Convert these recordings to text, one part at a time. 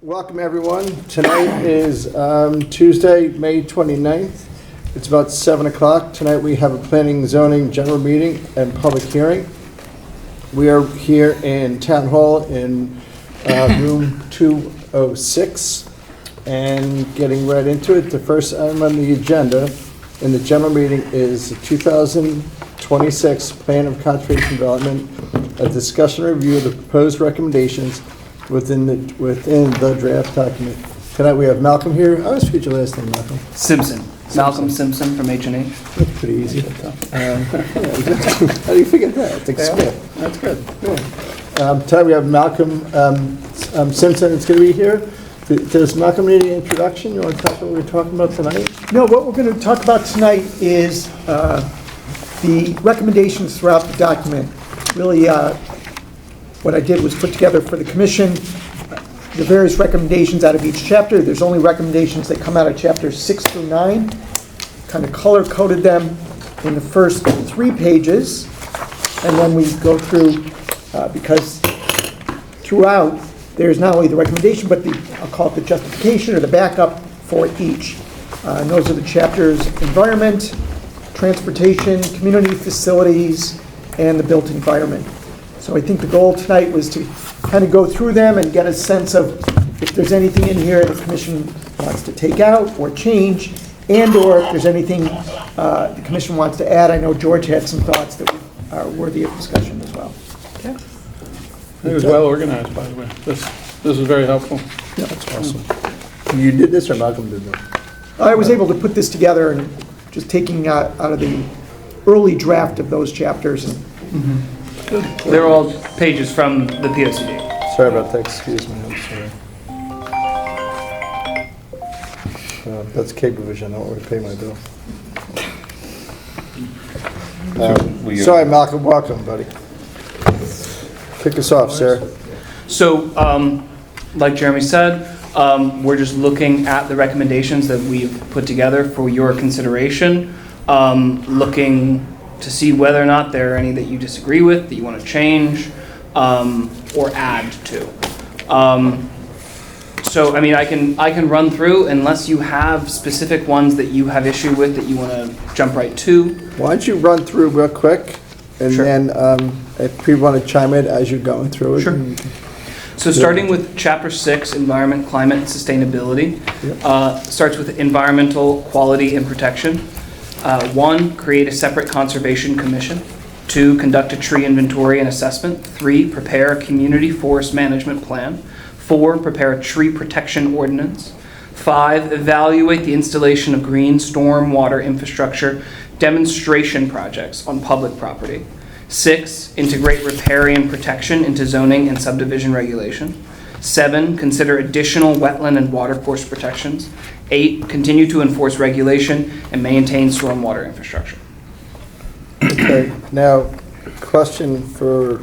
Welcome, everyone. Tonight is Tuesday, May 29th. It's about 7 o'clock. Tonight we have a planning and zoning general meeting and public hearing. We are here in Town Hall in room 206 and getting right into it. The first item on the agenda in the general meeting is the 2026 Plan of Conservation Development, a discussion review of the proposed recommendations within the draft document. Tonight we have Malcolm here. I always forget your last name, Malcolm. Simpson. Malcolm Simpson from H&H. That's pretty easy. How do you forget that? It's like spit. That's good. Tonight we have Malcolm Simpson. It's going to be here. Does Malcolm need an introduction? You want to talk about what we're talking about tonight? No, what we're going to talk about tonight is the recommendations throughout the document. Really, what I did was put together for the commission the various recommendations out of each chapter. There's only recommendations that come out of chapters 6 through 9. Kind of color-coded them in the first 3 pages. And then we go through, because throughout, there's not only the recommendation, but I'll call it the justification or the backup for each. And those are the chapters: environment, transportation, community facilities, and the built environment. So I think the goal tonight was to kind of go through them and get a sense of if there's anything in here the commission wants to take out or change, and or if there's anything the commission wants to add. I know George had some thoughts that are worthy of discussion as well. Okay. It was well organized, by the way. This is very helpful. Yeah, that's awesome. You did this or Malcolm did this? I was able to put this together and just taking out of the early draft of those chapters. And They're all pages from the POCD. Sorry about that. Excuse me. I'm sorry. That's Cablevision. I don't want to pay my bill. Sorry, Malcolm. Welcome, buddy. Kick us off, sir. So, like Jeremy said, we're just looking at the recommendations that we've put together for your consideration, looking to see whether or not there are any that you disagree with, that you want to change, or add to. So, I mean, I can run through unless you have specific ones that you have issue with that you want to jump right to. Why don't you run through real quick, and Sure. then if people want to chime in as you're going through it. Sure. So starting with Chapter 6, Environment, Climate, and Sustainability, starts with environmental quality and protection. 1, create a separate conservation commission. 2, conduct a tree inventory and assessment. 3, prepare a community forest management plan. 4, prepare a tree protection ordinance. 5, evaluate the installation of green storm water infrastructure demonstration projects on public property. 6, integrate riparian protection into zoning and subdivision regulation. 7, consider additional wetland and watercourse protections. 8, continue to enforce regulation and maintain stormwater infrastructure. Okay. Now, question for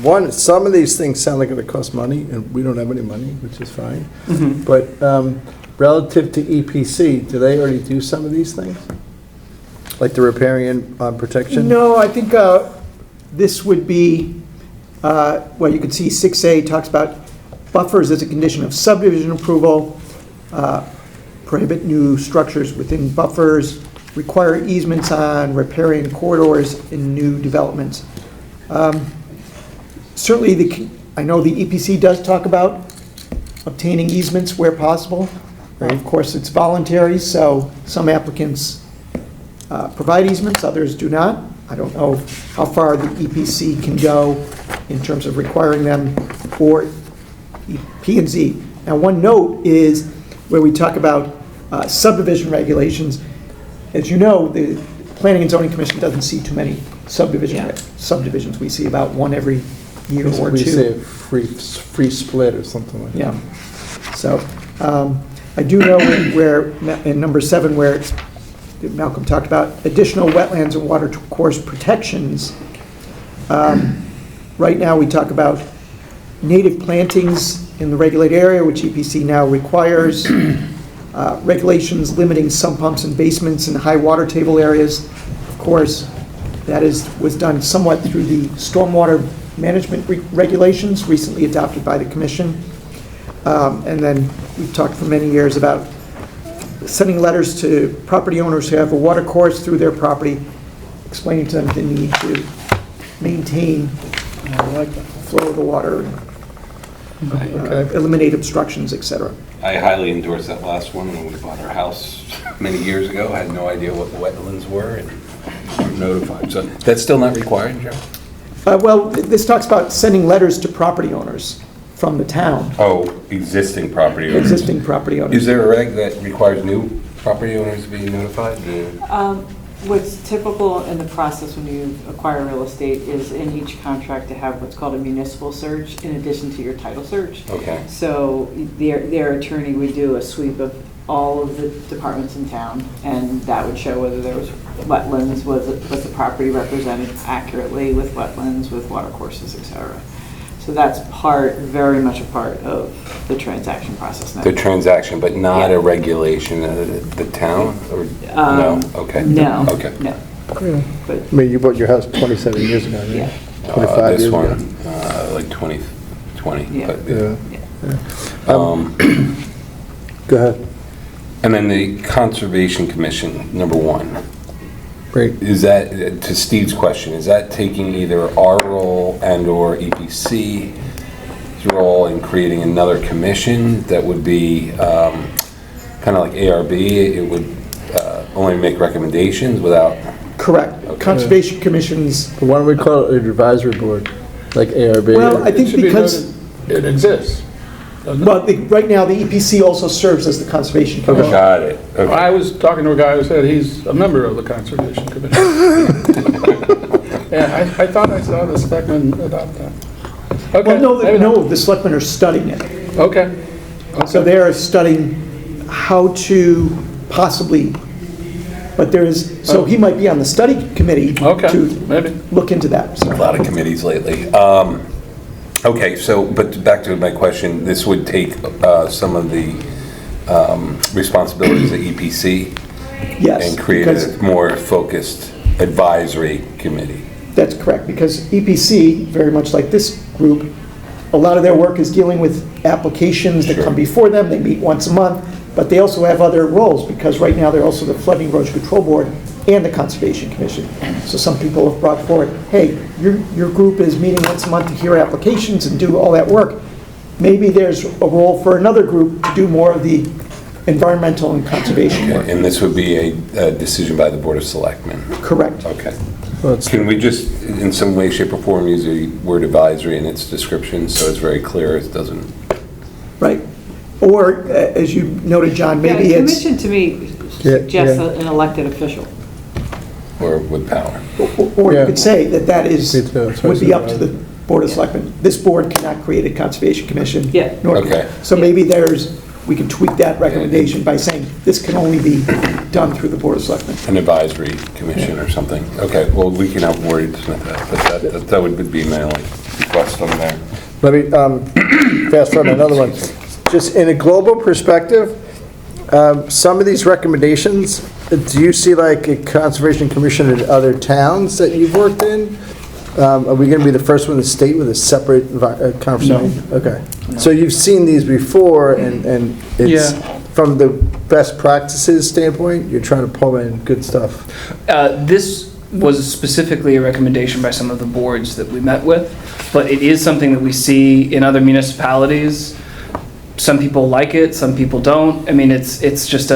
one: some of these things sound like it cost money, and we don't have any money, which is fine. Mm-hmm. But relative to EPC, do they already do some of these things, like the riparian protection? no, I think this would be, well, you can see 6A talks about buffers as a condition of subdivision approval, prohibit new structures within buffers, require easements on riparian corridors in new developments. Certainly, I know the EPC does talk about obtaining easements where possible. Of course, it's voluntary, so some applicants provide easements, others do not. I don't know how far the EPC can go in terms of requiring them for P&Z. Now, one note is where we talk about subdivision regulations. As you know, the Planning and Zoning Commission doesn't see too many subdivisions. We see about one every year or We two. say a free split or something like that. Yeah. So I do know where in number 7, where Malcolm talked about additional wetlands and water course protections. Right now, we talk about native plantings in the regulated area, which EPC now requires. Regulations limiting sump pumps in basements and high water table areas. Of course, that was done somewhat through the stormwater management regulations recently adopted by the commission. And then we've talked for many years about sending letters to property owners who have a water course through their property, explaining to them the need to maintain the flow of the water, eliminate obstructions, et cetera. I highly endorse that last one. When we bought our house many years ago, I had no idea what the wetlands were and weren't notified. So that's still not required, Joe? Well, this talks about sending letters to property owners from the town, Oh, existing property owners. existing property Is owners. there a reg that requires new property owners to be notified? What's typical in the process when you acquire real estate is in each contract to have what's called a municipal search in addition to your title search. Okay. So their attorney would do a sweep of all of the departments in town, and that would show whether there was wetlands, was the property represented accurately with wetlands, with water courses, et cetera. So that's very much a part of the transaction process now. The transaction, but not Yeah. a regulation of the town? Or no? Okay. No, Okay. no. But, I mean, you bought your house 27 years ago, yeah, right? 25 This years ago. one, like 2020. Yeah. but, Yeah. Go ahead. And then the Conservation Commission, number one. Great. Is that, to Steve's question, is that taking either our role and/or EPC's role in creating another commission that would be kind of like ARB? It would only make recommendations without, Correct. Conservation Commission's, Why don't we call it an advisory board, like ARB? well, I It think should be because, noted it exists. doesn't it? well, right now, the EPC also serves as the Conservation Commission. got it. Okay. I was talking to a guy who said he's a member of the Conservation Commission. Yeah, I thought I saw the selectmen adopt that. Okay. Well, maybe not. no, the selectmen are studying it. Okay. So they are studying how to possibly, but there is, so he might be on the study committee Okay, to maybe. look into that. A lot of committees lately. Okay, so, but back to my question, this would take some of the responsibilities of EPC Yes. and create because- a more focused advisory committee. That's correct, because EPC, very much like this group, a lot of their work is dealing with applications that come before them. They meet once a month, but they also have other roles, because right now they're also the Flooding Erosion Control Board and the Conservation Commission. So some people have brought forward, hey, your group is meeting once a month to hear applications and do all that work. Maybe there's a role for another group to do more of the environmental and conservation work. And this would be a decision by the Board of Selectmen. Correct. Okay. Well, it's- Can we just, in some way, shape, or form, use the word advisory in its description so it's very clear, it doesn't, Right. Or, as you noted, John, maybe yeah, it's, commission to me Yeah, suggests yeah. an elected official. or with power? or you Yeah. could say that that is, Me too, that's what I would be said up to the Board of Selectmen. This board cannot create a conservation commission. Yeah. nor- Okay. So maybe we can tweak that recommendation by saying this can only be done through the Board of Selectmen. An advisory commission or something? Okay, well, we can have words with that, but that would be my only request on there. Let me fast forward another one. Just in a global perspective, some of these recommendations, do you see like a conservation commission in other towns that you've worked in? Are we going to be the first one in the state with a separate conservation? Okay. So you've seen these before, and it's, Yeah. from the best practices standpoint, you're trying to pull in good stuff. This was specifically a recommendation by some of the boards that we met with, but it is something that we see in other municipalities. Some people like it, some people don't. I mean, it's just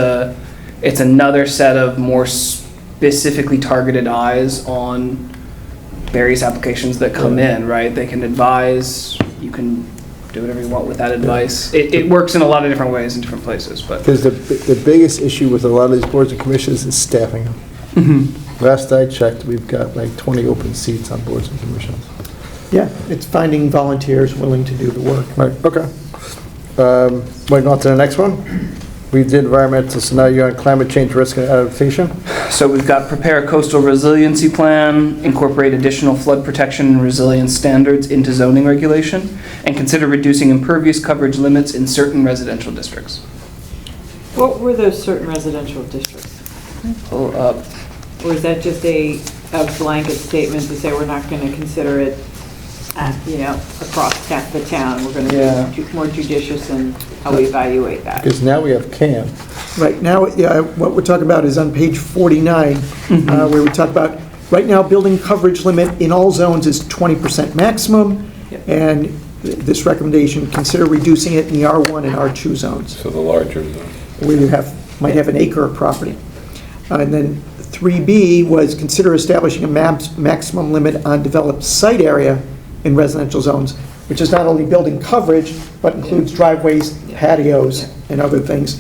it's another set of more specifically targeted eyes on various applications that come in, right? They can advise, you can do whatever you want with that advice. It works in a lot of different ways in different places, but. Because the biggest issue with a lot of these boards and commissions is staffing them. Mm-hmm. Last I checked, we've got like 20 open seats on boards and commissions. Yeah, it's finding volunteers willing to do the work. Right, okay. Moving on to the next one. We did environmental, so now you're on climate change risk and adaptation. So we've got prepare a coastal resiliency plan, incorporate additional flood protection and resilience standards into zoning regulation, and consider reducing impervious coverage limits in certain residential districts. What were those certain residential districts? Pull up. Or is that just a blanket statement to say we're not going to consider it across the town. We're going Yeah. to be more judicious in how we evaluate that. Because now we have CAM. Right now, what we're talking about is on page 49, where we talk about, right now, building coverage limit in all zones is 20% maximum, Yep. and this recommendation, consider reducing it in the R1 and R2 zones, So the larger zone. where you might have an acre of property. And then 3B was consider establishing a maximum limit on developed site area in residential zones, which is not only building coverage, but includes driveways, patios, and other things.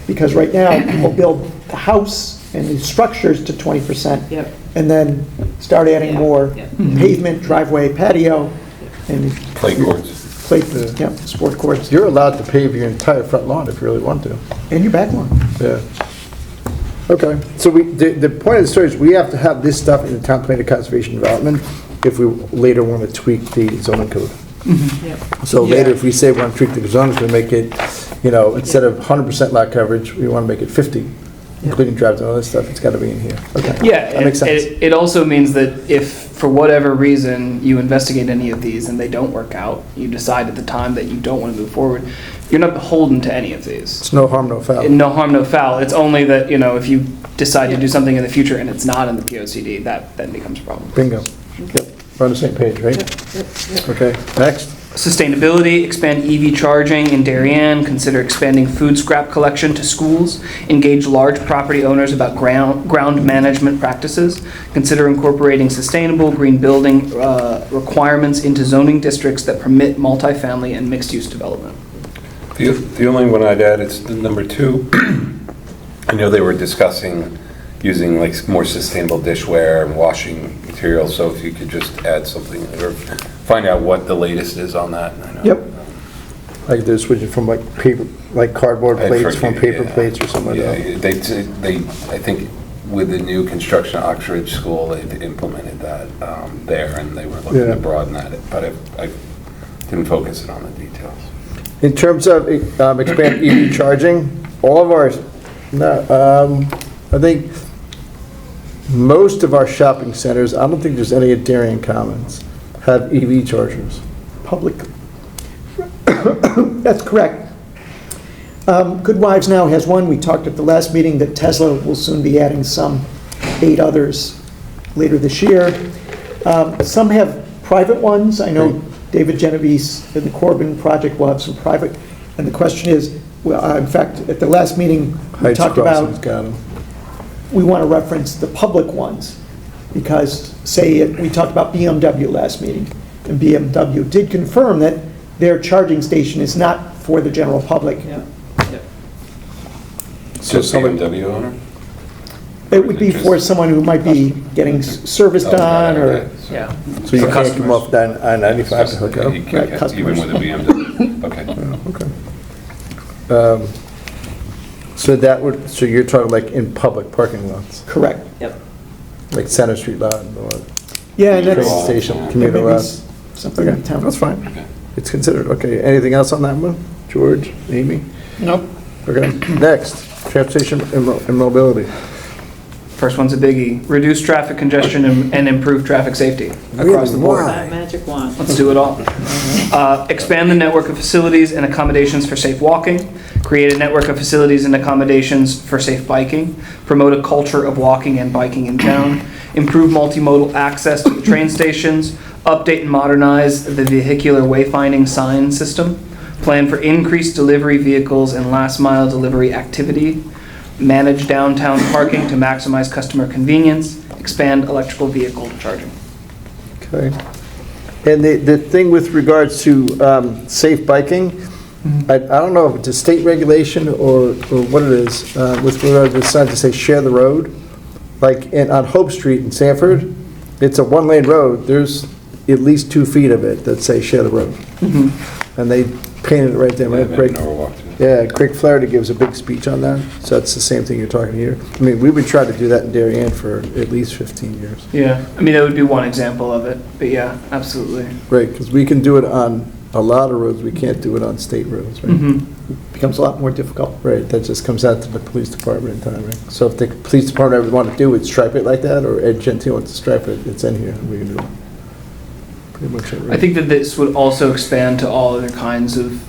Because right now, people build the house and the structures to 20%. Yep. And then start adding Yeah, more yeah. pavement, driveway, patio, and Play courts. sport courts, You're allowed to pave your entire front lawn if you really want to. and your back lawn. Yeah. Okay, so the point of the story is we have to have this stuff in the town plan of conservation development if we later want to tweak the zoning code. Yep. So later, Yeah. if we say we want to tweak the zoning, we make it, instead of 100% lot coverage, we want to make it 50, including drives and all that stuff, it's got to be in here. Okay. Yeah, That makes sense. it also means that if, for whatever reason, you investigate any of these and they don't work out, you decide at the time that you don't want to move forward, you're not beholden to any of these. It's no harm, no foul. No harm, no foul. It's only that, if you decide to do something in the future and it's not in the POCD, that then becomes a problem. Bingo. Yep, we're on the same page, right? Okay, next. Sustainability, expand EV charging in Darien, consider expanding food scrap collection to schools, engage large property owners about ground management practices, consider incorporating sustainable green building requirements into zoning districts that permit multifamily and mixed-use development. The only one I'd add is the number 2. I know they were discussing using like more sustainable dishware and washing materials, so if you could just add something or find out what the latest is on that. I know. Yep. Like they're switching from like paper, like cardboard I plates from forget, paper yeah. plates or something like that. Yeah, they, I think with the new construction at Oxford School, they've implemented that there, and they were looking Yeah. to broaden that, but I didn't focus it on the details. In terms of expand EV charging, all of our, I think most of our shopping centers, I don't think there's any at Darien Commons, have EV chargers. Public. That's correct. Good Wives Now has one. We talked at the last meeting that Tesla will soon be adding some 8 others later this year. Some have private ones. I know David Genovese and the Corbin Project will have some private. And the question is, well, in fact, at the last meeting, we Heights talked Crossing's about, got them. we want to reference the public ones. Because, say, we talked about BMW last meeting, and BMW did confirm that their charging station is not for the general public. Yep. Yep. So somebody, BMW owner? It would be for someone who might be getting service Oh, done, or, okay. Yeah. so you For can't come customers. off I-95 to hook up? You Right, can't- Even customers. with a BMW, okay. Okay. So that would, so you're talking like in public parking lots, correct. Yep. like Center Street lot or Yeah, and train that's station, maybe commuter lots? something in Okay, town. that's fine. Okay. It's considered, okay. Anything else on that one? George, Amy? Nope. Okay, next, transportation and mobility. First one's a biggie. Reduce traffic congestion and improve traffic safety across the board. Why? That magic wand. Let's do it all. Expand the network of facilities and accommodations for safe walking. Create a network of facilities and accommodations for safe biking. Promote a culture of walking and biking in town. Improve multimodal access to the train stations. Update and modernize the vehicular wayfinding sign system. Plan for increased delivery vehicles and last mile delivery activity. Manage downtown parking to maximize customer convenience. Expand electrical vehicle charging. Okay. And the thing with regards to safe biking, I don't know if it's a state regulation or what it is, with regard to the sign to say share the road. Like on Hope Street in Sanford, it's a one-lane road, there's at least 2 feet of it that say share the road. And they painted it right there, right? Craig- Yeah, Craig Flaherty gives a big speech on that, so that's the same thing you're talking here. I mean, we've been trying to do that in Darien for at least 15 years. Yeah, I mean, that would be one example of it, but yeah, absolutely. Right, because we can do it on a lot of roads, we can't do it on state roads, right? Mhm. Becomes a lot more difficult. Right, that just comes out to the police department in time, right? So if the police department ever want to do it, stripe it like that, or Ed Gentile wants to stripe it, it's in here, we can do it. pretty much it, I right? think that this would also expand to all other kinds of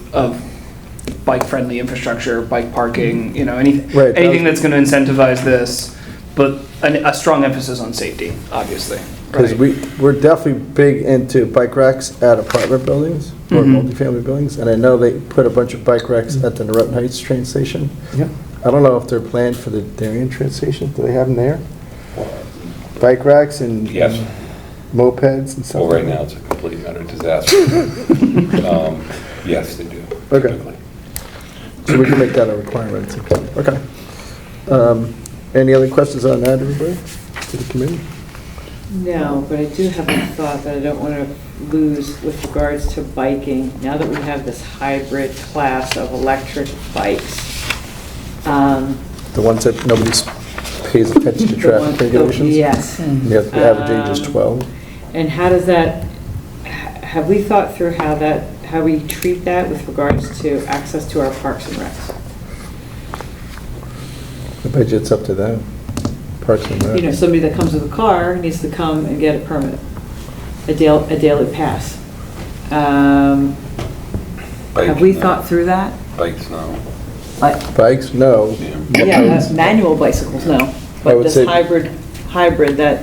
bike-friendly infrastructure, bike parking, Right, that anything was- that's going to incentivize this, but a strong emphasis on safety, obviously. Because right? we're definitely big into bike racks at apartment buildings or Mhm. multifamily buildings, and I know they put a bunch of bike racks at the Norotan Heights train station. Yeah. I don't know if they're planned for the Darien train station, do they have them there? Bike racks and Yes. mopeds and stuff? Well, right like now, that? it's a complete and utter disaster. Yes, they do. Okay. typically. So we can make that a requirement. Okay. Any other questions on that, everybody? To the committee? No, but I do have a thought that I don't want to lose with regards to biking. Now that we have this hybrid class of electric bikes, The ones that nobody pays attention to the traffic ones- regulations? Yes. Yeah, the average age is 12. And how does that, have we thought through how we treat that with regards to access to our parks and recs? I bet you it's up to them. Parks and Rec. Somebody that comes with a car needs to come and get a permit, a daily pass. Have we Bikes, thought through that? Bikes, no. Like, Bikes, no. Yeah. yeah, manual bicycles, no. I But would this say- hybrid that,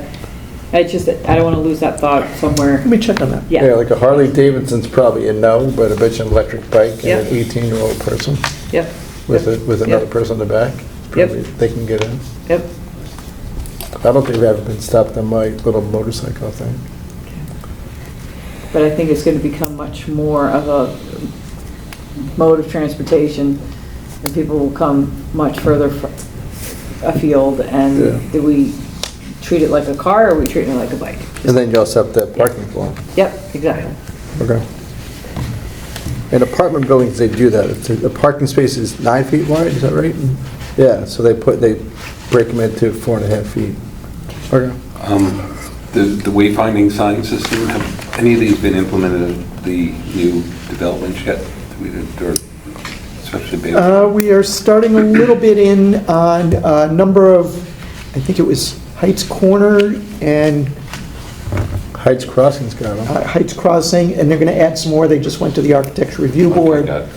I don't want to lose that thought somewhere. Let me check on that. Yeah, Yeah, like a Harley Davidson's probably a no, but I bet you an electric bike Yep. and an 18-year-old person yep, with another Yep. person in the back, Yep. probably, they can get in. yep. I don't think we've ever been stopped on my little motorcycle thing. But I think it's going to become much more of a mode of transportation, and people will come much further afield, Yeah. and do we treat it like a car, or are we treating it like a bike? And then you also have that parking floor. Yep, exactly. Okay. In apartment buildings, they do that. The parking space is 9 feet wide, is that right? Yeah, so they break them into 4.5 feet. Okay. The wayfinding sign system, have any of these been implemented in the new developments yet? Or especially Bailey? We are starting a little bit in on a number of, I think it was Heights Corner and Heights Crossing's got them. Heights Crossing, and they're going to add some more. They just went to the Architecture Review Okay, Board. got it.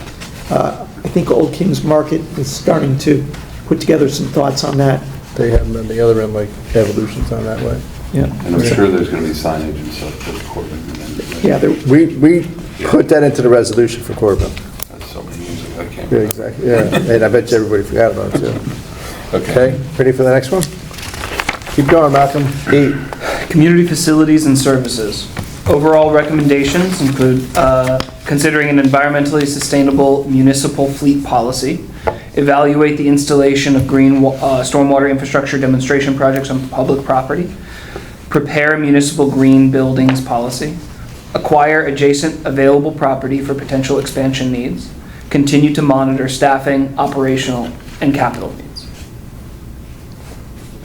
I think Old Kings Market is starting to put together some thoughts on that. They have them on the other end, like Evolution's on that way. Yeah, And I'm sure there's going to be signage and stuff for the Corbin. yeah, there- We put that into the resolution for Corbin. That's so many years ago, I can't Yeah, remember. exactly, yeah. And I bet you everybody forgot about it, too. Okay, ready for the next one? Keep going, Malcolm. 8. Community facilities and services. Overall recommendations include considering an environmentally sustainable municipal fleet policy, evaluate the installation of green stormwater infrastructure demonstration projects on public property, prepare a municipal green buildings policy, acquire adjacent available property for potential expansion needs, continue to monitor staffing, operational, and capital needs.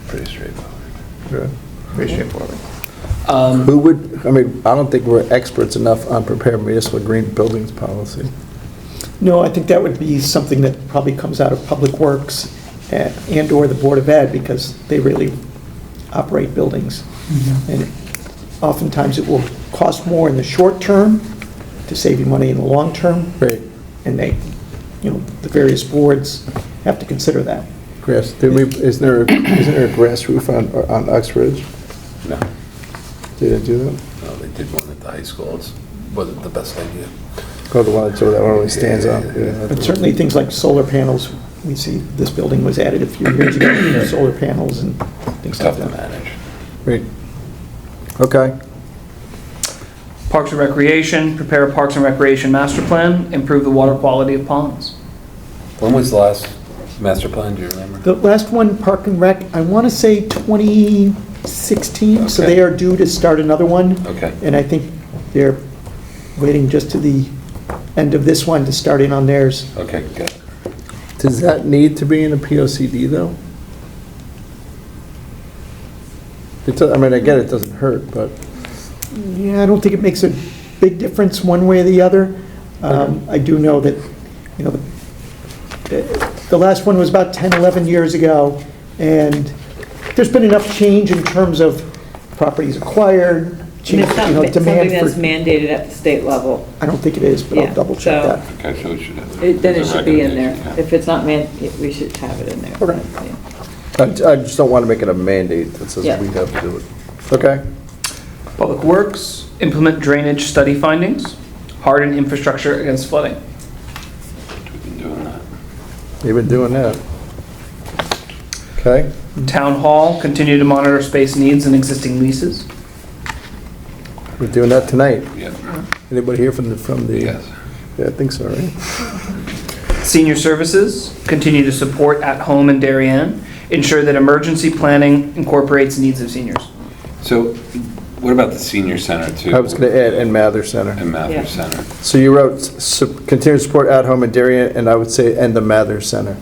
Pretty straightforward. Good. very straightforward. Who would, I mean, I don't think we're experts enough on preparing municipal green buildings policy. No, I think that would be something that probably comes out of Public Works and/or the Board of Ed, because they really operate buildings. And oftentimes it will cost more in the short term to save you money in the long term, Great. and the various boards have to consider that. Grass, isn't there a grass roof on Uxbridge? No, They didn't do that? no, they did one at the high school. It wasn't the best idea. Oh, the one that only stands up. Yeah. But certainly things like solar panels, we see this building was added a few years ago, solar panels and things It's like tough to that. manage. Great. Okay. Parks and Recreation, prepare a Parks and Recreation master plan, improve the water quality of ponds. When was the last master plan, do you remember? The last one, Park and Rec, I want to say 2016, so Okay. they are due to start another one. Okay. And I think they're waiting just to the end of this one to start in on theirs. Okay, good. Does that need to be in a POCD, though? I mean, I get it doesn't hurt, but, Yeah, I don't think it makes a big difference one way or the other. I do know that, the last one was about 10, 11 years ago, and there's been enough change in terms of properties acquired, And it's not something demand that's for, mandated at the state level. I don't think it is, but I'll Yeah, double check so- that. Okay, so it should have. Then it should be in there. Recommendation, yeah. If it's not we should have it in there. Okay. Yeah. I just don't want to make it a mandate that says Yeah. we have to do it. Okay? Public Works, implement drainage study findings, harden infrastructure against flooding. We've been doing that. You've been doing that. Okay? Town Hall, continue to monitor space needs and existing leases. We're doing that tonight. Yeah, Anybody here from the? yes. Yeah, I think so, right? Senior Services, continue to support at-home in Darien, ensure that emergency planning incorporates needs of seniors. So what about the senior center too? I was going to add, and Mather Center. And Mather Yeah. Center. So you wrote, continue to support at-home in Darien, and I would say, and the Mather Center.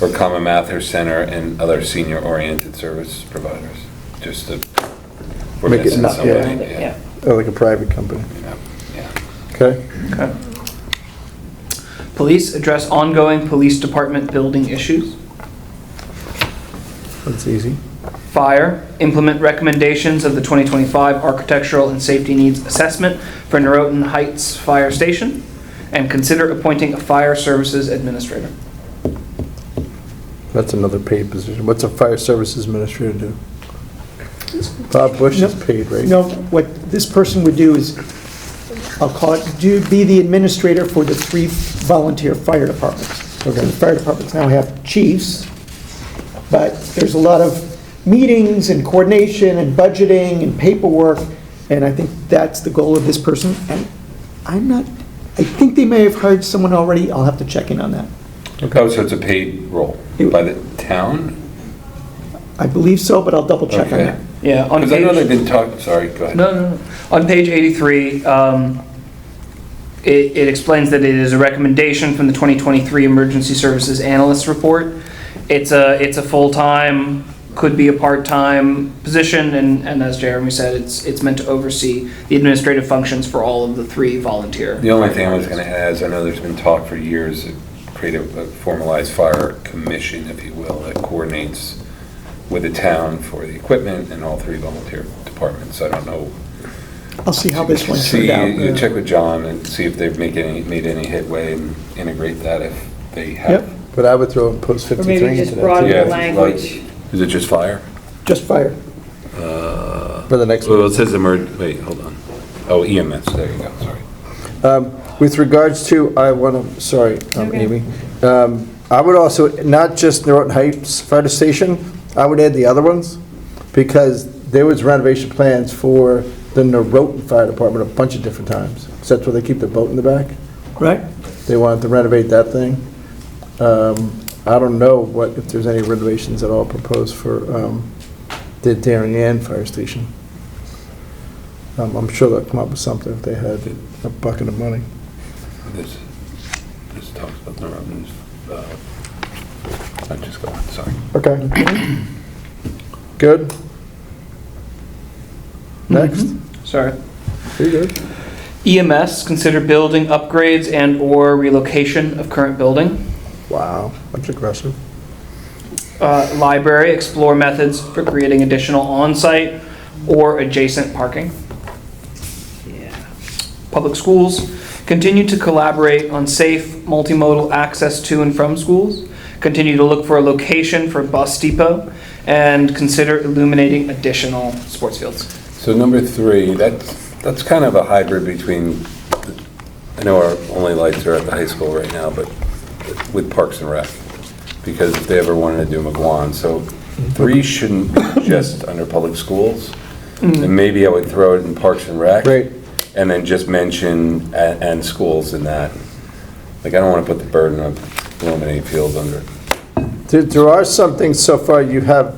Or comma Mather Center and other senior-oriented service providers, just to, we're Make it missing not- somebody, Around it, yeah. Or like a private company. Yeah. Okay? Okay. Police, address ongoing police department building issues. That's easy. Fire, implement recommendations of the 2025 Architectural and Safety Needs Assessment for Norotan Heights Fire Station, and consider appointing a fire services administrator. That's another paid position. What's a fire services administrator do? Bob Bush is paid, right? No, what this person would do is, I'll call it, be the administrator for the 3 volunteer fire departments. So the fire departments now have chiefs, but there's a lot of meetings and coordination and budgeting and paperwork, and I think that's the goal of this person. And I think they may have hired someone already. I'll have to check in on that. Oh, so it's a paid role by the town? I believe so, but I'll double check on Okay. that. Yeah, on Because I know they've page, been talking, sorry, go ahead. no. On page 83, it explains that it is a recommendation from the 2023 Emergency Services Analyst Report. It's a full-time, could be a part-time position, and as Jeremy said, it's meant to oversee the administrative functions for all of the 3 volunteer. The only thing I was going to add is I know there's been talk for years to create a formalized fire commission, if you will, that coordinates with the town for the equipment and all 3 volunteer departments. I don't know. I'll see how this one See, turned you out. check with John and see if they've made any headway and integrate that if they have. Yep. But I would throw in post Or 53 maybe into just that. broaden Yeah, the language. Is it just fire? Just fire. For the next Well, one. it says wait, hold on. Oh, EMS, there you go, sorry. With regards to, I want to, sorry, Okay. Amy. I would also, not just Norotan Heights Fire Station, I would add the other ones, because there was renovation plans for the Norotan Fire Department a bunch of different times. 'Cause that's where they keep the boat in the back. Right? They wanted to renovate that thing. I don't know if there's any renovations at all proposed for the Darien Fire Station. I'm sure they'll come up with something if they had a bucket of money. This talks about the revenues. I just go on, sorry. Okay. Good. Next. Sorry. Pretty good. EMS, consider building upgrades and/or relocation of current building. Wow, that's aggressive. Library, explore methods for creating additional on-site or adjacent parking. Public schools, continue to collaborate on safe multimodal access to and from schools. Continue to look for a location for bus depot and consider illuminating additional sports fields. So number 3, that's kind of a hybrid between, I know our only lights are at the high school right now, but with Parks and Rec, because if they ever wanted to do McGuan, so 3 shouldn't be just under public schools. And maybe I would throw it in Parks and Rec. Great. And then just mention and schools in that. Like, I don't want to put the burden of illuminating fields under it. There are some things so far you have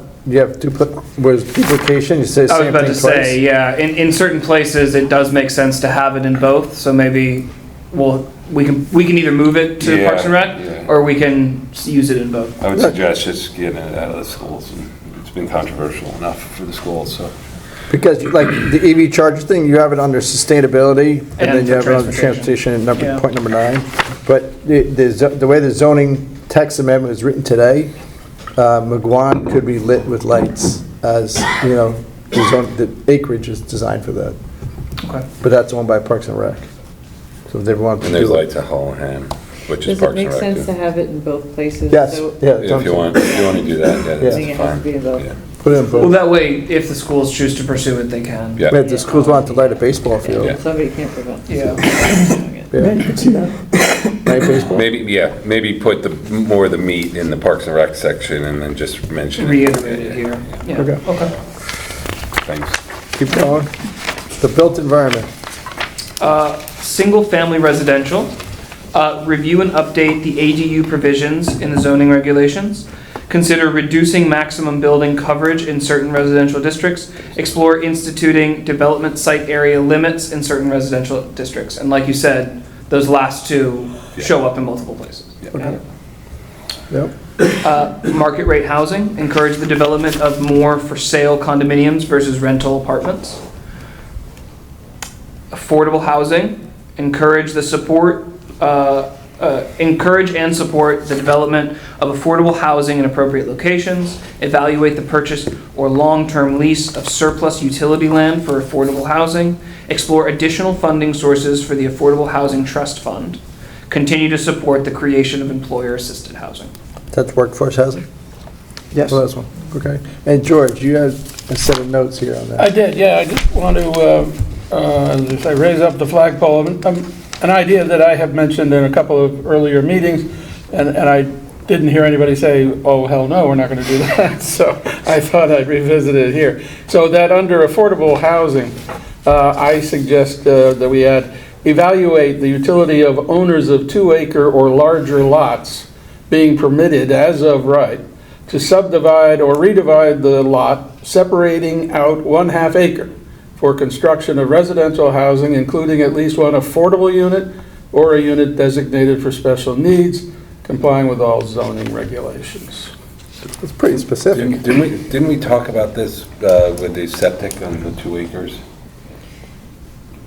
duplication, you say the I was same about thing to twice. say, yeah, in certain places, it does make sense to have it in both, so maybe, well, we can either move it to Yeah, Parks and Rec, yeah. or we can use it in both. I would suggest just getting it out of the schools. And it's been controversial enough for the schools, so. Because like the EV charger thing, you have it under sustainability, and then you have it under transportation. transportation, Yeah. point number 9. But the way the zoning text amendment is written today, McGuan could be lit with lights as, the acreage is designed for that. Okay. but that's owned by Parks and Rec. So if they want to And there's do it. lights at Holohan, which is Does it Parks and make Rec. sense to too. have it in both places? Yes, So- yeah. If you want to do that, yeah, I think it that's has to be in fine. both. Yeah. Put it in Well, both. that way, if the schools choose to pursue it, they can. Yeah. If the schools want to light a baseball field, Yeah. Somebody can't prevent. Yeah. yeah, Man, you can see that. night baseball. Maybe put more of the meat in the Parks and Rec section and then just mention it. Reiterate it here. Yeah. Okay. Okay. Thanks. Keep going. The built environment. Single-family residential, review and update the ADU provisions in the zoning regulations. Consider reducing maximum building coverage in certain residential districts. Explore instituting development site area limits in certain residential districts. And like you said, those last two show up in multiple places. Okay. Yep. Market rate housing, encourage the development of more for sale condominiums versus rental apartments. Affordable housing, encourage and support the development of affordable housing in appropriate locations. Evaluate the purchase or long-term lease of surplus utility land for affordable housing. Explore additional funding sources for the Affordable Housing Trust Fund. Continue to support the creation of employer-assisted housing. That's workforce housing? Yes. Oh, that's one, okay. And George, you have a set of notes here on that. I did, yeah, I just want to, as I say, raise up the flagpole. An idea that I have mentioned in a couple of earlier meetings, and I didn't hear anybody say, oh, hell no, we're not going to do that. So I thought I'd revisit it here. So that under affordable housing, I suggest that we add, evaluate the utility of owners of 2-acre or larger lots being permitted as of right to subdivide or redivide the lot, separating out 1/2 acre for construction of residential housing, including at least one affordable unit or a unit designated for special needs, complying with all zoning regulations. It's pretty specific. Didn't we talk about this with the septic on the 2 acres?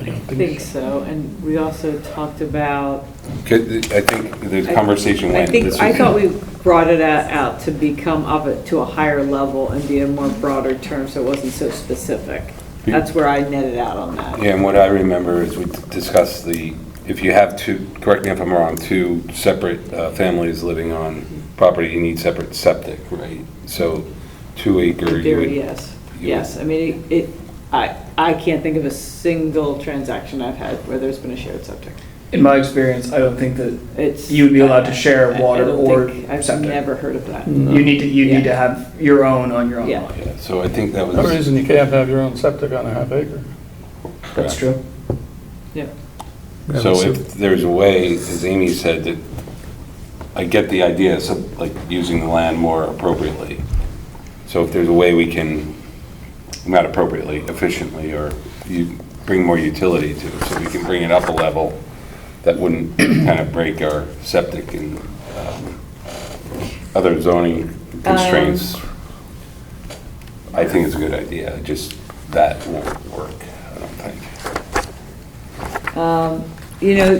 I think so, and we also talked about, I think the conversation I went. think, this I was- thought we brought it out to become up it to a higher level and be a more broader term, so it wasn't so specific. That's where I netted out on that. Yeah, and what I remember is we discussed if you have two, correct me if I'm wrong, two separate families living on property, you need separate septic, right? So 2 acre, In you theory, would, yes, yes, I mean, I can't think of a single transaction I've had where there's been a shared septic. In my experience, I don't think that It's. you would be allowed to share water I don't or think- I've septic. never heard of that. You need Yeah. to have your own on your own Yeah. lot. yeah, so I think that No was, reason you can't have your own septic on a 1/2 acre. That's true. Yeah. so if there's a way, as Amy said, that I get the idea, so like using the land more appropriately. So if there's a way we can, not appropriately, efficiently, or you bring more utility to it, so we can bring it up a level that wouldn't kind of break our septic and other zoning constraints. I think it's a good idea, just that won't work, I don't think. You know,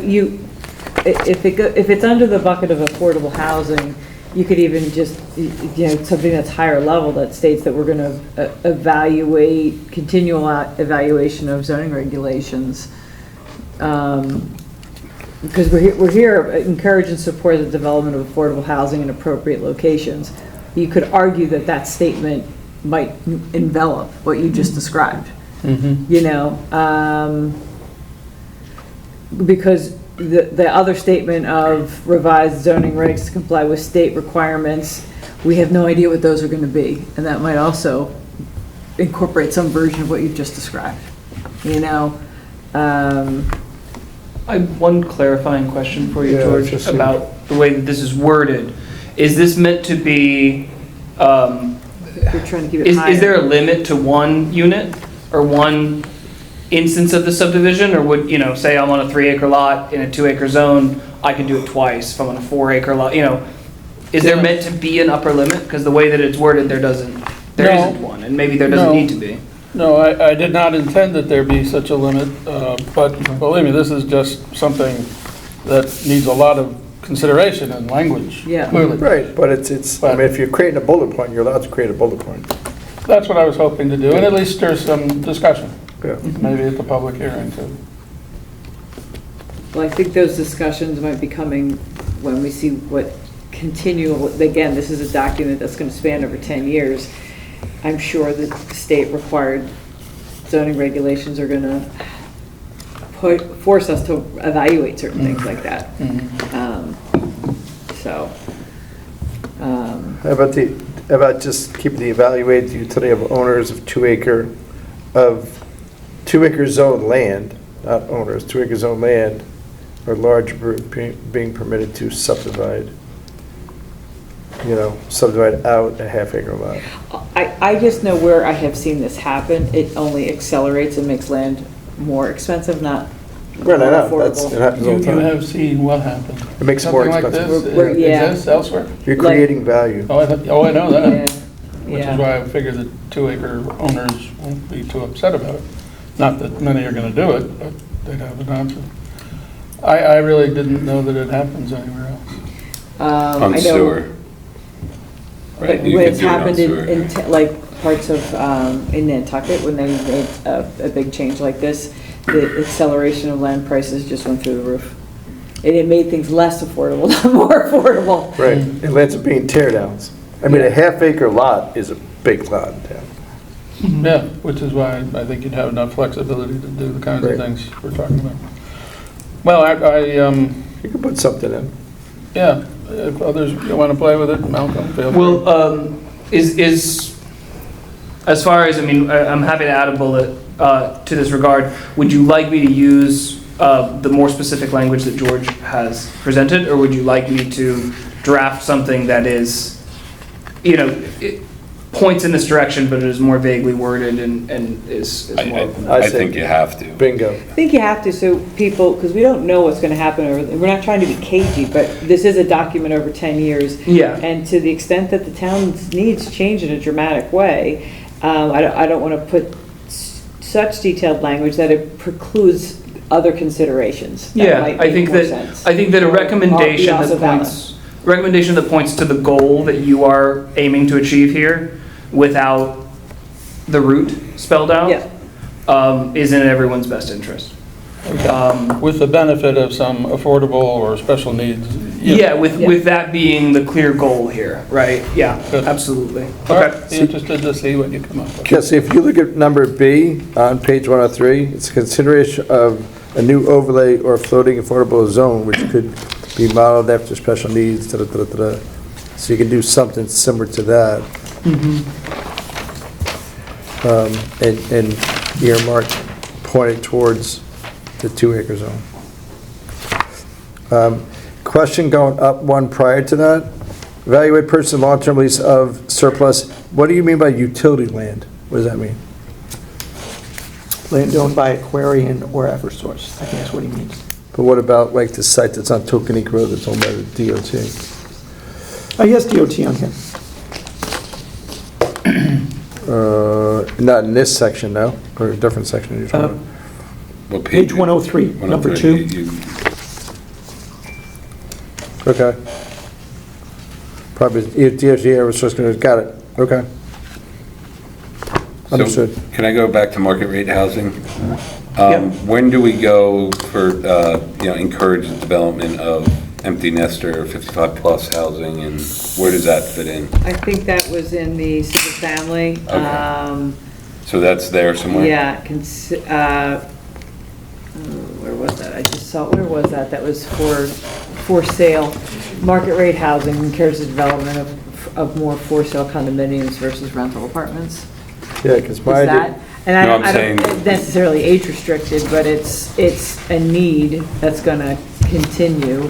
if it's under the bucket of affordable housing, you could even just, you know, something that's higher level that states that we're going to evaluate, continual evaluation of zoning regulations. Because we're here, encourage and support the development of affordable housing in appropriate locations. You could argue that that statement might envelop what you just described. You know, because the other statement of revised zoning regs to comply with state requirements, we have no idea what those are going to be, and that might also incorporate some version of what you've just described, you know? I have one clarifying question for you, Yeah, George, just- about the way that this is worded. Is this meant to be, We're trying to keep it is higher. there a limit to one unit or one instance of the subdivision? Or would, you know, say I'm on a 3-acre lot in a 2-acre zone, I can do it twice if I'm on a 4-acre lot, you know? Is there meant to be an upper limit? Because the way that it's worded, there No. isn't one, and maybe there doesn't No. need to be. No, I did not intend that there be such a limit, but believe me, this is just something that needs a lot of consideration and language. Yeah. Clearly. Right, but it's, I mean, if you're creating a bullet point, you're allowed to create a bullet point. That's what I was hoping to do, and at least there's some discussion. Yeah. maybe at the public hearing too. Well, I think those discussions might be coming when we see what continual, again, this is a document that's going to span over 10 years. I'm sure that state required zoning regulations are going to force us to evaluate certain things like that. So. How about just keeping the evaluate the utility of owners of 2 acre zone land, not owners, 2 acre zone land, or large being permitted to subdivide out a half acre lot. I just know where I have seen this happen. It only accelerates and makes land more expensive, not more Right, I know, it affordable. happens all You the time. have seen what happened. It makes it more Something like expensive. this Yeah. exists elsewhere? You're creating value. Oh, I know that. Yeah, Which is yeah. why I figured that 2 acre owners won't be too upset about it. Not that many are gonna do it, but they'd have an option. I really didn't know that it happens anywhere else. On I know, sewer. but Right, you when could it's do it on happened sewer. in like parts of, in Nantucket, when they made a big change like this, the acceleration of land prices just went through the roof. And it made things less affordable, not more affordable. Right, it ends up being tear downs. I mean, a half acre lot is a big lot in town. Yeah, which is why I think you'd have enough flexibility to do the kinds of Right. things we're talking about. Well, You could put something in. yeah, if others want to play with it, Malcolm, feel free. Well, as far as, I'm happy to add a bullet to this regard. Would you like me to use the more specific language that George has presented, or would you like me to draft something that is, it points in this direction, but it is more vaguely worded and is more open? I think you have to. Bingo. I think you have to, so people, because we don't know what's going to happen, we're not trying to be cagey, but this is a document over 10 years. Yeah. And to the extent that the town's needs change in a dramatic way, I don't want to put such detailed language that it precludes other considerations. That Yeah, might I make think more that, sense. I think that a Or be recommendation also that points to the goal that you are aiming to achieve here without the route spelled out Yeah. is in everyone's best interest. With the benefit of some affordable or special needs. Yeah, with that being the clear goal here, right? Yeah, Good. absolutely. All Okay. right, be interested to see what you come up with. Jesse, if you look at number B on page 103, it's consideration of a new overlay or floating affordable zone, which could be modeled after special needs, da-da-da-da-da. So you can do something similar to that. And earmark pointed towards the 2 acre zone. Question going up one prior to that. Evaluate purchase and long-term lease of surplus. What do you mean by utility land? What does that mean? Land owned by Aquarian or Eversource, I think that's what he means. But what about like the site that's on Tokenique Road that's owned by the DOT? He has DOT on here. Not in this section, no? Or a different section you're talking about? What Page 103, number 103, 2. Okay. Probably DOT Eversource, got it, okay. Understood. So, can I go back to market rate housing? When do we go for, encourage the development of empty nester, 55-plus housing, and where does that fit in? I think that was in the single family. Okay. So that's there somewhere? Yeah, where was that? I just saw, where was that? That was for sale. Market rate housing encourages the development of more for sale condominiums versus rental apartments. Yeah, because Is my that? idea, And No, I'm I don't saying- necessarily age restricted, but it's a need that's gonna continue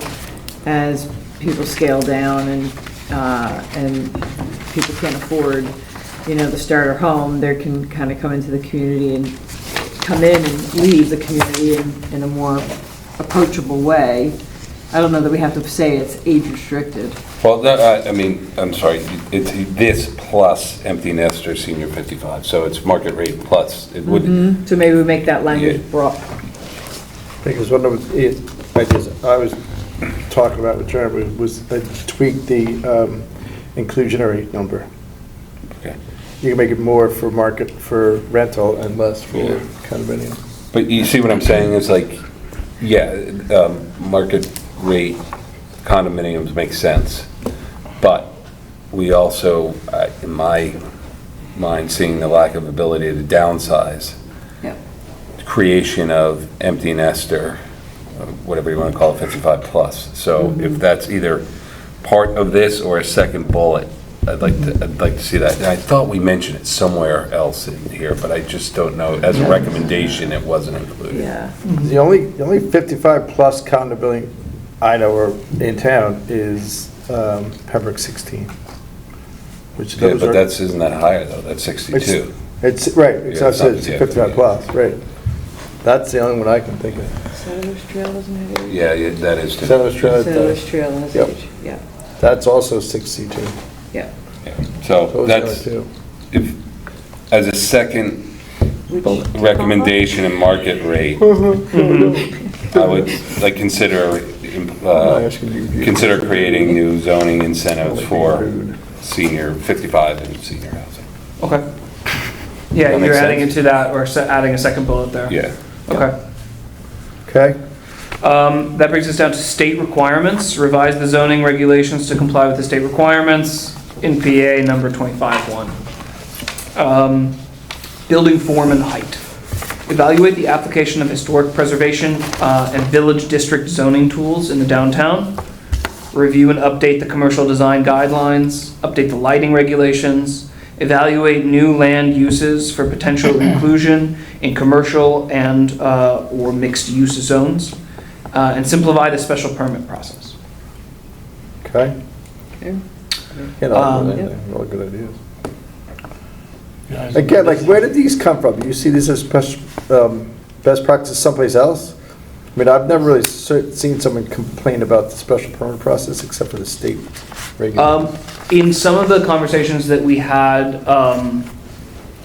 as people scale down and people can't afford, the starter home. They can kind of come into the community and come in and leave the community in a more approachable way. I don't know that we have to say it's age restricted. Well, I'm sorry, it's this plus empty nester, senior 55, so it's market rate plus. It would, So maybe we make that language Yeah. broad. because one of the ideas I was talking about with Jeremy was tweak the inclusionary number. okay. You can make it more for market, for rental and less for condominium. But you see what I'm saying is like, yeah, market rate condominiums make sense. But we also, in my mind, seeing the lack of ability to downsize, Yep. creation of empty nester, whatever you want to call it, 55 plus. So if that's either part of this or a second bullet, I'd like to see that. And I thought we mentioned it somewhere else in here, but I just don't know. As a recommendation, it wasn't included. Yeah. The only 55-plus condominium I know are in town is Pembroke 16, which Yeah, those but are... that's, isn't that higher though? That's 62. It's, right, Yeah, it's 55-plus, right. That's the only one I can think of. Settlers Trail doesn't have age. Yeah, that is too. Settlers Trail, Settlers Trail has Yep. age, yeah, that's also 62. yeah. Yeah. So Those are the that's, two. if, as a second Which- recommendation in market rate, I would like consider creating new zoning incentives for senior, 55 and senior housing. Okay. Yeah, That you're makes adding sense. into that, or adding a second bullet there? Yeah. Okay. Okay? That brings us down to state requirements. Revise the zoning regulations to comply with the state requirements in PA number 25-1. Building form and height. Evaluate the application of historic preservation and village district zoning tools in the downtown. Review and update the commercial design guidelines. Update the lighting regulations. Evaluate new land uses for potential inclusion in commercial and or mixed-use zones. And simplify the special permit process. Okay? Okay. All good ideas. Again, like, where did these come from? You see these as best practice someplace else? I mean, I've never really seen someone complain about the special permit process except for the state regulations. In some of the conversations that we had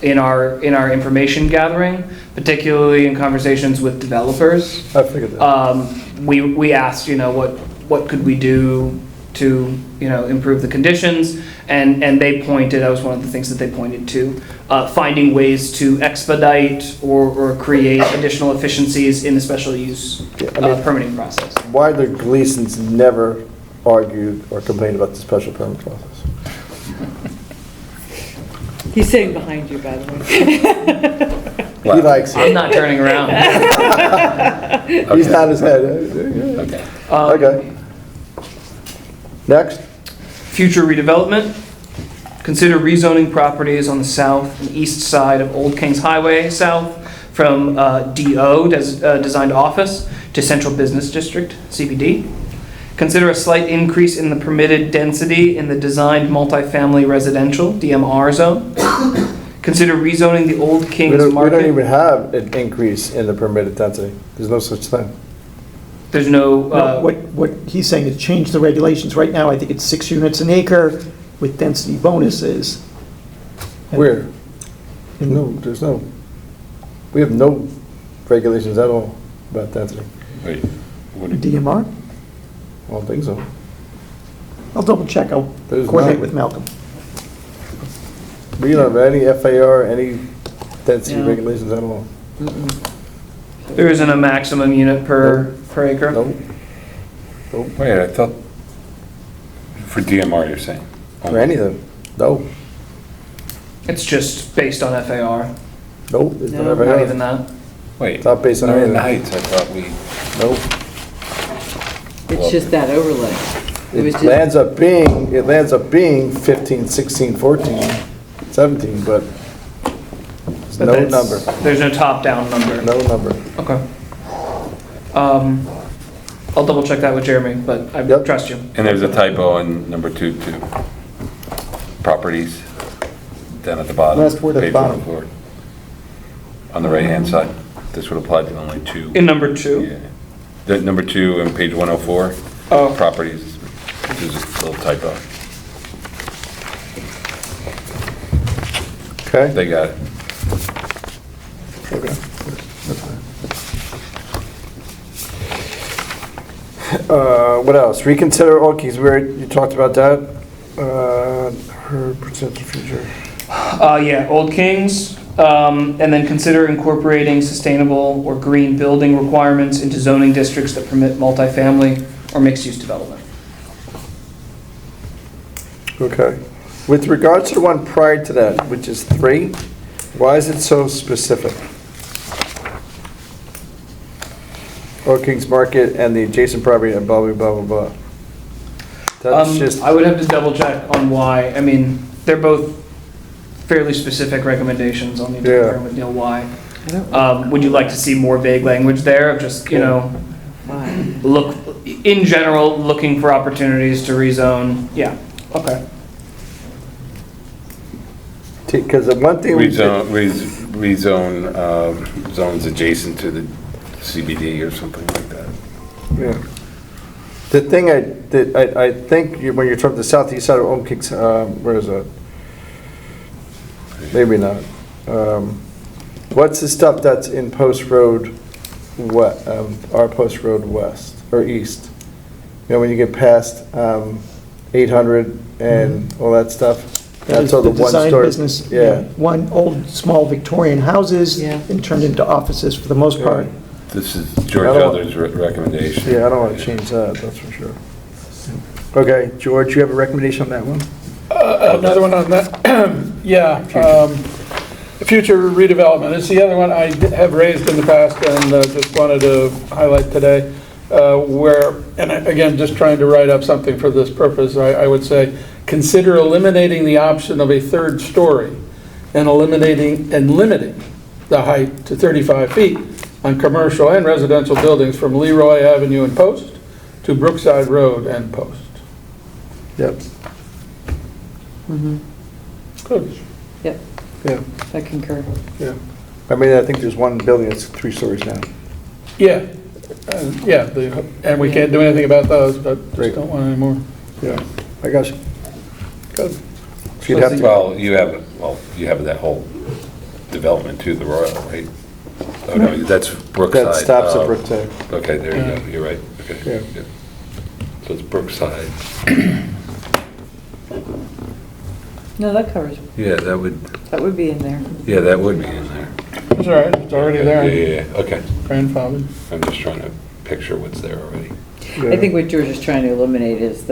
in our information gathering, particularly in conversations with developers, I figured that. we asked, what could we do to, improve the conditions? And they pointed, that was one of the things that they pointed to, finding ways to expedite or create additional efficiencies in the special use Yeah, I mean- permitting process. Why the Gleasons never argued or complained about the special permit process? He's sitting behind you, by the way. He likes I'm it. not turning around. He's not his head. Okay. Okay. Next? Future redevelopment. Consider rezoning properties on the south and east side of Old Kings Highway South from DO, Designed Office, to Central Business District, CBD. Consider a slight increase in the permitted density in the designed multifamily residential, DMR zone. Consider rezoning the Old We Kings don't Market. even have an increase in the permitted density. There's no such thing. There's no, No, what he's saying is change the regulations. Right now, I think it's 6 units an acre with density bonuses. Where? No, there's no, we have no regulations at all about density. Wait, what DMR? I don't think so. I'll double check. I'll There's coordinate none. with Malcolm. We don't have any FAR, any density No. regulations at all. there isn't a maximum unit per acre? Nope. wait, I thought, for DMR you're saying? For any of them. No. It's just based on FAR, Nope. It's No. not not FAR. even that. Wait. It's not based on They're in the anything. Heights, I thought we, Nope. It's just that overlay. It was It just- lands up being 15, 16, 14, 17, but there's But no that's- number. There's no top-down number. No number. Okay. I'll double check that with Jeremy, but I Yep. trust you. and there's a typo in number 2 too. Properties, down at the bottom. Last word at the page bottom. 104. On the right-hand side, this would apply to only 2. In number 2? Yeah. The number 2 on page 104, Oh, properties, there's a little typo. Okay? They got it. Okay. That's fine. What else? Reconsider Old Kings, you talked about that. Her potential future. Yeah, Old Kings, and then consider incorporating sustainable or green building requirements into zoning districts that permit multifamily or mixed-use development. Okay. With regards to the one prior to that, which is 3, why is it so specific? Old Kings Market and the adjacent property and blah, blah, blah, blah, blah. That's just, I would have to double check on why. I mean, they're both fairly specific recommendations. I'll need to Yeah. confirm with Neil why. Would you like to see more vague language there of just, look, in general, looking for opportunities to rezone? Yeah, okay. because the one thing we did, Rezone zones adjacent to the CBD or something like that. yeah. The thing I think when you're from the southeast side of Old Kings, where is that? Maybe not. What's the stuff that's in Post Road, our Post Road West, or East? You know, when you get past 800 and all that stuff? That's all the one design story. business. Yeah. One old, small Victorian houses Yeah. and turned into offices for the most part. This is George I don't- Elder's recommendation. Yeah, I don't want to change that, that's for sure. Okay, George, you have a recommendation on that one? Another one on that, yeah, future redevelopment. It's the other one I have raised in the past and just wanted to highlight today, where, and again, just trying to write up something for this purpose, I would say, consider eliminating the option of a third story and limiting the height to 35 feet on commercial and residential buildings from Leroy Avenue and Post to Brookside Road and Post. Yep. Good. Yep, Yeah, I concur. yeah. I mean, I think there's one building that's 3 stories now. Yeah, yeah, and we can't do anything about those, but Right. just don't want any more. Yeah, I got you. Good. So you'd have to, Well, you have that whole development too, the Royal, right? Oh, no, that's Brookside. that stops Oh, at Brookside. Okay, there you Yeah. go, you're right, okay. Yeah. So it's Brookside. No, that covers, Yeah, that would be in there. be in there. It's all right, it's already Yeah, there, yeah, okay. grandfathered. I'm just trying to picture what's there already. I think what George is trying to eliminate is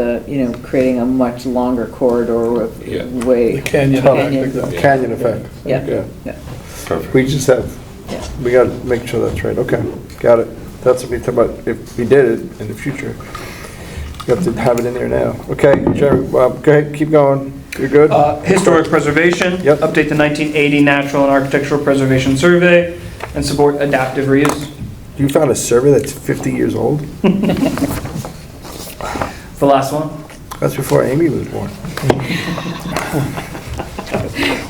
creating a much longer corridor with Yeah. way. The canyon. Canyon. Canyon effect. Yeah, Yeah. yeah, Perfect. We just have, yeah. we got to make sure that's right. Okay, got it. That's what we talk about, if we did it in the future. You have to have it in there now. Okay, Jerry, go ahead, keep going. You're good? Historic preservation. Yep. Update the 1980 Natural and Architectural Preservation Survey and support adaptive reuse. You found a survey that's 50 years old? The last one. That's before Amy was born.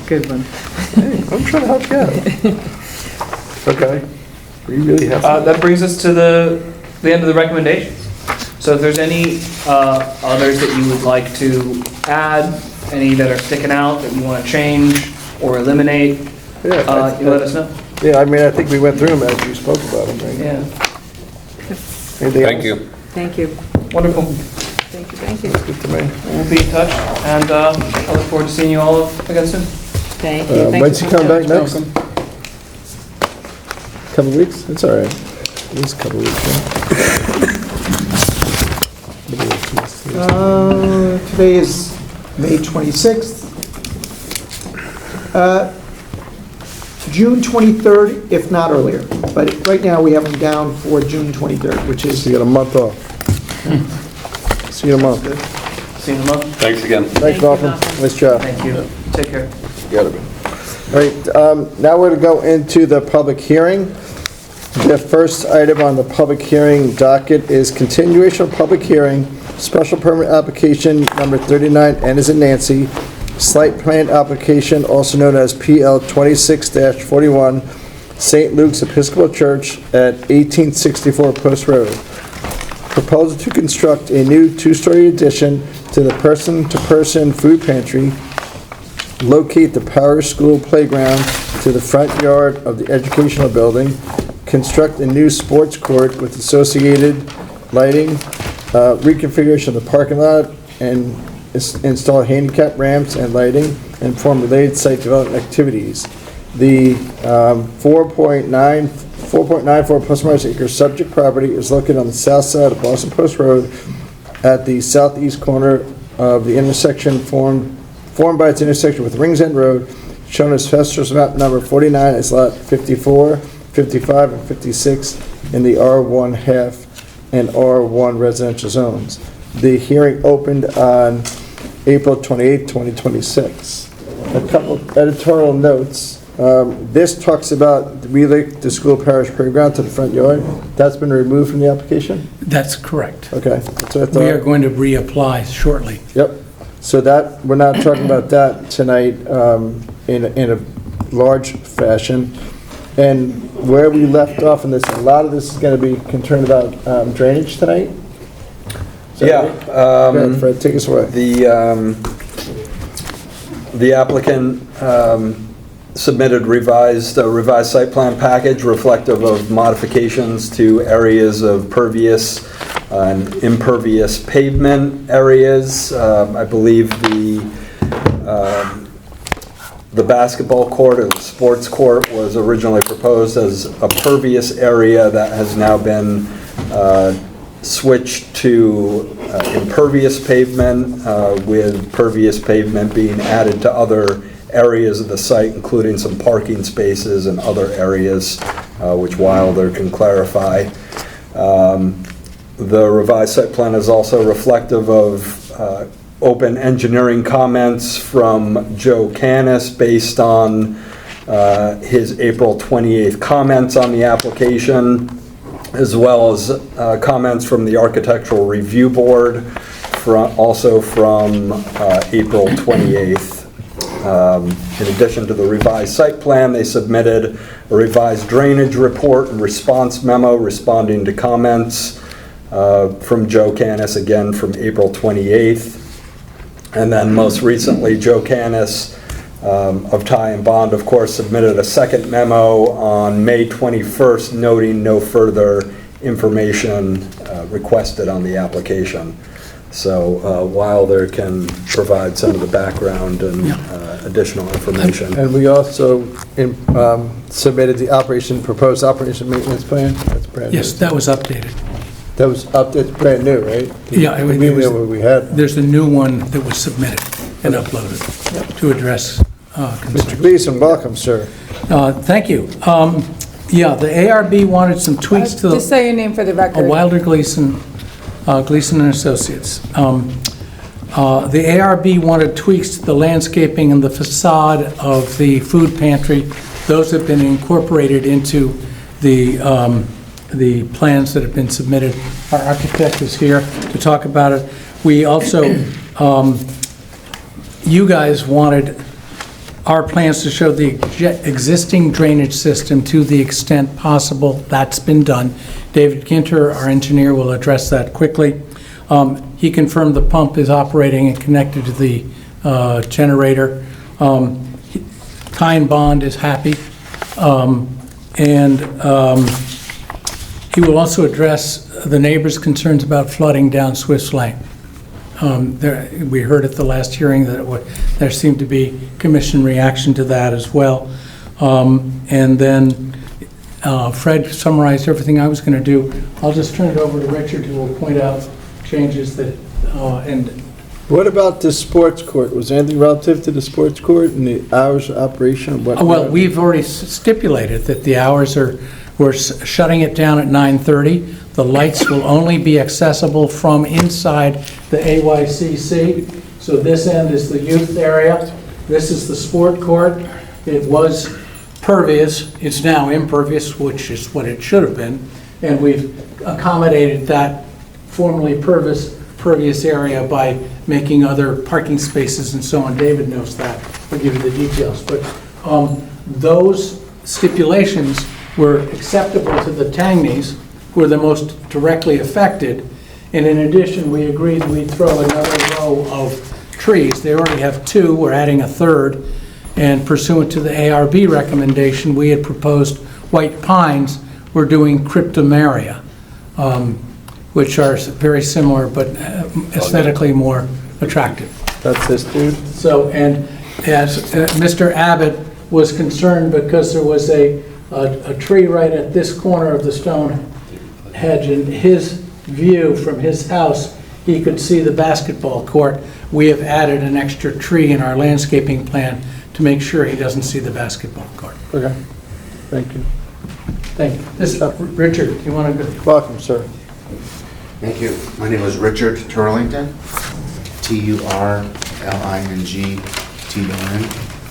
Good one. Hey, I'm trying to help you out. Okay. We really have. That brings us to the end of the recommendations. So if there's any others that you would like to add, any that are sticking out that you want to change or eliminate, Yeah, you let us know. Yeah, I mean, I think we went through them as you spoke about them, right? Yeah, Anything Thank else? you. Thank you. wonderful. Thank you, thank you. Good to me. We'll be in touch, and I look forward to seeing you all again soon. Thank you. Thank When's you he so come back much. next? Couple weeks? It's all right. At least a couple weeks, Today is May 26th. June 23rd, if not earlier. But right now, we have them down for June 23rd, which So is, you got a month off. See you in a month. See you in a month. Thanks again. Thanks, Malcolm. Nice job. Thank you. Take care. Got it. All right, now we're going to go into the public hearing. The first item on the public hearing docket is continuation of public hearing, special permit application number 39, N as in Nancy, site plan application, also known as PL 26-41, St. Luke's Episcopal Church at 1864 Post Road. Proposal to construct a new 2-story addition to the person-to-person food pantry, locate the Power School playground to the front yard of the educational building, construct a new sports court with associated lighting, reconfiguration of the parking lot, and install handicap ramps and lighting, and perform related site development activities. The 4.94 plus or minus acre subject property is located on the south side of Boston Post Road at the southeast corner of the intersection formed by its intersection with Rings End Road, shown as Fester's map number 49 as lot 54, 55, and 56 in the R1 half and R1 residential zones. The hearing opened on April 28, 2026. A couple editorial notes. This talks about relink the school parish playground to the front yard. That's been removed from the application? That's correct. Okay, that's what I We are thought. going to reapply shortly. Yep. So that, we're not talking about that tonight in a large fashion. And where we left off in this, a lot of this is going to be concerned about drainage tonight? Is that right? Go ahead, Fred, take us away. The applicant submitted a revised site plan package reflective of modifications to areas of pervious and impervious pavement areas. I believe the basketball court or the sports court was originally proposed as a pervious area that has now been switched to impervious pavement, with pervious pavement being added to other areas of the site, including some parking spaces and other areas, which Wilder can clarify. The revised site plan is also reflective of open engineering comments from Joe Canis based on his April 28th comments on the application, as well as comments from the Architectural Review Board, also from April 28th. In addition to the revised site plan, they submitted a revised drainage report and response memo responding to comments from Joe Canis, again from April 28th. And then most recently, Joe Canis of Ty and Bond, of course, submitted a second memo on May 21st noting no further information requested on the application. So Wilder can provide some of the background and additional information. And we also submitted the proposed operation maintenance plan. That's brand new. Yes, that was updated. That was that's brand new, right? Yeah, it was- We knew what we had. There's a new one that was submitted and uploaded to address Mr. concerns. Gleason, welcome, sir. Thank you. Yeah, the ARB wanted some tweaks to Just the, say your name for the record. Wilder Gleason, Gleason and Associates. The ARB wanted tweaks to the landscaping and the facade of the food pantry. Those have been incorporated into the plans that have been submitted. Our architect is here to talk about it. We also, you guys wanted our plans to show the existing drainage system to the extent possible. That's been done. David Ginter, our engineer, will address that quickly. He confirmed the pump is operating and connected to the generator. Ty and Bond is happy. He will also address the neighbors' concerns about flooding down Swift's Lane. We heard at the last hearing that there seemed to be commission reaction to that as well. And then Fred summarized everything I was going to do. I'll just turn it over to Richard, who will point out changes that, and What about the sports court? Was there anything relative to the sports court and the hours of operation? well, we've already stipulated that the hours we're shutting it down at 9:30. The lights will only be accessible from inside the AYCC. So this end is the youth area. This is the sport court. It was pervious. It's now impervious, which is what it should have been. And we've accommodated that formerly pervious area by making other parking spaces and so on. David knows that. I'll give you the details. But those stipulations were acceptable to the Tangneys, who are the most directly affected. And in addition, we agreed we'd throw another row of trees. They already have two. We're adding a third. And pursuant to the ARB recommendation, we had proposed white pines. We're doing cryptomeria, which are very similar but aesthetically more attractive. That's this dude? So, and as Mr. Abbott was concerned because there was a tree right at this corner of the stone hedge, in his view from his house, he could see the basketball court. We have added an extra tree in our landscaping plan to make sure he doesn't see the basketball court. Okay, thank you. Thank you. This, Richard, you want to go? Welcome, sir. Thank you. My name is Richard Turlington, Turlington,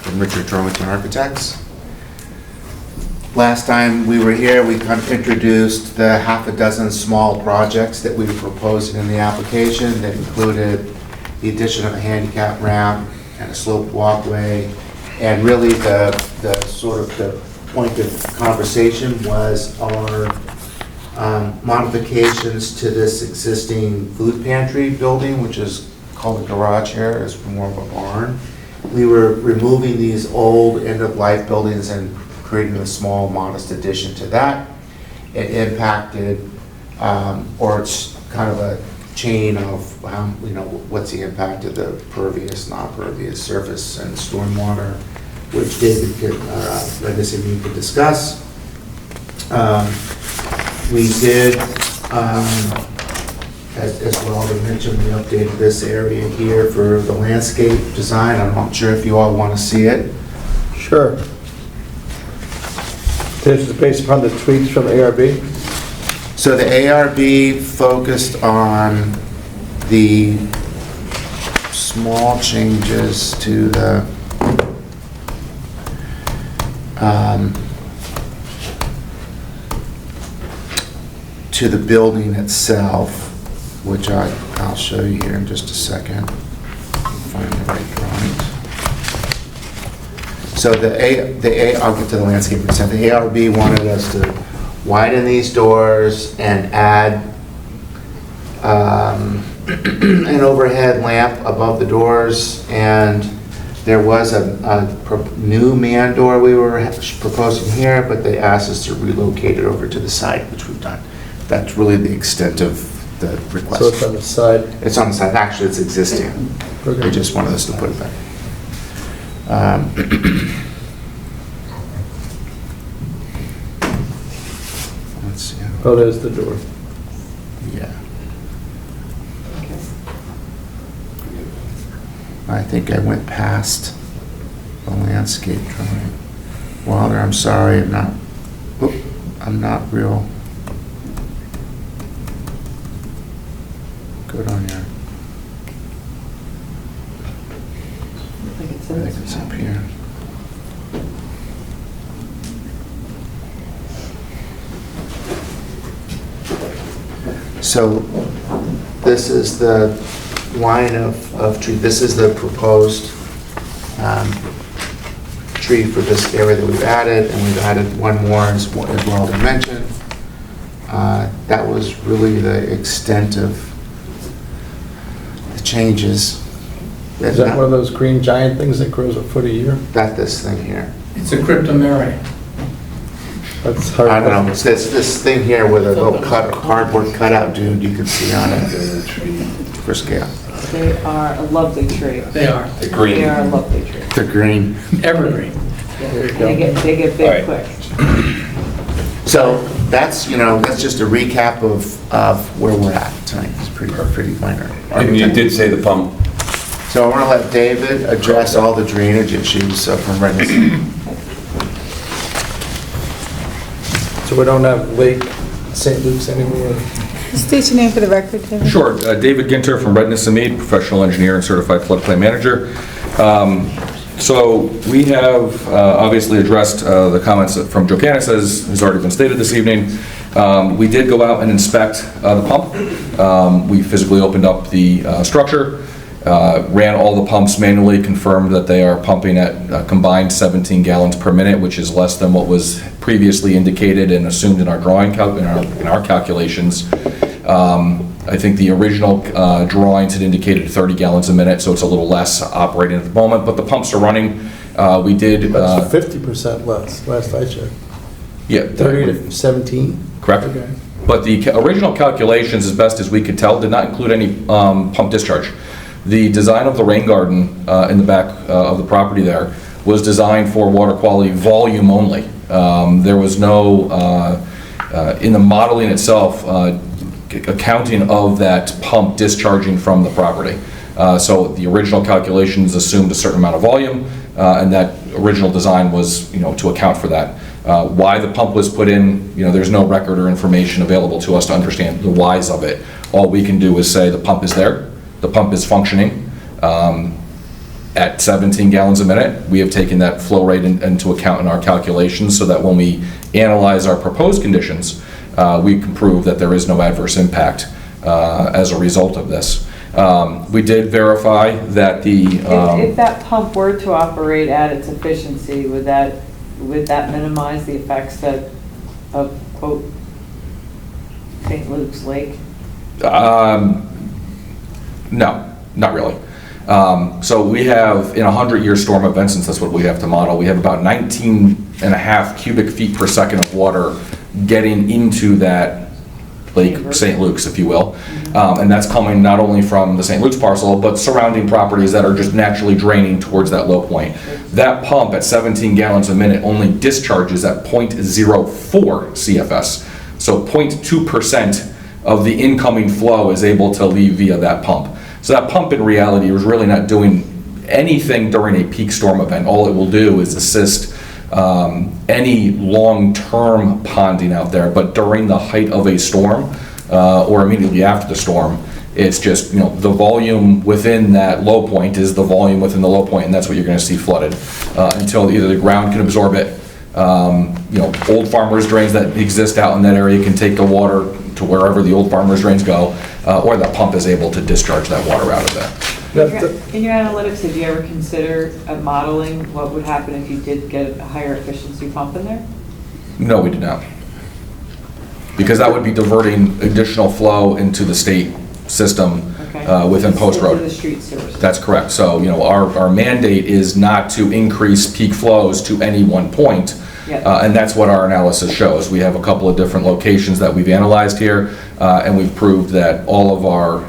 from Richard Turlington Architects. Last time we were here, we kind of introduced the half a dozen small projects that we were proposing in the application that included the addition of a handicap ramp and a sloped walkway. And really the sort of the point of conversation was our modifications to this existing food pantry building, which is called a garage here, it's more of a barn. We were removing these old end-of-life buildings and creating a small modest addition to that. It impacted, or it's kind of a chain of, what's the impact of the pervious, non-pervious surface and stormwater, which David could, Redness and me could discuss. We did, as well, we mentioned, we updated this area here for the landscape design. I'm not sure if you all want to see it. Sure. This is based upon the tweets from ARB? So the ARB focused on the small changes to the building itself, which I'll show you here in just a second. Find the right drawing. So I'll get to the landscape in a second. The ARB wanted us to widen these doors and add an overhead lamp above the doors, and there was a new man door we were proposing here, but they asked us to relocate it over to the side, which we've done. That's really the extent of the request. So it's on the side? It's on the side. Actually, it's existing. Okay. They just wanted us to put it back. Let's see. Oh, there's the door. Yeah. I think I went past the landscape drawing. Wilder, I'm sorry, I'm not real good on your, I think it's I in think this it's up packet. here. So this is the line of tree, this is the proposed tree for this area that we've added, and we've added one more as well to mention. That was really the extent of the changes. Is that one of those green giant things that grows a foot a year? That this thing here. It's a cryptomeria. That's hard. I don't know, it's this thing here with a little cardboard cutout dude you can see on it for scale. They are a lovely tree. They are. The green. They are a lovely tree. The green. Evergreen. Yeah. There you go. They get big All quick. So that's, that's just a recap of where we're at tonight. It's pretty minor. And you did say the pump. So I want to let David address all the drainage issues from Redness. So we don't have Lake St. Luke's anymore? State your name for the record, David. Sure. David Ginter from Redness and Mead, professional engineer and certified floodplain manager. So we have obviously addressed the comments from Joe Canis, as has already been stated this evening. We did go out and inspect the pump. We physically opened up the structure, ran all the pumps manually, confirmed that they are pumping at a combined 17 gallons per minute, which is less than what was previously indicated and assumed in our drawing in our calculations. I think the original drawings had indicated 30 gallons a minute, so it's a little less operating at the moment, but the pumps are running. We did... That's 50% less, last I checked. Yeah. 30 to 17? Correct. Okay. But the original calculations, as best as we could tell, did not include any pump discharge. The design of the rain garden in the back of the property there was designed for water quality volume only. There was no, in the modeling itself, accounting of that pump discharging from the property. So the original calculations assumed a certain amount of volume, and that original design was, to account for that. Why the pump was put in, there's no record or information available to us to understand the whys of it. All we can do is say the pump is there, the pump is functioning at 17 gallons a minute. We have taken that flow rate into account in our calculations so that when we analyze our proposed conditions, we can prove that there is no adverse impact as a result of this. We did verify that the... If that pump were to operate at its efficiency, would that minimize the effects of, quote, St. Luke's Lake? No, not really. So we have, in 100-year storm event, since that's what we have to model, we have about 19.5 cubic feet per second of water getting into that Lake St. Luke's, if you will. And that's coming not only from the St. Luke's parcel, but surrounding properties that are just naturally draining towards that low point. That pump at 17 gallons a minute only discharges at 0.04 CFS. So 0.2% of the incoming flow is able to leave via that pump. So that pump in reality was really not doing anything during a peak storm event. All it will do is assist any long-term ponding out there, but during the height of a storm or immediately after the storm, it's just, the volume within that low point is the volume within the low point, and that's what you're going to see flooded until either the ground can absorb it, old farmers' drains that exist out in that area can take the water to wherever the old farmers' drains go, or the pump is able to discharge that water out of there. In your analytics, did you ever consider modeling what would happen if you did get a higher efficiency pump in there? No, we did not. Because that would be diverting additional flow into the state system within Post Road. Into the street sewers. That's correct. So, our mandate is not to increase peak flows to any one point. And that's what our analysis shows. We have a couple of different locations that we've analyzed here, and we've proved that all of our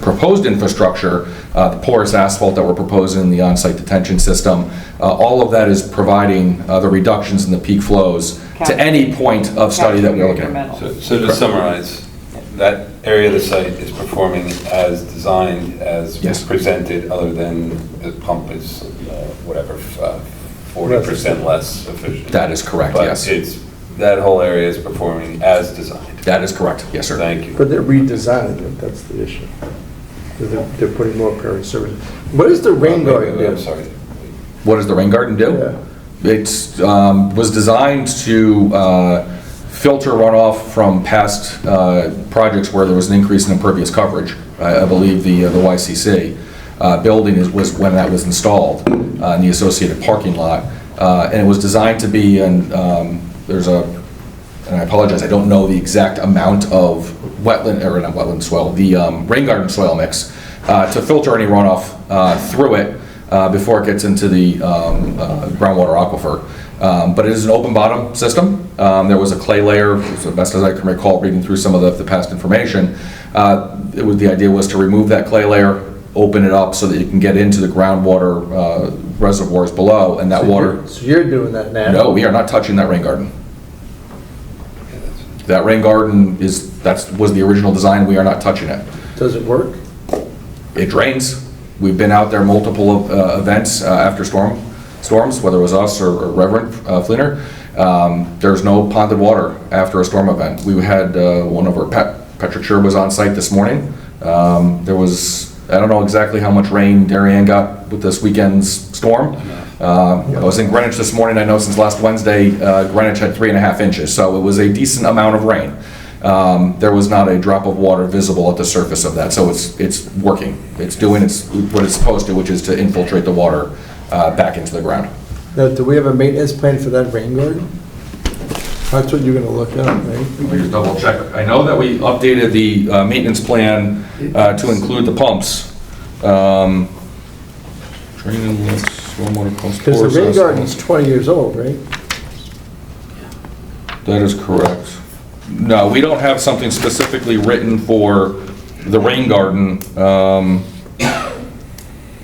proposed infrastructure, the porous asphalt that we're proposing, the on-site detention system, all of that is providing the reductions in the peak flows to any point of study that we're looking at. So to summarize, that area of the site is performing as designed, as Yes. presented, other than the pump is, 40% less efficient. That is correct, yes. But that whole area is performing as designed. That is correct, yes, sir. Thank you. But they're redesigning it, that's the issue. They're putting more pervious surface. What does the rain garden do? I'm sorry. What does the rain garden do? Yeah. It was designed to filter runoff from past projects where there was an increase in impervious coverage. I believe the YCC building was when that was installed in the associated parking lot. And it was designed to be, and I apologize, I don't know the exact amount of wetland, or not wetland soil, the rain garden soil mix to filter any runoff through it before it gets into the groundwater aquifer. But it is an open bottom system. There was a clay layer, as best as I can recall reading through some of the past information. The idea was to remove that clay layer, open it up so that you can get into the groundwater reservoirs below, and that water... So you're doing that now? No, we are not touching that rain garden. That rain garden was the original design. We are not touching it. Does it work? It drains. We've been out there multiple events after storms, whether it was us or Reverend Fleener. There's no ponded water after a storm event. We had one of our, Patrick Scher was on site this morning. There was, I don't know exactly how much rain Darien got with this weekend's storm. I was in Greenwich this morning. I know since last Wednesday, Greenwich had 3.5 inches, so it was a decent amount of rain. There was not a drop of water visible at the surface of that, so it's working. It's doing what it's supposed to, which is to infiltrate the water back into the ground. Now, do we have a maintenance plan for that rain garden? That's what you're gonna look at, right? Let me just double check. I know that we updated the maintenance plan to include the pumps. Training lifts, stormwater pumps. Because the rain garden's 20 years old, right? That is correct. No, we don't have something specifically written for the rain garden.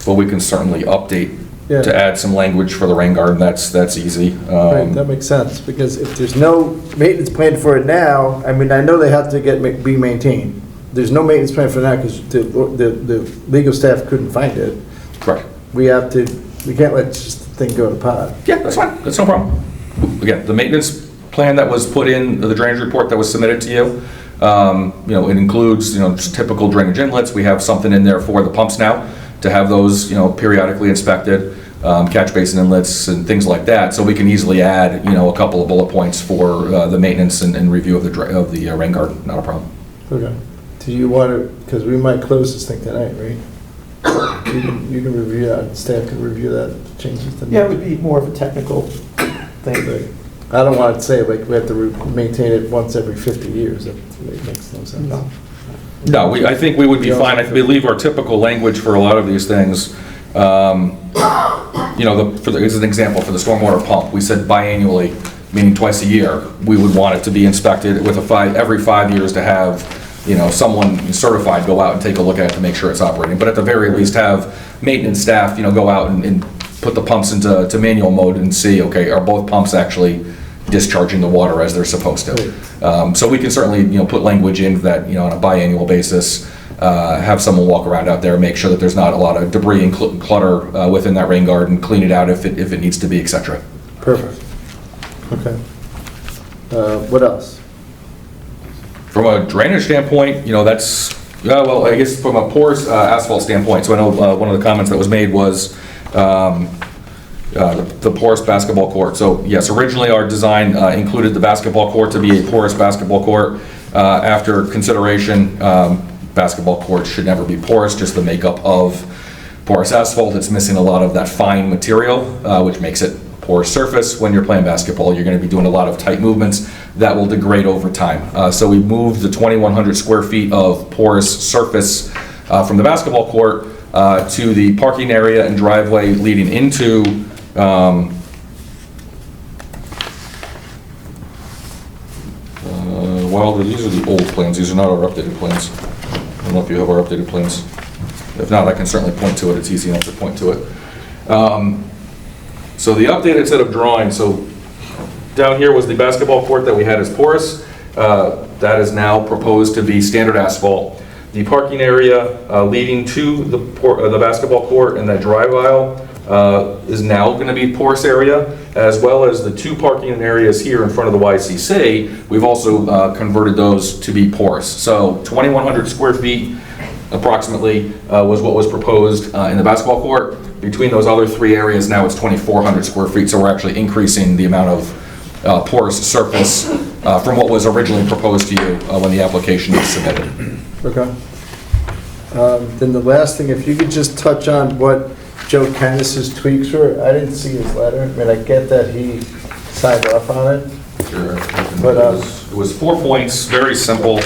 but we can certainly update Yeah. to add some language for the rain garden. That's easy. Right, that makes sense, because if there's no maintenance plan for it now, I mean, I know they have to be maintained. There's no maintenance plan for now, because the legal staff couldn't find it. Correct. We can't let just the thing go to pot. Yeah, that's fine. That's no problem. Again, the maintenance plan that was put in, the drainage report that was submitted to you, it includes, just typical drainage inlets. We have something in there for the pumps now to have those, periodically inspected, catch basin inlets and things like that. So we can easily add, a couple of bullet points for the maintenance and review of the rain garden. Not a problem. Okay. Do you want to, because we might close this thing tonight, right? You can review that, staff can review that, changes to. Yeah, it would be more of a technical thing. I don't want to say like we have to maintain it once every 50 years. That makes no sense. No, I think we would be fine. I believe our typical language for a lot of these things, as an example, for the stormwater pump, we said biannually, meaning twice a year. We would want it to be inspected with every 5 years to have, someone certified go out and take a look at it to make sure it's operating. But at the very least, have maintenance staff, go out and put the pumps into manual mode and see, okay, are both pumps actually discharging the water as they're supposed to? So we can certainly, put language in that, on a biannual basis, have someone walk around out there, make sure that there's not a lot of debris and clutter within that rain garden, clean it out if it needs to be, et cetera. Perfect. Okay. What else? From a drainage standpoint, that's, I guess from a porous asphalt standpoint, so I know one of the comments that was made was the porous basketball court. So yes, originally our design included the basketball court to be a porous basketball court. After consideration, basketball courts should never be porous, just the makeup of porous asphalt. It's missing a lot of that fine material, which makes it porous surface. When you're playing basketball, you're going to be doing a lot of tight movements that will degrade over time. So we moved the 2,100 square feet of porous surface from the basketball court to the parking area and driveway leading into these are the old plans. These are not our updated plans. I don't know if you have our updated plans. If not, I can certainly point to it. It's easy enough to point to it. So the updated set of drawings, so down here was the basketball court that we had as porous. That is now proposed to be standard asphalt. The parking area leading to the basketball court and that drive aisle is now going to be porous area, as well as the two parking areas here in front of the YCC. We've also converted those to be porous. So 2,100 square feet approximately was what was proposed in the basketball court. Between those other three areas, now it's 2,400 square feet, so we're actually increasing the amount of porous surface from what was originally proposed to you when the application was submitted. Okay. Then the last thing, if you could just touch on what Joe Canis's tweaks were. I didn't see his letter. I mean, I get that he signed off on it. Sure. But, it was 4 points, very simple.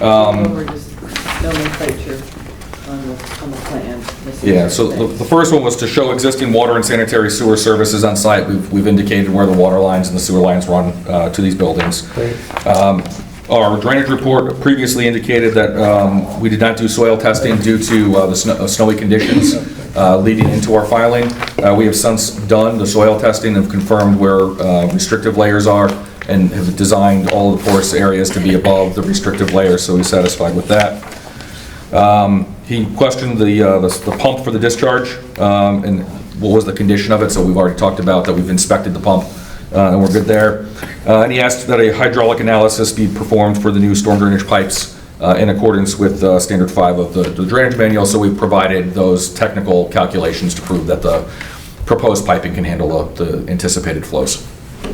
Over just nomenclature on the plan. Yeah, so the first one was to show existing water and sanitary sewer services on site. We've indicated where the water lines and the sewer lines run to these buildings. Our drainage report previously indicated that we did not do soil testing due to the snowy conditions leading into our filing. We have since done the soil testing and confirmed where restrictive layers are and have designed all the porous areas to be above the restrictive layers, so he's satisfied with that. He questioned the pump for the discharge and what was the condition of it, so we've already talked about that. We've inspected the pump and we're good there. And he asked that a hydraulic analysis be performed for the new storm drainage pipes in accordance with Standard 5 of the drainage manual, so we've provided those technical calculations to prove that the proposed piping can handle the anticipated flows.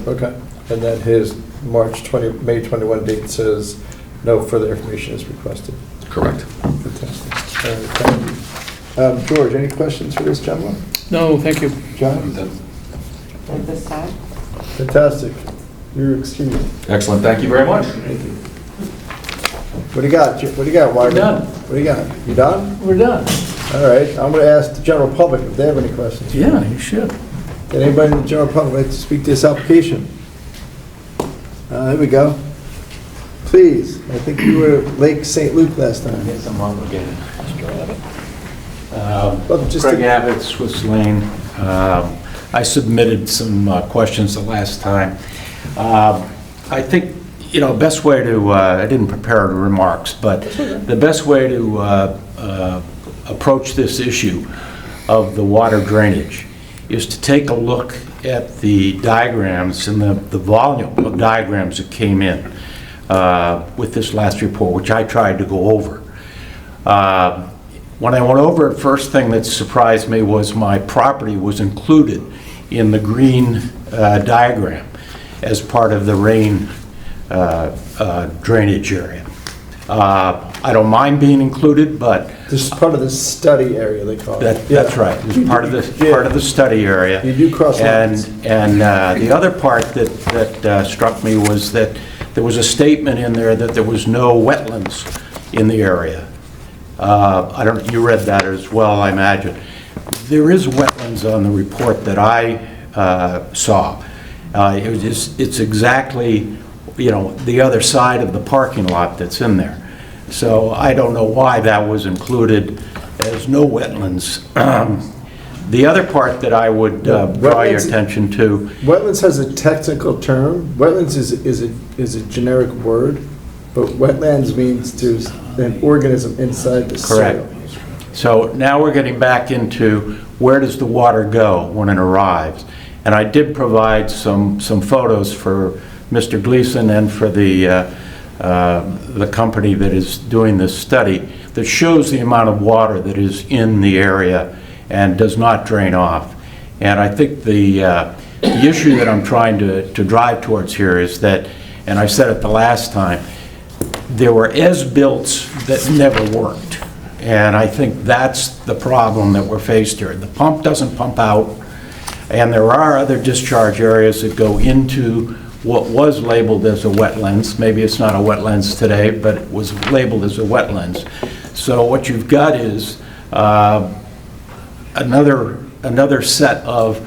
Okay. And then his May 21 date says no further information is requested. Correct. Fantastic. All right, thank you. George, any questions for this gentleman? No, thank you. John? At this time? Fantastic. You're excused. Excellent, thank you very much. Thank you. What do you got? What do you got, Marvin? We're done. What do you got? You done? We're done. All right. I'm going to ask the general public if they have any questions. Yeah, you should. Anybody in the general public like to speak to this application? There we go. Please. I think you were Lake St. Luke last time. Yes, I'm wrong again. Just Craig to- Abbott, Swiss Lane. I submitted some questions the last time. I think, best way to, I didn't prepare remarks, but the best way to approach this issue of the water drainage is to take a look at the diagrams and the volume of diagrams that came in with this last report, which I tried to go over. When I went over it, first thing that surprised me was my property was included in the green diagram as part of the rain drainage area. I don't mind being included, but This is part of the study area, they call it. that's right. It's part of the study area. You do cross lines. And the other part that struck me was that there was a statement in there that there was no wetlands in the area. You read that as well, I imagine. There is wetlands on the report that I saw. It's exactly, the other side of the parking lot that's in there. So I don't know why that was included as no wetlands. The other part that I would draw your attention to. Wetlands has a technical term. Wetlands is a generic word, but wetlands means there's an organism inside the soil. Correct. So now we're getting back into where does the water go when it arrives? And I did provide some photos for Mr. Gleason and for the company that is doing this study that shows the amount of water that is in the area and does not drain off. And I think the issue that I'm trying to drive towards here is that, and I said it the last time, there were as-builts that never worked. And I think that's the problem that we're faced here. The pump doesn't pump out, and there are other discharge areas that go into what was labeled as a wetlands. Maybe it's not a wetlands today, but it was labeled as a wetlands. So what you've got is another set of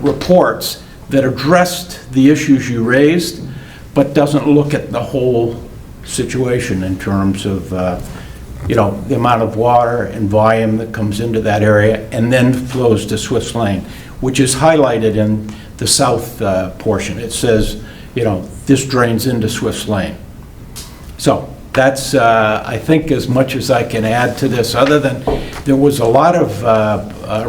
reports that addressed the issues you raised, but doesn't look at the whole situation in terms of the amount of water and volume that comes into that area and then flows to Swiss Lane, which is highlighted in the south portion. It says, this drains into Swiss Lane. So that's, I think, as much as I can add to this, other than there was a lot of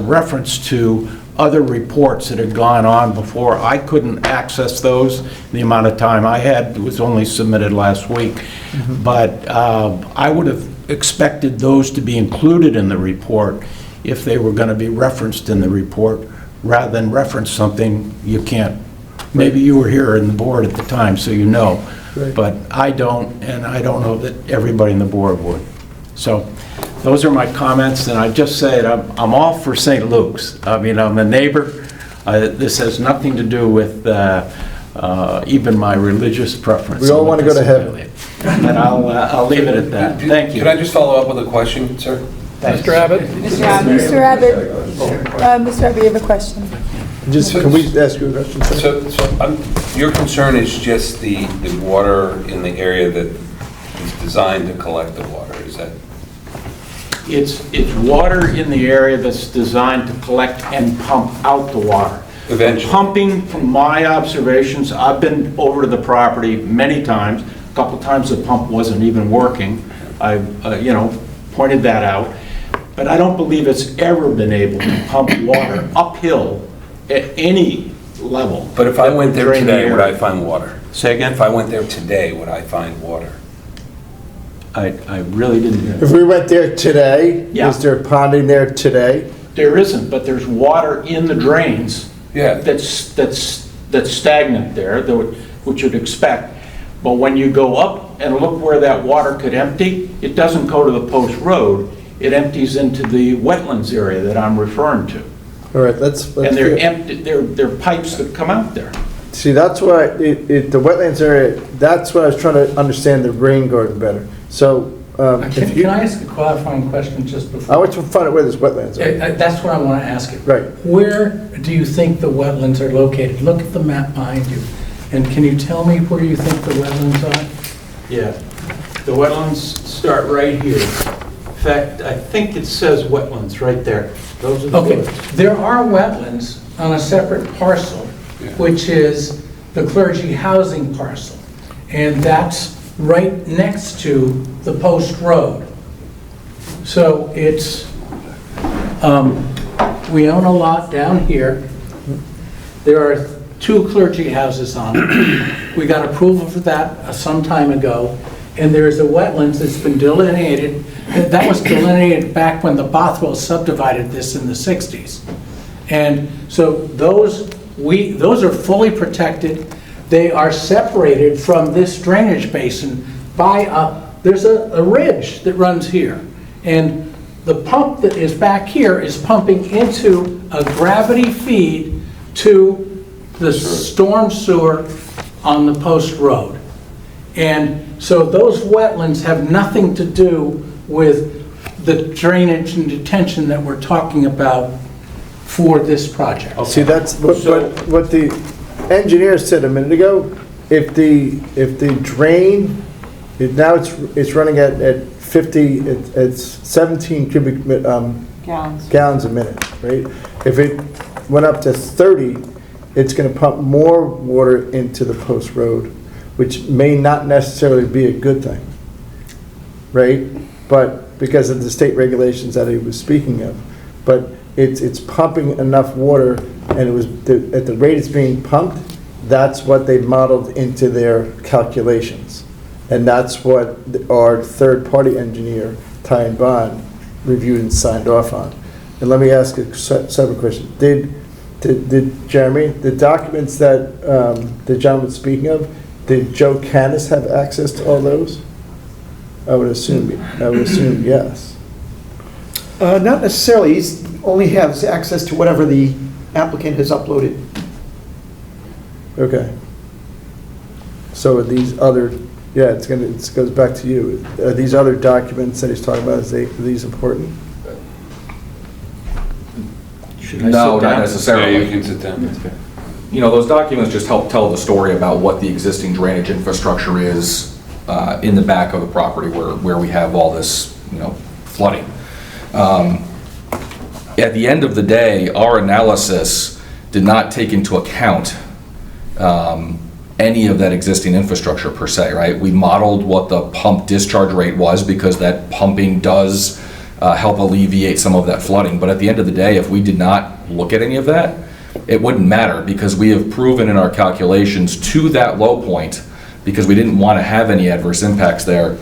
reference to other reports that had gone on before. I couldn't access those. The amount of time I had was only submitted last week. Mm-hmm. But I would have expected those to be included in the report if they were going to be referenced in the report, rather than reference something you can't. Maybe you were here in the board at the time, so you know. Right. But I don't, and I don't know that everybody in the board would. So those are my comments, and I just said I'm all for St. Luke's. I mean, I'm a neighbor. This has nothing to do with even my religious preference. We all want to go to heaven. And I'll leave it at that. Thank you. Could I just follow up with a question, sir? Mr. Abbott? Mr. Abbott, you have a question. Can we ask you a question, sir? So your concern is just the water in the area that is designed to collect the water, is that? It's water in the area that's designed to collect and pump out the water. Eventually. Pumping, from my observations, I've been over to the property many times. A couple times the pump wasn't even working. I've, pointed that out. But I don't believe it's ever been able to pump water uphill at any level. But if I went there Drain the today, would area. I find water? Say again? If I went there today, would I find water? I really didn't. If we went there today, Yeah. is there ponding there today? There isn't, but there's water in the drains. Yeah. That's stagnant there, which you'd expect. But when you go up and look where that water could empty, it doesn't go to the post road. It empties into the wetlands area that I'm referring to. All right, let's. And they're empty. They're pipes that come out there. See, that's why, the wetlands area, that's what I was trying to understand the rain garden better. So, if you, Can I ask a qualifying question just I before? want to find out where this wetlands are. That's what I want to ask you. Right. Where do you think the wetlands are located? Look at the map behind you. And can you tell me where you think the wetlands are? Yeah. The wetlands start right here, fact, I think it says wetlands right there. Those are the Okay, words. there are wetlands on a separate parcel, which is the clergy housing parcel. And that's right next to the Post Road. So it's, we own a lot down here. There are 2 clergy houses on it. We got approval for that some time ago. And there's a wetlands that's been delineated. That was delineated back when the Bothwell subdivided this in the 60s. And so those are fully protected. They are separated from this drainage basin by there's a ridge that runs here. And the pump that is back here is pumping into a gravity feed to the storm sewer on the Post Road. And so those wetlands have nothing to do with the drainage and detention that we're talking about for this project. See, that's what the engineer said a minute ago. If the drain, now it's running at 50, it's 17 cubic gallons a minute, right? If it went up to 30, it's going to pump more water into the Post Road, which may not necessarily be a good thing, right? But because of the state regulations that he was speaking of, but it's pumping enough water, and it was at the rate it's being pumped. That's what they modeled into their calculations, and that's what our third-party engineer, Ty and Bond, reviewed and signed off on. And let me ask a separate question: Did Jeremy, the documents that the gentleman's speaking of, did Joe Canis have access to all those? I would assume yes. Not necessarily, he only has access to whatever the applicant has uploaded. Okay. So are these other, it goes back to you. Are these other documents that he's talking about, are these important? Should I No, sit not down? necessarily. Yeah, you can sit down. You know, those documents just help tell the story about what the existing drainage infrastructure is in the back of the property where we have all this, flooding. At the end of the day, our analysis did not take into account any of that existing infrastructure per se, right? We modeled what the pump discharge rate was because that pumping does help alleviate some of that flooding. But at the end of the day, if we did not look at any of that, it wouldn't matter because we have proven in our calculations to that low point, because we didn't want to have any adverse impacts there,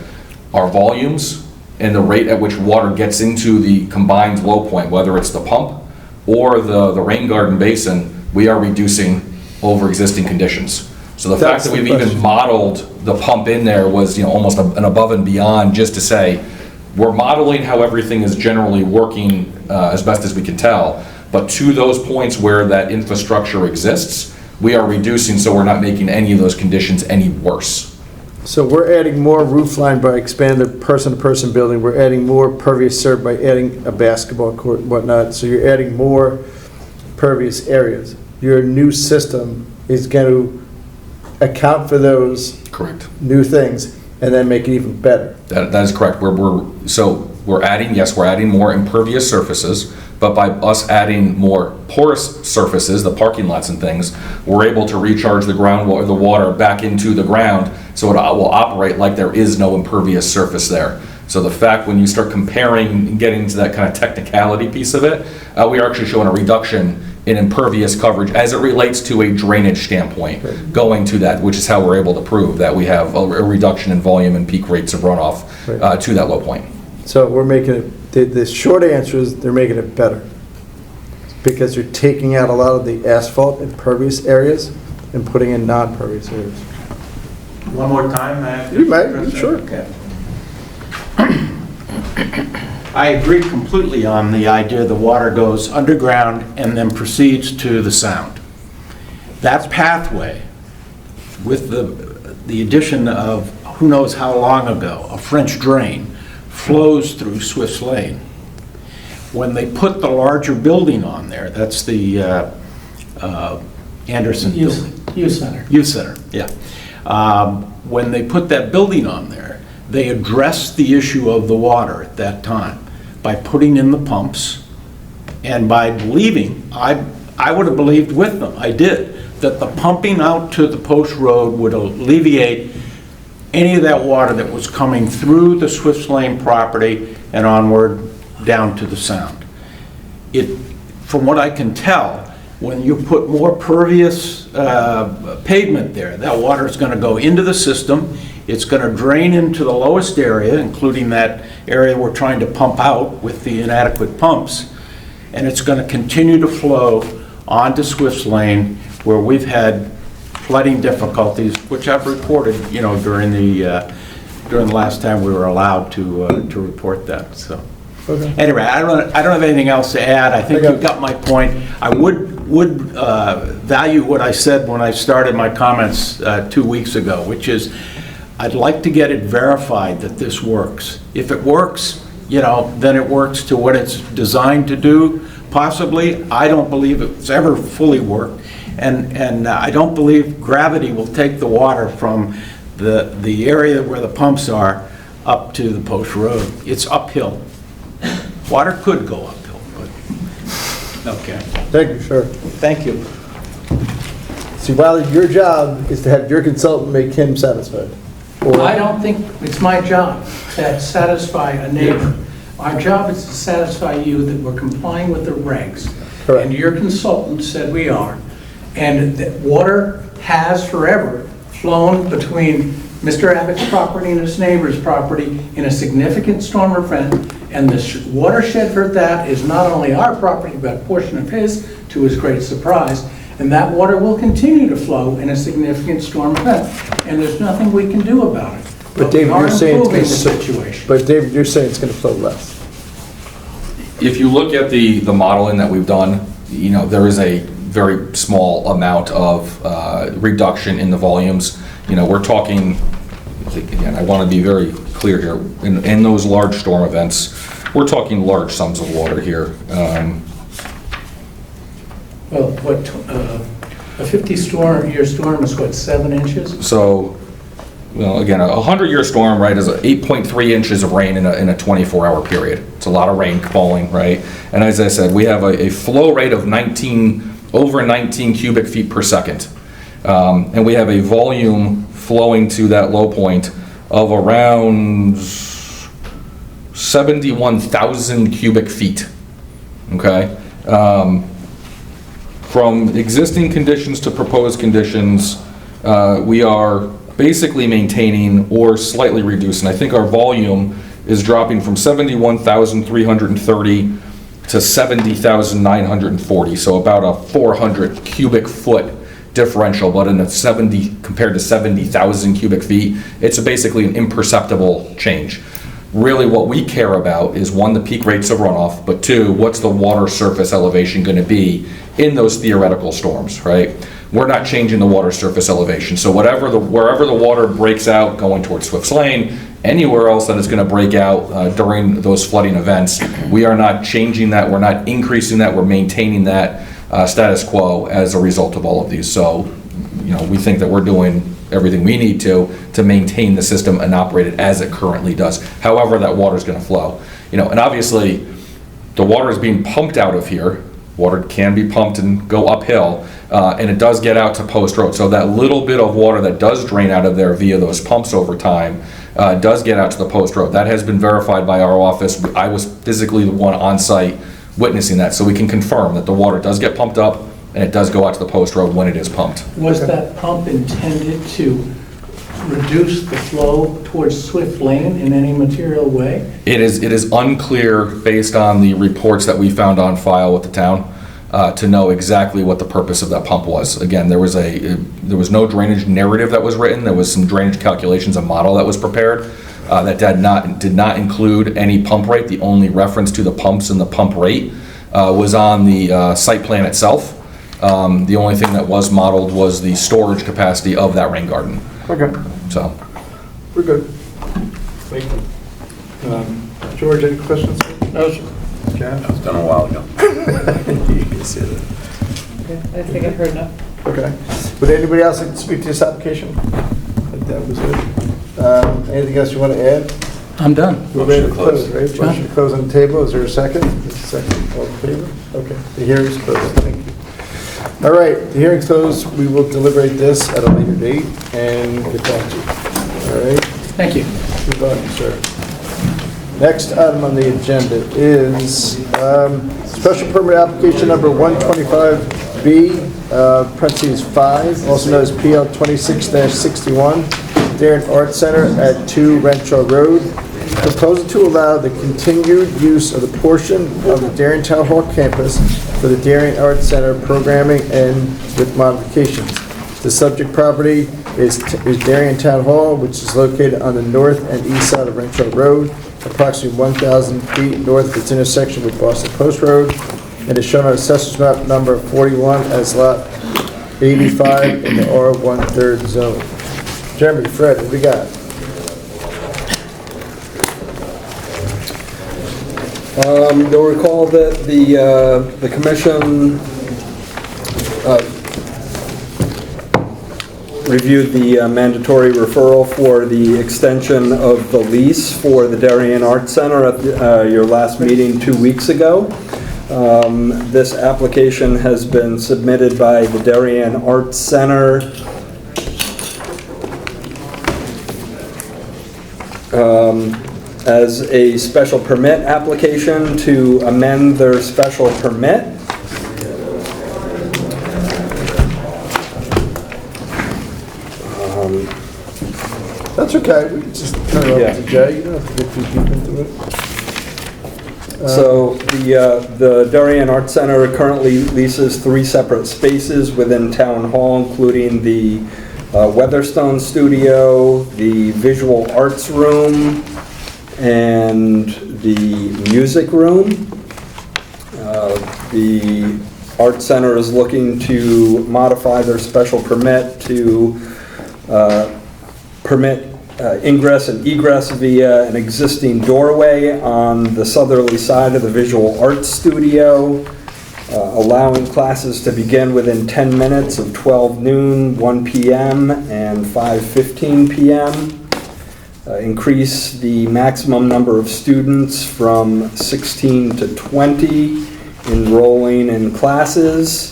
our volumes and the rate at which water gets into the combined low point, whether it's the pump or the rain garden basin, we are reducing over existing conditions. So the fact that we've even modeled the pump in there was, almost an above and beyond, just to say, we're modeling how everything is generally working as best as we can tell, but to those points where that infrastructure exists, we are reducing, so we're not making any of those conditions any worse. So we're adding more roof line by expanding the person-to-person building. We're adding more pervious surface by adding a basketball court and whatnot. So you're adding more pervious areas. Your new system is going to account for those Correct. new things and then make it even better. That is correct. We're adding more impervious surfaces, but by us adding more porous surfaces, the parking lots and things, we're able to recharge the groundwater, the water back into the ground, so it will operate like there is no impervious surface there. So the fact when you start comparing and getting to that kind of technicality piece of it, we are actually showing a reduction in impervious coverage as it relates to a drainage standpoint, going to that, which is how we're able to prove that we have a reduction in volume and peak rates of runoff to that low point. So we're making it, the short answer is they're making it better because you're taking out a lot of the asphalt and pervious areas and putting in non-pervious areas. One more time? You may, sure. Okay. I agree completely on the idea the water goes underground and then proceeds to the sound. That pathway, with the addition of who knows how long ago, a French drain, flows through Swift's Lane. When they put the larger building on there, that's the Anderson building. Youth Center. Youth Center, yeah. When they put that building on there, They addressed the issue of the water at that time by putting in the pumps and by believing, I would have believed with them, I did, that the pumping out to the post road would alleviate any of that water that was coming through the Swifts Lane property and onward down to the Sound. From what I can tell, when you put more pervious pavement there, that water is going to go into the system. It's going to drain into the lowest area, including that area we're trying to pump out with the inadequate pumps, and it's going to continue to flow onto Swifts Lane, where we've had flooding difficulties, which I've reported, during the last time we were allowed to report that. So, anyway, I don't have anything else to add. I think you got my point. I would value what I said when I started my comments 2 weeks ago, which is I'd like to get it verified that this works. If it works, then it works to what it's designed to do. Possibly, I don't believe it's ever fully worked. And I don't believe gravity will take the water from the area where the pumps are up to the post road. It's uphill. Water could go uphill, but, okay. Thank you, sir. Thank you. See, Wiley, your job is to have your consultant make him satisfied. I don't think it's my job to satisfy a neighbor. Our job is to satisfy you that we're complying with the regs. Correct. And your consultant said we are. And that water has forever flown between Mr. Abbott's property and his neighbor's property in a significant storm event. And the watershed for that is not only our property, but a portion of his, to his great surprise. And that water will continue to flow in a significant storm event. And there's nothing we can do about it. But David, you're saying improving the situation. But David, you're saying it's going to flow less. If you look at the modeling that we've done, there is a very small amount of reduction in the volumes. We're talking, again, I want to be very clear here, in those large storm events, we're talking large sums of water here. Well, a 50-year storm is what, 7 inches? So, again, a 100-year storm, right, is 8.3 inches of rain in a 24-hour period. It's a lot of rain falling, right? And as I said, we have a flow rate of over 19 cubic feet per second. And we have a volume flowing to that low point of around 71,000 cubic feet, okay? From existing conditions to proposed conditions, we are basically maintaining or slightly reducing. I think our volume is dropping from 71,330 to 70,940, so about a 400 cubic foot differential, but in a 70 compared to 70,000 cubic feet, it's basically an imperceptible change. Really what we care about is, one, the peak rates of runoff, but two, what's the water surface elevation going to be in those theoretical storms, right? We're not changing the water surface elevation, so wherever the water breaks out going towards Swifts Lane, anywhere else that is going to break out during those flooding events, we are not changing that, we're not increasing that, we're maintaining that status quo as a result of all of these. So, we think that we're doing everything we need to maintain the system and operate it as it currently does. However, that water is going to flow. And obviously, the water is being pumped out of here. Water can be pumped and go uphill, and it does get out to Post Road. So that little bit of water that does drain out of there via those pumps over time does get out to the Post Road. That has been verified by our office. I was physically the one on site witnessing that, so we can confirm that the water does get pumped up and it does go out to the Post Road when it is pumped. Was that pump intended to reduce the flow towards Swift Lane in any material way? It is unclear, based on the reports that we found on file with the town, to know exactly what the purpose of that pump was. Again, there was no drainage narrative that was written. There was some drainage calculations, a model that was prepared that did not include any pump rate. The only reference to the pumps and the pump rate was on the site plan itself. The only thing that was modeled was the storage capacity of that rain garden. Okay. So, We're good. Thank you. George, any questions? No, sir. That was done a while ago. You can see that. I think I've heard enough. Okay. Would anybody else like to speak to this application? That was it. Anything else you want to add? I'm done. We're ready to close, right? John? Motion to close on the table. Is there a second? Second. All in favor? Okay. The hearing's closed. Thank you. All right, the hearing's closed. We will deliberate this at a later date and get back to you. All right? Thank you. Good luck, sir. Next item on the agenda is special permit application number 125B, parentheses 5, also known as PL 26-61, Darien Art Center at 2 Renshaw Road. Proposal to allow the continued use of the portion of the Darien Town Hall campus for the Darien Art Center programming and with modifications. The subject property is Darien Town Hall, which is located on the north and east side of Renshaw Road, approximately 1,000 feet north of its intersection with Boston Post Road, and is shown on Assessor's Map number 41 as lot 85 in the R1 3rd zone. Jeremy, Fred, what do we got? You'll recall that the commission reviewed the mandatory referral for the extension of the lease for the Darien Art Center at your last meeting 2 weeks ago. This application has been submitted by the Darien Art Center as a special permit application to amend their special permit. That's okay, we can just turn it over to Jay, you don't have to get too deep into it. So the Darien Art Center currently leases 3 separate spaces within Town Hall, including the Weatherstone Studio, the Visual Arts Room, and the Music Room. The Art Center is looking to modify their special permit to permit ingress and egress via an existing doorway on the southerly side of the Visual Arts Studio, allowing classes to begin within 10 minutes of 12 noon, 1 p.m., and 5:15 p.m. Increase the maximum number of students from 16 to 20 enrolling in classes.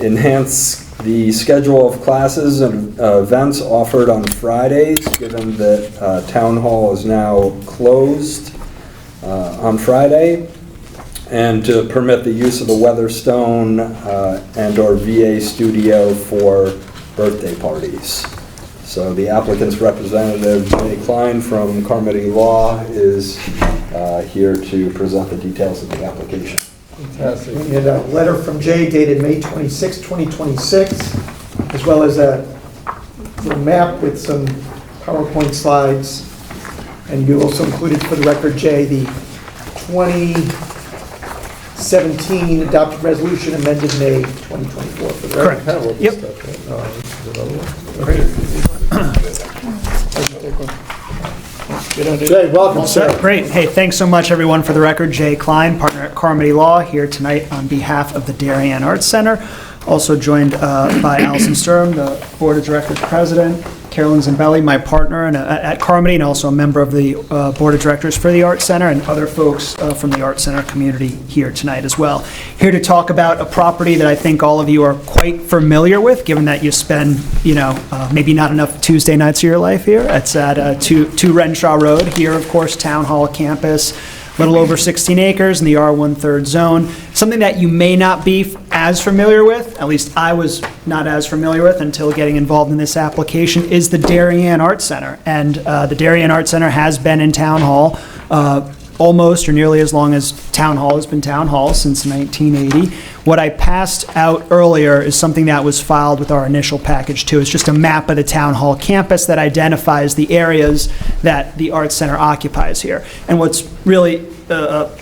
Enhance the schedule of classes and events offered on Fridays, given that Town Hall is now closed on Friday, and to permit the use of the Weatherstone and/or VA studio for birthday parties. So the applicant's representative, Jay Klein from Carmody Law, is here to present the details of the application. Fantastic. We had a letter from Jay dated May 26, 2026, as well as a little map with some PowerPoint slides. And you also included for the record, Jay, the 2017 adopted resolution amended May 2024 for the record. Correct. Yep. Jay, welcome, sir. Great. Hey, thanks so much, everyone. For the record, Jay Klein, partner at Carmody Law, here tonight on behalf of the Darien Arts Center. Also joined by Allison Sturm, the Board of Directors President, Carolyn Zambelli, my partner at Carmody, and also a member of the Board of Directors for the Art Center, and other folks from the Art Center community here tonight as well. Here to talk about a property that I think all of you are quite familiar with, given that you spend, maybe not enough Tuesday nights of your life here. It's at 2 Renshaw Road. Here, of course, Town Hall campus. A little over 16 acres in the R1 3rd zone. Something that you may not be as familiar with, at least I was not as familiar with until getting involved in this application, is the Darien Art Center. And the Darien Art Center has been in Town Hall almost or nearly as long as Town Hall has been Town Hall, since 1980. What I passed out earlier is something that was filed with our initial package too. It's just a map of the Town Hall campus that identifies the areas that the Art Center occupies here. And what's really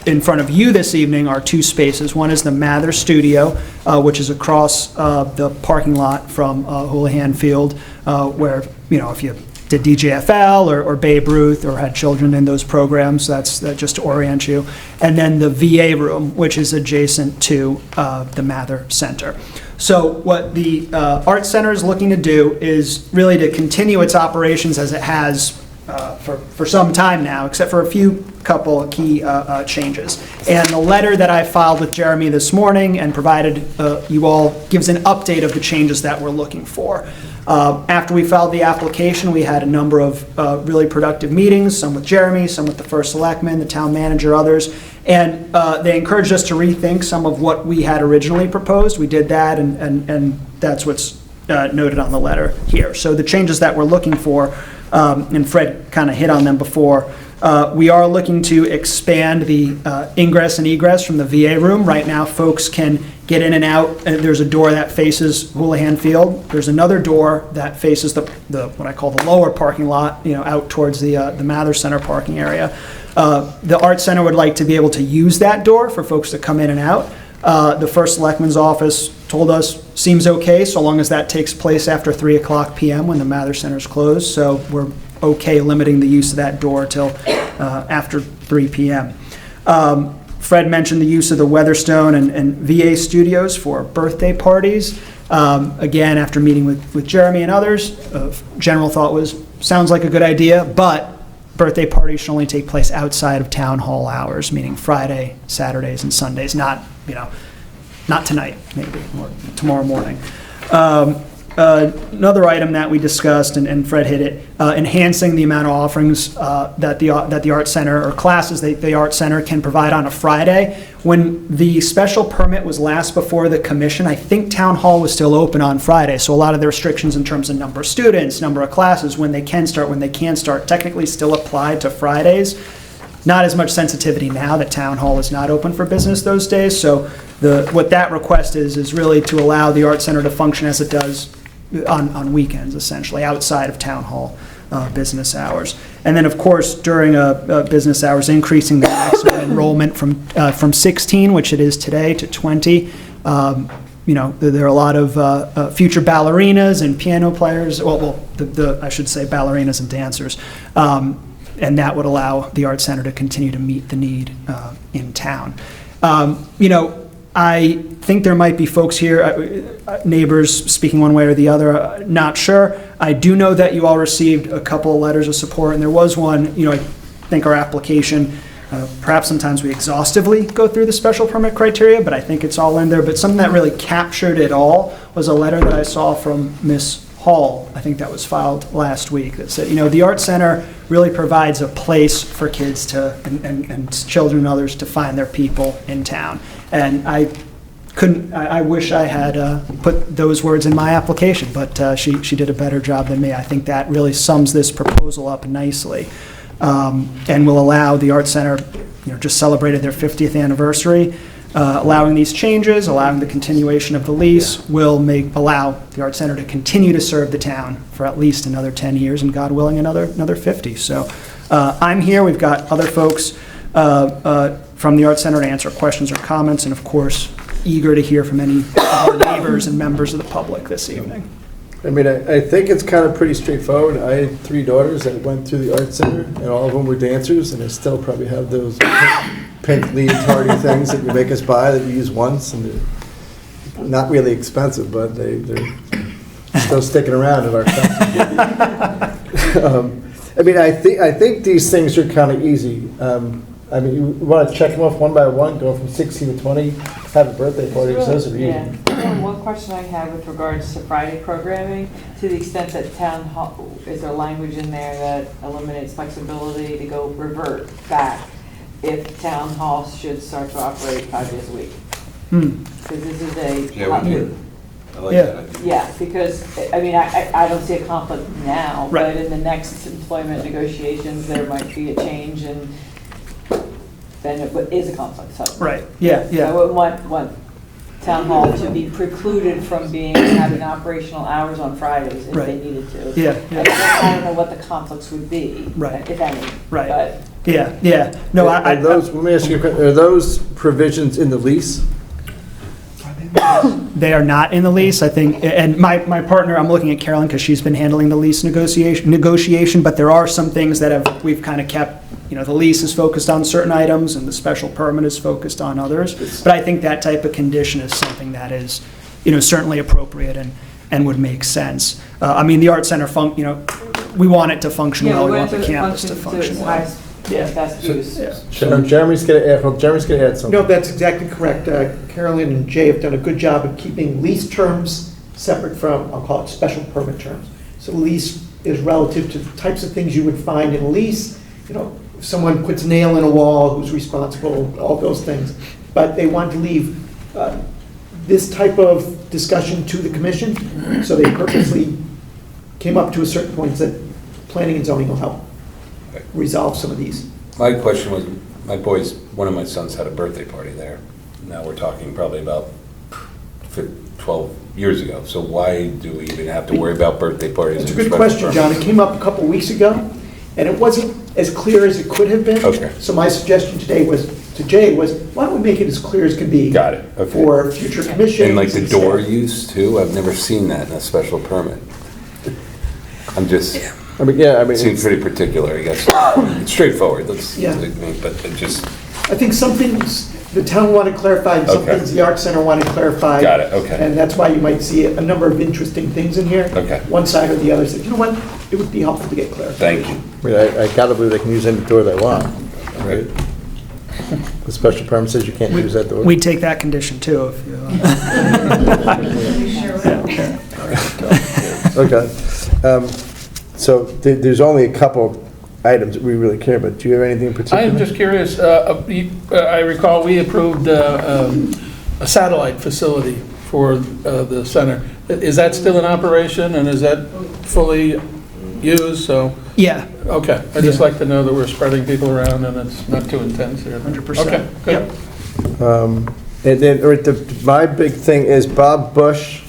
in front of you this evening are 2 spaces. One is the Mather Studio, which is across the parking lot from Houlihan Field, where, if you did DJFL or Babe Ruth or had children in those programs. That's just to orient you. And then the VA room, which is adjacent to the Mather Center. So what the Art Center is looking to do is really to continue its operations as it has for some time now, except for a couple of key changes. And the letter that I filed with Jeremy this morning and provided you all gives an update of the changes that we're looking for. After we filed the application, we had a number of really productive meetings, some with Jeremy, some with the first selectman, the town manager, others, and they encouraged us to rethink some of what we had originally proposed. We did that, and that's what's noted on the letter here. So the changes that we're looking for, and Fred kind of hit on them before, we are looking to expand the ingress and egress from the VA room. Right now, folks can get in and out. There's a door that faces Houlihan Field. There's another door that faces the what I call the lower parking lot, out towards the Mather Center parking area. The Art Center would like to be able to use that door for folks to come in and out. The First Selectman's office told us seems okay so long as that takes place after 3:00 p.m. when the Mather Center is closed. So we're okay limiting the use of that door till after 3 p.m. Fred mentioned the use of the Weatherstone and VA studios for birthday parties. Again, after meeting with Jeremy and others, general thought was, sounds like a good idea, but birthday parties should only take place outside of town hall hours, meaning Friday, Saturdays, and Sundays, not tonight, maybe, or tomorrow morning. Another item that we discussed, and Fred hit it, enhancing the amount of offerings that the Art Center, or classes the Art Center can provide on a Friday. When the special permit was last before the commission, I think Town Hall was still open on Friday, so a lot of the restrictions in terms of number of students, number of classes, when they can start, when they can't start, technically still applied to Fridays. Not as much sensitivity now that Town Hall is not open for business those days, so what that request is really to allow the Art Center to function as it does on weekends, essentially, outside of Town Hall business hours. And then, of course, during business hours, increasing the maximum enrollment from 16, which it is today, to 20. There are a lot of future ballerinas and piano players, I should say ballerinas and dancers, and that would allow the Art Center to continue to meet the need in town. I think there might be folks here, neighbors speaking one way or the other, not sure. I do know that you all received a couple of letters of support, and there was one, I think our application, perhaps sometimes we exhaustively go through the special permit criteria, but I think it's all in there. But something that really captured it all was a letter that I saw from Miss Hall, I think that was filed last week, that said, the Art Center really provides a place for kids to, and children and others to find their people in town. And I wish I had put those words in my application, but she did a better job than me. I think that really sums this proposal up nicely, and will allow the Art Center, just celebrated their 50th anniversary. Allowing these changes, allowing the continuation of the lease, will allow the Art Center to continue to serve the town for at least another 10 years, and God willing, another 50. So I'm here. We've got other folks from the Art Center to answer questions or comments, and of course, eager to hear from any of our neighbors and members of the public this evening. I think it's kind of pretty straightforward. I had 3 daughters that went through the Art Center, and all of them were dancers, and I still probably have those pink leotardy things that you make us buy that you use once, and they're not really expensive, but they're still sticking around in our country. I think these things are kind of easy. You want to check them off one by one, go from 16 to 20, have a birthday party, those are easy. Yeah. One question I have with regards to Friday programming, to the extent that Town Hall, is there language in there that eliminates flexibility to go revert back if Town Hall should start to operate 5 days a week? Because this is Yeah, we do. I like that idea. Yeah, because, I don't see a conflict now, Right. but in the next employment negotiations, there might be a change, and then it is a conflict, so. Right, yeah. I wouldn't want Town Hall to be precluded from having operational hours on Fridays if they needed to. Yeah. I don't know what the conflicts would be, Right. if any. Right. But Yeah. No, Let me ask you a question. Are those provisions in the lease? They are not in the lease, I think, and my partner, I'm looking at Carolyn because she's been handling the lease negotiation, but there are some things that we've kind of kept, the lease is focused on certain items and the special permit is focused on others. But I think that type of condition is something that is, certainly appropriate and would make sense. The Art Center, we want it to function well, we want the campus to function well. Best use. So Jeremy's gonna add something. No, that's exactly correct. Carolyn and Jay have done a good job of keeping lease terms separate from, I'll call it special permit terms. So lease is relative to the types of things you would find in a lease. If someone puts a nail in a wall, who's responsible, all those things. But they want to leave this type of discussion to the commission, so they purposely came up to a certain point that planning and zoning will help resolve some of these. My question was, one of my sons had a birthday party there. Now we're talking probably about 12 years ago. So why do we even have to worry about birthday parties? It's a good question, John. It came up a couple weeks ago, and it wasn't as clear as it could have been. Okay. So my suggestion today to Jay was, why don't we make it as clear as can be? Got it. Okay. For future commissions. And like the door use too? I've never seen that in a special permit. I'm just... It seems pretty particular, I guess. It's straightforward, but it just... I think some things the town wanted clarified, and some Okay. things the Art Center wanted clarified. Got it, okay. And that's why you might see a number of interesting things in here. Okay. One side or the other said, you know what, it would be helpful to get clarified. Thank you. I gotta believe they can use any door they want, right? The special permit says you can't use that door. We take that condition too, if you. Okay. So there's only a couple items that we really care about. Do you have anything in particular? I'm just curious, I recall we approved a satellite facility for the center. Is that still in operation, and is that fully used? So Yeah. okay, I'd just like to know that we're spreading people around and it's not too intense here. 100%. Okay, good. And then, my big thing is Bob Bush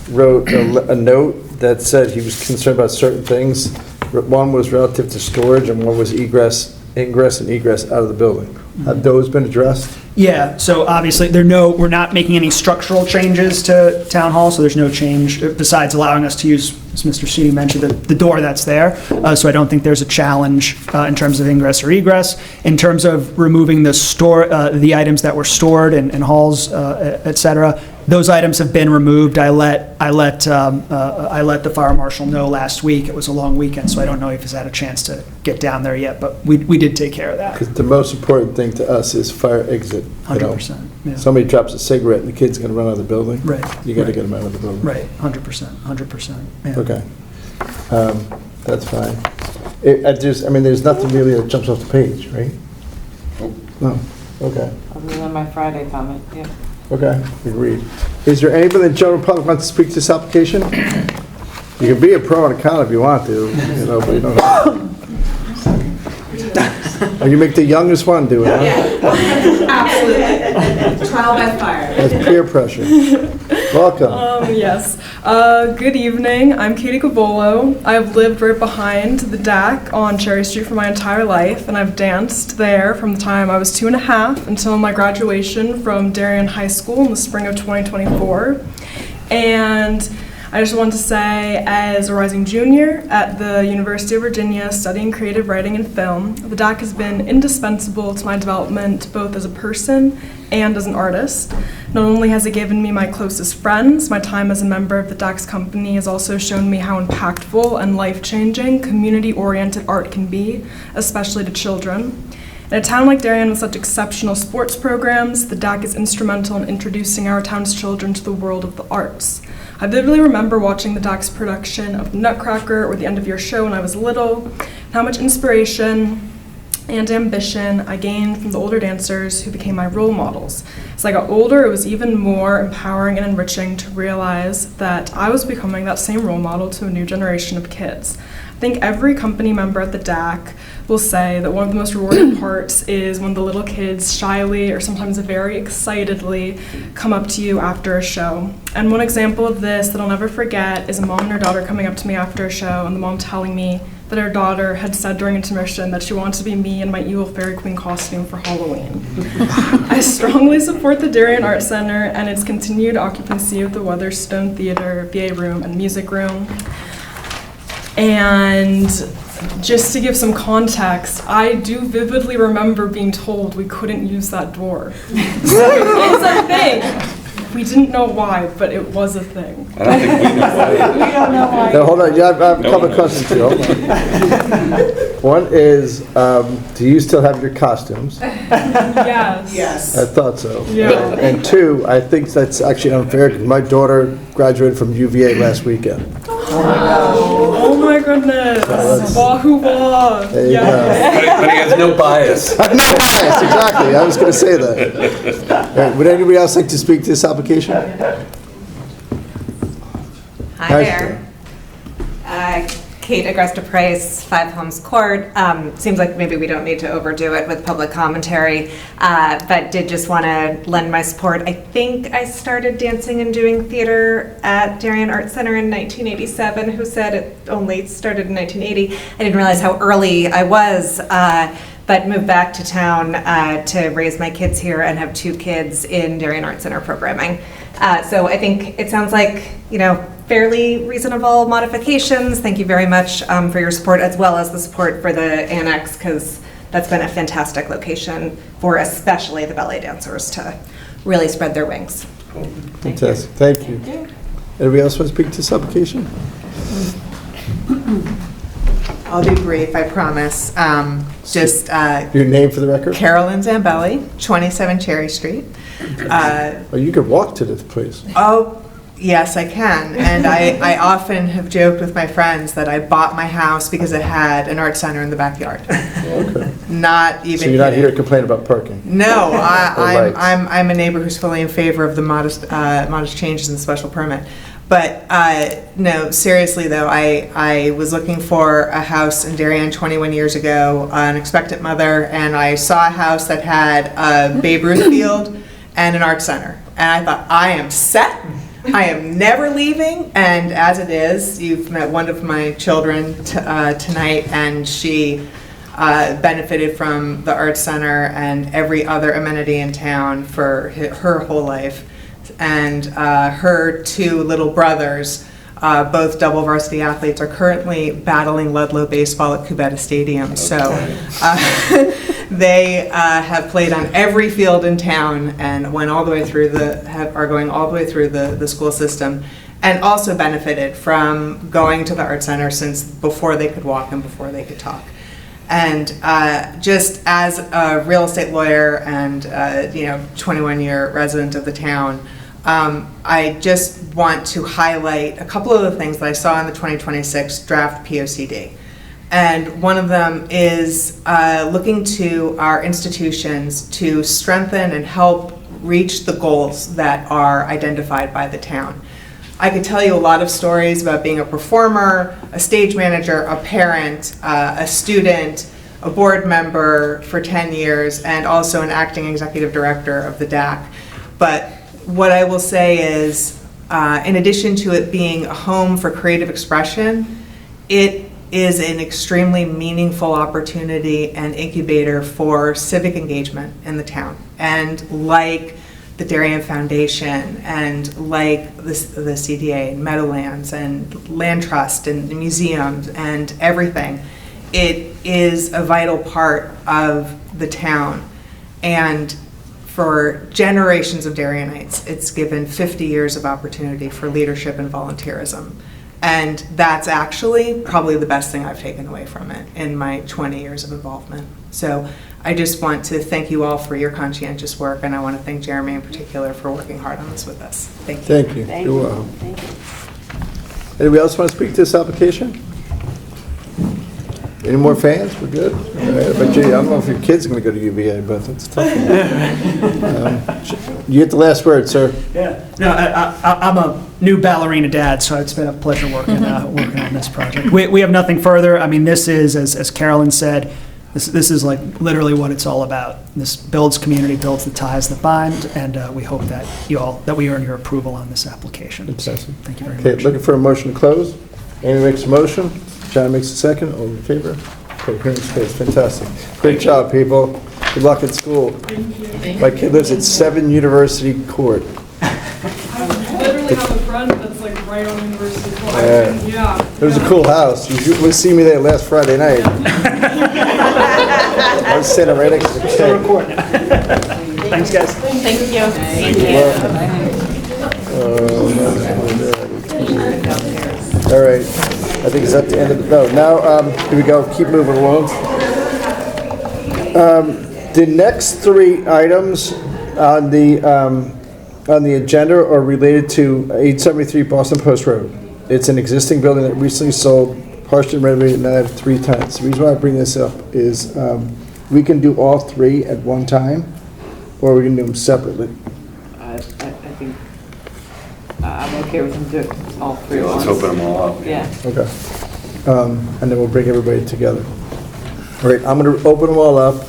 wrote a note that said he was concerned about certain things. One was relative to storage, and one was ingress and egress out of the building. Have those been addressed? Yeah, so obviously, we're not making any structural changes to Town Hall, so there's no change besides allowing us to use, as Mr. Sheedy mentioned, the door that's there. So I don't think there's a challenge in terms of ingress or egress. In terms of removing the items that were stored in halls, et cetera, those items have been removed. I let the fire marshal know last week. It was a long weekend, so I don't know if he's had a chance to get down there yet, but we did take care of that. Because the most important thing to us is fire exit. 100%. Yeah. Somebody drops a cigarette and the kid's gonna run out of the building. Right. You gotta right. get them out of the building. Right, 100%, 100%. Yeah. Okay. That's fine. There's nothing really that jumps off the page, right? No, okay. Other than my Friday comment, yeah. Okay, agreed. Is there anybody in the general public wants to speak to this application? You can be a pro and a con if you want to, but you don't have to. Or you make the youngest one do it, huh? Absolutely. Trial by fire. That's peer pressure. Welcome. Yes. Good evening. I'm Katie Cavolo. I've lived right behind the DAC on Cherry Street for my entire life, and I've danced there from the time I was 2.5 until my graduation from Darien High School in the spring of 2024. And I just want to say, as a rising junior at the University of Virginia studying creative writing and film, the DAC has been indispensable to my development both as a person and as an artist. Not only has it given me my closest friends, my time as a member of the DAC's company has also shown me how impactful and life-changing community-oriented art can be, especially to children. In a town like Darien with such exceptional sports programs, the DAC is instrumental in introducing our town's children to the world of the arts. I vividly remember watching the DAC's production of Nutcracker or the end of your show when I was little, and how much inspiration and ambition I gained from the older dancers who became my role models. As I got older, it was even more empowering and enriching to realize that I was becoming that same role model to a new generation of kids. I think every company member at the DAC will say that one of the most rewarding parts is when the little kids shyly or sometimes very excitedly come up to you after a show. And one example of this that I'll never forget is a mom and her daughter coming up to me after a show and the mom telling me that her daughter had said during intermission that she wanted to be me in my evil fairy queen costume for Halloween. I strongly support the Darien Arts Center and its continued occupancy of the Weatherstone Theater, VA room, and music room. And just to give some context, I do vividly remember being told we couldn't use that door. It's a thing. We didn't know why, but it was a thing. I don't think we know why. We don't know why. Now, hold on, yeah, I have a couple of questions here. Hold on. One is, do you still have your costumes? Yes. Yes. I thought so. Yeah. And two, I think that's actually unfair because my daughter graduated from UVA last weekend. Oh my goodness. Wahoo wah. There you Yes. But he has no bias. No bias, exactly. I was going to say that. All right, would anybody else like to speak to this application? Hi there. Kate Agresta Price, 5 Holmes Court. Seems like maybe we don't need to overdo it with public commentary, but did just want to lend my support. I think I started dancing and doing theater at Darien Arts Center in 1987. Who said it only started in 1980? I didn't realize how early I was. But moved back to town to raise my kids here and have 2 kids in Darien Arts Center programming. So I think it sounds like, fairly reasonable modifications. Thank you very much for your support, as well as the support for the annex, because that's been a fantastic location for especially the ballet dancers to really spread their wings. Fantastic, thank you. Anybody else want to speak to this application? I'll be brief, I promise. Your name for the record? Carolyn Zambelli, 27 Cherry Street. Oh, you could walk to this place. Oh, yes, I can. And I often have joked with my friends that I bought my house because it had an art center in the backyard. Okay. Not even So you're not kidding. here to complain about parking? No, lights. I'm a neighbor who's fully in favor of the modest changes in the special permit. But no, seriously though, I was looking for a house in Darien 21 years ago, an expectant mother, and I saw a house that had a Babe Ruth field and an art center. And I thought, I am set. I am never leaving. And as it is, you've met one of my children tonight, and she benefited from the art center and every other amenity in town for her whole life. And her 2 little brothers, both double varsity athletes, are currently battling Ludlow baseball at Cubetta Stadium. So they have played on every field in town and went all the way through are going all the way through the school system, and also benefited from going to the art center since before they could walk and before they could talk. And just as a real estate lawyer and 21-year resident of the town, I just want to highlight a couple of the things that I saw in the 2026 draft POCD. And one of them is looking to our institutions to strengthen and help reach the goals that are identified by the town. I could tell you a lot of stories about being a performer, a stage manager, a parent, a student, a board member for 10 years, and also an acting executive director of the DAC. But what I will say is, in addition to it being a home for creative expression, it is an extremely meaningful opportunity and incubator for civic engagement in the town. And like the Darien Foundation and like the CDA and Meadowlands and Land Trust and the museums and everything, it is a vital part of the town. And for generations of Darienites, it's given 50 years of opportunity for leadership and volunteerism. And that's actually probably the best thing I've taken away from it in my 20 years of involvement. So I just want to thank you all for your conscientious work, and I want to thank Jeremy in particular for working hard on this with us. Thank you. Thank you. You're welcome. Anybody else want to speak to this application? Any more fans? We're good? All right. But gee, I don't know if your kid's going to go to UVA, but that's tough. You get the last word, sir. Yeah, no, I'm a new ballerina dad, so it's been a pleasure working on this project. We have nothing further. I mean, this is, as Carolyn said, this is like literally what it's all about. This builds community, builds the ties that bind, and we hope that we earn your approval on this application. So, thank you very much. Okay, looking for a motion to close. Amy makes a motion. John makes a second, all in favor? Okay, hearing's closed, fantastic. Great job, people. Good luck at school. My kid lives at 7 University Court. I literally have a friend that's like right on University Court. Yeah. Yeah. It was a cool house. You would see me there last Friday night. I was sitting right next to the kid. Thanks, guys. Thank you. Thank All right, I think it's at the end of the, no, now, here we go, keep moving along. The next 3 items on the agenda are related to 873 Boston Post Road. It's an existing building that recently sold, partially renovated, and I have 3 tenants. The reason why I bring this up is we can do all 3 at one time, or we can do them separately. I think I'm okay with them doing all 3 at Let's once. open them all up. Yeah. Okay. And then we'll bring everybody together. All right, I'm going to open them all up,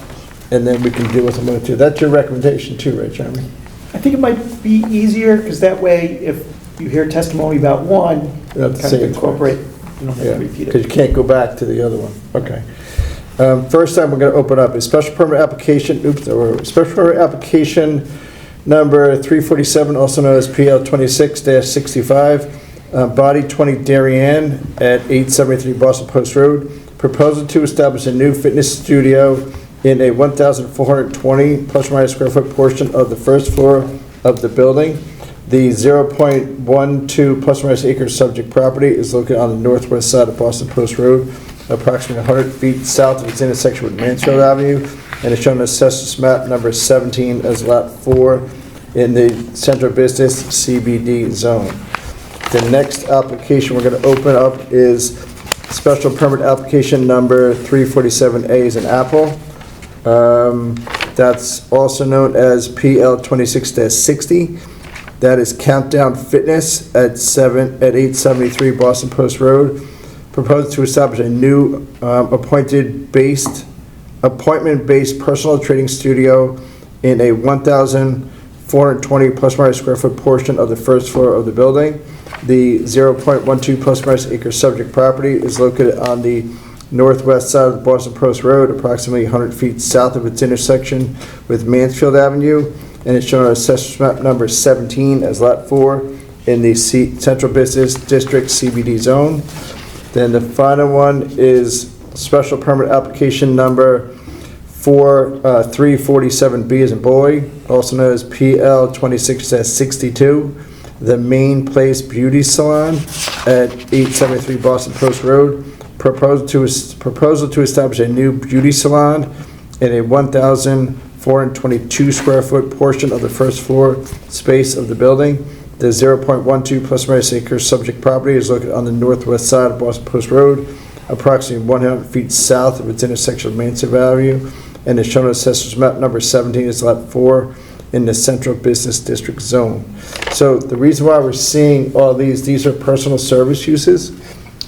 and then we can deal with them one or two. That's your recommendation too, right, Jeremy? I think it might be easier, because that way, if you hear testimony about one, You have to kind say of it incorporate, you don't have Yeah, to repeat because it. you can't go back to the other one. Okay. First time we're going to open up is special permit application, special permit application number 347, also known as PL 26-65, Body 20 Darien at 873 Boston Post Road. Proposal to establish a new fitness studio in a 1,420 plus or minus square foot portion of the first floor of the building. The 0.12 plus or minus acres subject property is located on the northwest side of Boston Post Road, approximately 100 feet south of its intersection with Mansfield Avenue, and is shown as Assessors Map number 17 as Lot 4 in the Central Business CBD zone. The next application we're going to open up is special permit application number 347A as an Apple. That's also known as PL 26-60. That is Countdown Fitness at 873 Boston Post Road. Proposed to establish a new appointment-based personal training studio in a 1,420 plus minus square foot portion of the first floor of the building. The 0.12 plus minus acre subject property is located on the northwest side of the Boston Post Road, approximately 100 feet south of its intersection with Mansfield Avenue, and it's shown on Assessors Map number 17 as Lot 4 in the Central Business District CBD zone. Then the final one is special permit application number 347B as in boy, also known as PL 26-62, the Main Place Beauty Salon at 873 Boston Post Road. Proposal to establish a new beauty salon in a 1,422 square foot portion of the first floor space of the building. The 0.12 plus or minus acres subject property is located on the northwest side of Boston Post Road, approximately 100 feet south of its intersection with Mansfield Avenue, and is shown on Assessors Map number 17 as Lot 4 in the Central Business District zone. So the reason why we're seeing all these are personal service uses,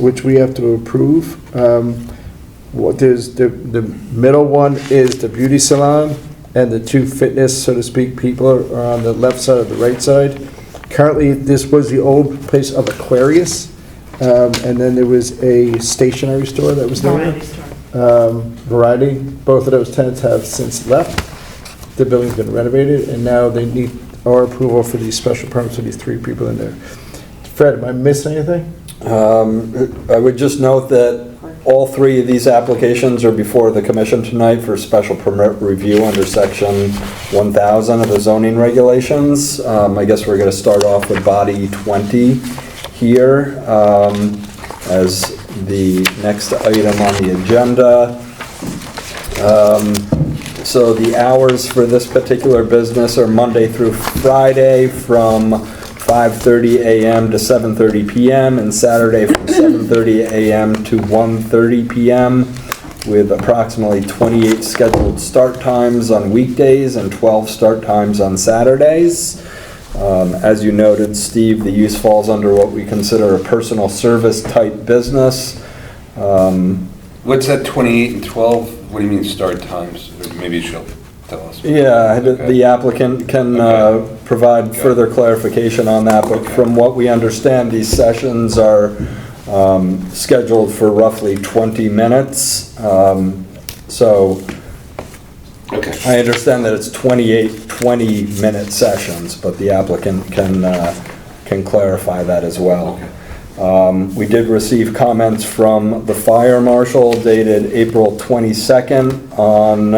which we have to approve. There's the middle one is the beauty salon, and the 2 fitness, so to speak, people are on the left side or the right side. Currently, this was the old place of Aquarius, and then there was a stationery store that was there. Variety. Both of those tenants have since left. The building's been renovated, and now they need our approval for these special permits for these 3 people in there. Fred, am I missing anything? I would just note that all 3 of these applications are before the commission tonight for special permit review under section 1000 of the zoning regulations. I guess we're going to start off with body 20 here as the next item on the agenda. So the hours for this particular business are Monday through Friday from 5:30 a.m. to 7:30 p.m. and Saturday from 7:30 a.m. to 1:30 p.m. with approximately 28 scheduled start times on weekdays and 12 start times on Saturdays. As you noted, Steve, the use falls under what we consider a personal service type business. What's that 28 and 12? What do you mean start times? Maybe she'll tell us. Yeah, the applicant can provide further clarification on that, but from what we understand, these sessions are scheduled for roughly 20 minutes. So I understand that it's 28 20-minute sessions, but the applicant can clarify that as well. We did receive comments from the fire marshal dated April 22nd on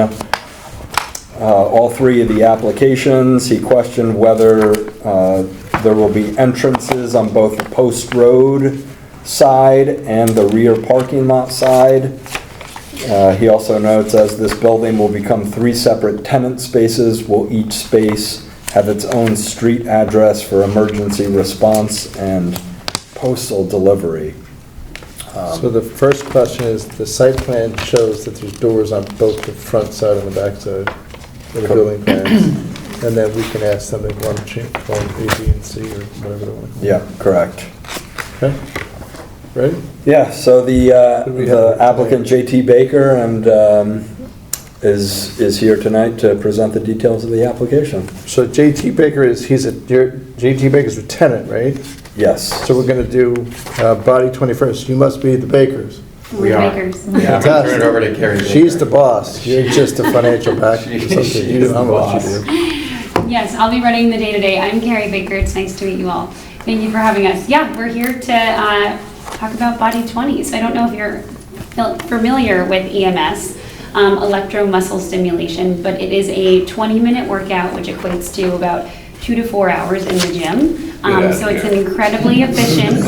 all three of the applications. He questioned whether there will be entrances on both the Post Road side and the rear parking lot side. He also notes, as this building will become 3 separate tenant spaces, will each space have its own street address for emergency response and postal delivery. So the first question is, the site plan shows that there's doors on both the front side and the back side of the building plans. And then we can ask them if they want to change form A, B, and C, or whatever they want. Yeah, correct. Okay, ready? Yeah, so the applicant J.T. Baker and is here tonight to present the details of the application. So J.T. Baker J.T. Baker's a tenant, right? Yes. So we're going to do Body 21st. You must be the Bakers. We are. Bakers. Yeah, I'm gonna turn it over to Carrie Baker. She's the boss. You're just a financial backer. You do how much you do. Yes, I'll be running the day-to-day. I'm Carrie Baker. It's nice to meet you all. Thank you for having us. Yeah, we're here to talk about Body 20. So I don't know if you're familiar with EMS, electromuscle stimulation, but it is a 20-minute workout, which equates to about 2 to 4 hours in the gym. So it's an incredibly efficient,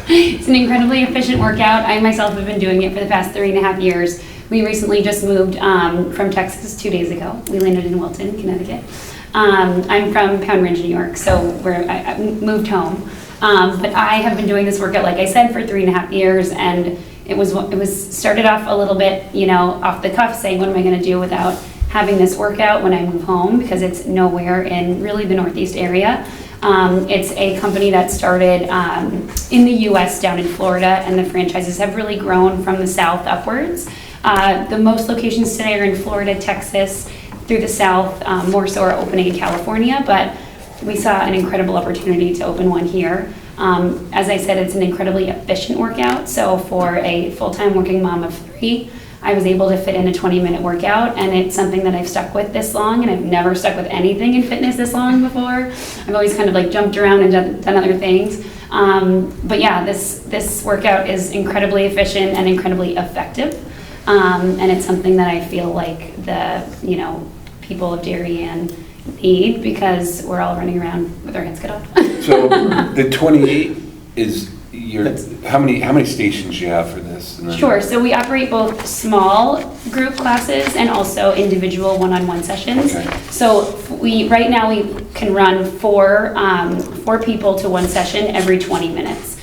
it's an incredibly efficient workout. I myself have been doing it for the past 3.5 years. We recently just moved from Texas 2 days ago. We landed in Wilton, Connecticut. I'm from Pound Ridge, New York, so I moved home. But I have been doing this workout, like I said, for 3.5 years, and it was started off a little bit, off the cuff, saying, what am I going to do without having this workout when I move home, because it's nowhere in really the Northeast area. It's a company that started in the U.S. down in Florida, and the franchises have really grown from the south upwards. The most locations today are in Florida, Texas, through the south, more so are opening in California, but we saw an incredible opportunity to open one here. As I said, it's an incredibly efficient workout, so for a full-time working mom of 3, I was able to fit in a 20-minute workout, and it's something that I've stuck with this long, and I've never stuck with anything in fitness this long before. I've always kind of like jumped around and done other things. But yeah, this workout is incredibly efficient and incredibly effective. And it's something that I feel like the people of Darien need, because we're all running around with our heads cut off. So the 28 is how many stations you have for this? And then Sure. So we operate both small group classes and also individual one-on-one sessions. Okay. So right now we can run four people to one session every 20 minutes.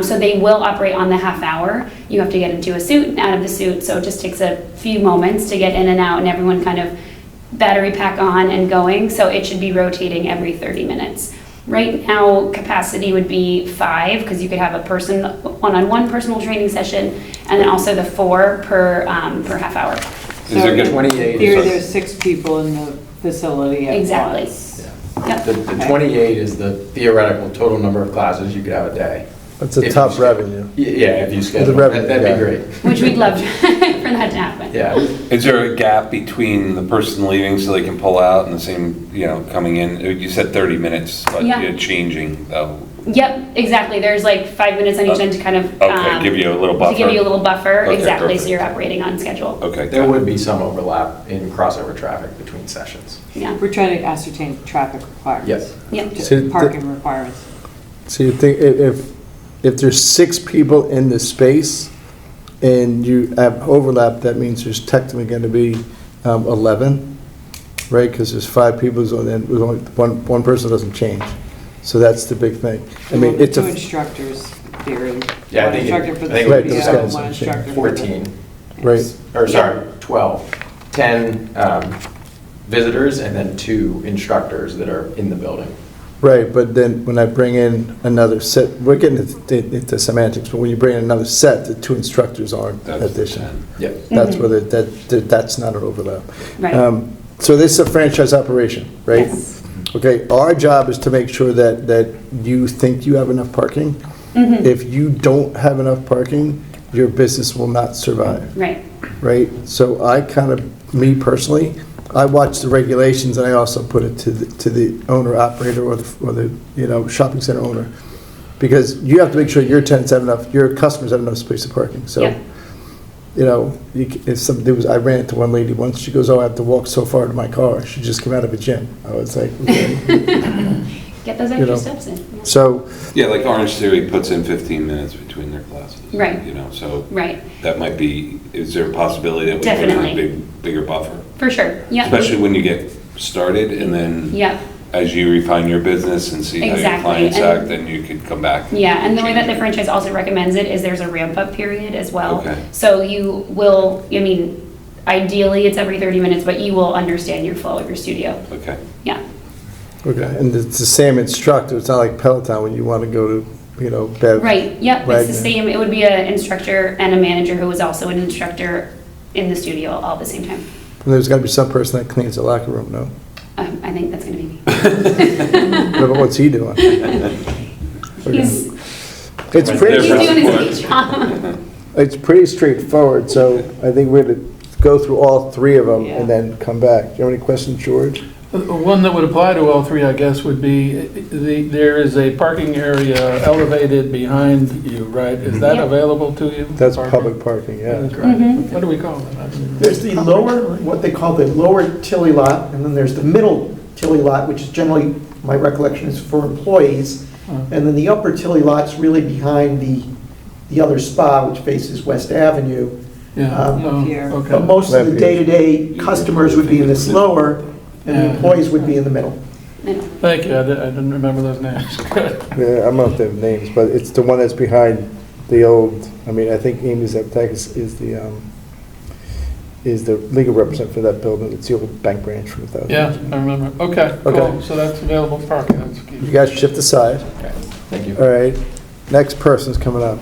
So they will operate on the half hour. You have to get into a suit and out of the suit, so it just takes a few moments to get in and out, and everyone kind of battery pack on and going. So it should be rotating every 30 minutes. Right now, capacity would be 5, because you could have a one-on-one personal training session, and then also the 4 per half hour. Is there good 28? There's 6 people in the facility at Exactly. once. Yep. The 28 is the theoretical total number of classes you could have a day. That's a top revenue. Yeah, if you schedule, revenue, that'd yeah. be great. Which we'd love for that to happen. Yeah. Is there a gap between the person leaving so they can pull out and the same, coming in? You said 30 minutes, but Yeah. you're changing though. Yep, exactly. There's like 5 minutes on each end to kind of Give you a little buffer. To give you a little buffer, Okay, exactly. perfect. So you're operating on schedule. Okay. There would be some overlap in crossover traffic between sessions. Yeah. We're trying to ascertain traffic requirements. Yes. Yep. So Parking requirements. So you think if there's 6 people in the space and you have overlap, that means there's technically going to be 11, right? Because there's 5 people, so then with only one person doesn't change. So that's the big thing. I mean, it's 2 instructors, theory. Yeah, I One think instructor for the Right, studio, those guys one are instructor for the. 14. Right. Or sorry, 12. 10 visitors and then 2 instructors that are in the building. Right, but then when I bring in another set, we're getting into semantics, but when you bring in another set, the 2 instructors aren't addition. Yep. That's where that's not an overlap. Right. So this is a franchise operation, right? Yes. Okay, our job is to make sure that you think you have enough parking, If you don't have enough parking, your business will not survive, Right. right? So I kind of, me personally, I watch the regulations and I also put it to the owner operator or the, you know, shopping center owner. Because you have to make sure your tenants have enough, your customers have enough space of parking, so. Yep. You know, I ran into one lady once, she goes, oh, I have to walk so far to my car. She just came out of a gym. I was like, okay. Get those You extra know, steps in. Yeah. So, Yeah, like Orange Theory puts in 15 minutes between their classes. Right. You know, so Right. that might be, is there a possibility that we put in Definitely. a bigger buffer? For sure. Yeah. Especially when you get started and then Yeah. as you refine your business and see how your Exactly, clients and- act, then you could come back. Yeah, and the way that the franchise also recommends it is there's a ramp-up period as well. Okay. So you will, I mean, ideally, it's every 30 minutes, but you will understand your flow of your studio. Okay. Yeah. okay, and it's the same instructor, it's not like Peloton when you want to go to, you know, Bev. Right, yep, it's the Wagner. same, it would be an instructor and a manager who is also an instructor in the studio all at the same time. And there's got to be some person that cleans the locker room, no? I think that's gonna be me. But what's he doing? He's, It's he's pretty, doing his job. it's pretty straightforward, so I think we're to go through all three of them and then come back. Do you have any questions, George? One that would apply to all three, I guess, would be, there is a parking area elevated behind you, right? Is that Yep. available to you? That's Parking? public parking, yeah. That's right. Mhm. What do we call it? There's the lower, what they call the lower Tilly lot, and then there's the middle Tilly lot, which is generally, my recollection is for employees. And then the upper Tilly lot's really behind the other spa, which faces West Avenue. Yeah, no, Here. okay. But most of the day-to-day customers would be in this lower, and the Yeah. employees would be in the middle. Thank you, I didn't remember those names. Good. Yeah, I don't know if they have names, but it's the one that's behind the old, I mean, I think Amy's Aptech is the legal representative for that building. It's the old bank branch from 2000. Yeah, I remember. Okay, Okay. cool. So that's available parking, that's key. You guys shift aside. Thank you. All right, next person's coming up.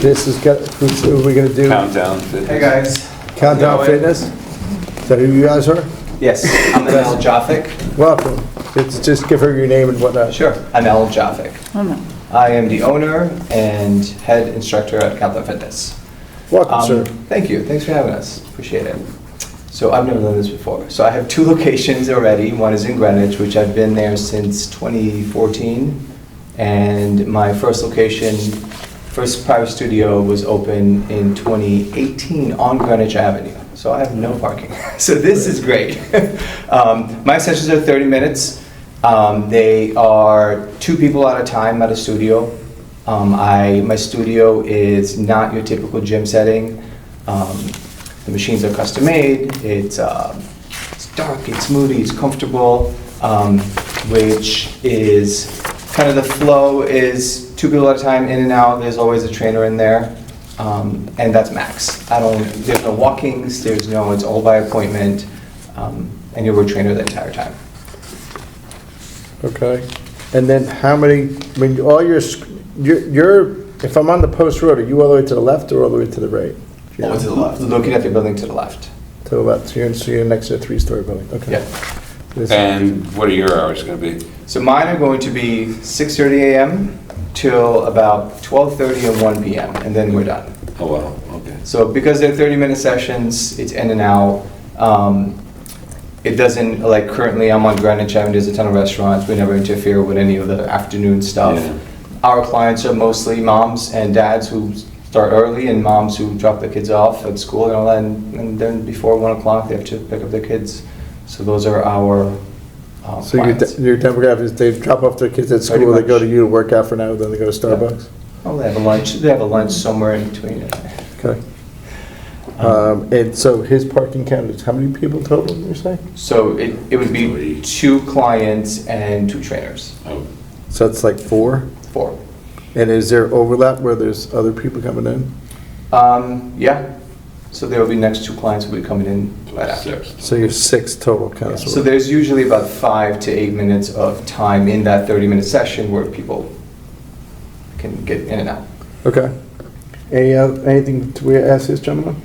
This is, who are we gonna do? Countdown Fitness. Hey, guys. Countdown How's it going? Fitness? Is that who you guys are? Yes, I'm Anel Jaffic. Welcome. Just give her your name and whatnot. Sure, Anel Jaffic. I am the owner and head instructor at Countdown Fitness. Welcome, sir. Thank you, thanks for having us, appreciate it. So I've never done this before. So I have two locations already. One is in Greenwich, which I've been there since 2014. And my first location, first private studio was open in 2018 on Greenwich Avenue. So I have no parking. So this is great. My sessions are 30 minutes. They are 2 people at a time at a studio. My studio is not your typical gym setting. The machines are custom made. It's dark, it's moody, it's comfortable, which is kind of the flow is 2 people at a time in and out. There's always a trainer in there, and that's max. There's no walk-ins. It's all by appointment, and you're a trainer the entire time. Okay. And then how many, all you're, if I'm on the post road, are you all the way to the left or all the way to the right? Oh, to the left. Looking at the building to the left. To the left, so you're next to a 3-story building, okay. Yeah. And what are your hours going to be? So mine are going to be 6:30 a.m. till about 12:30 and 1 p.m., and then we're done. Oh, wow, okay. So because they're 30-minute sessions, it's in and out. It doesn't, like currently I'm on Greenwich Avenue, there's a ton of restaurants, we never interfere with any of the afternoon stuff. Yeah. Our clients are mostly moms and dads who start early and moms who drop their kids off at school and all that, and then before 1 o'clock they have to pick up their kids. So those are our So your demographic is they drop off their kids at Pretty school, they go much. to you to work out for an hour, then they go to Starbucks? Oh, they have a lunch somewhere in between. Okay. And so his parking count is how many people total, you say? So it would be 2 clients and 2 trainers. Oh, So it's like 4? 4. And is there overlap where there's other people coming in? Yeah. So there will be next 2 clients will be coming in right after. So you're 6 total, kind of, So sort of. there's usually about 5 to 8 minutes of time in that 30-minute session where people can get in and out. Okay. Anything we ask this gentleman?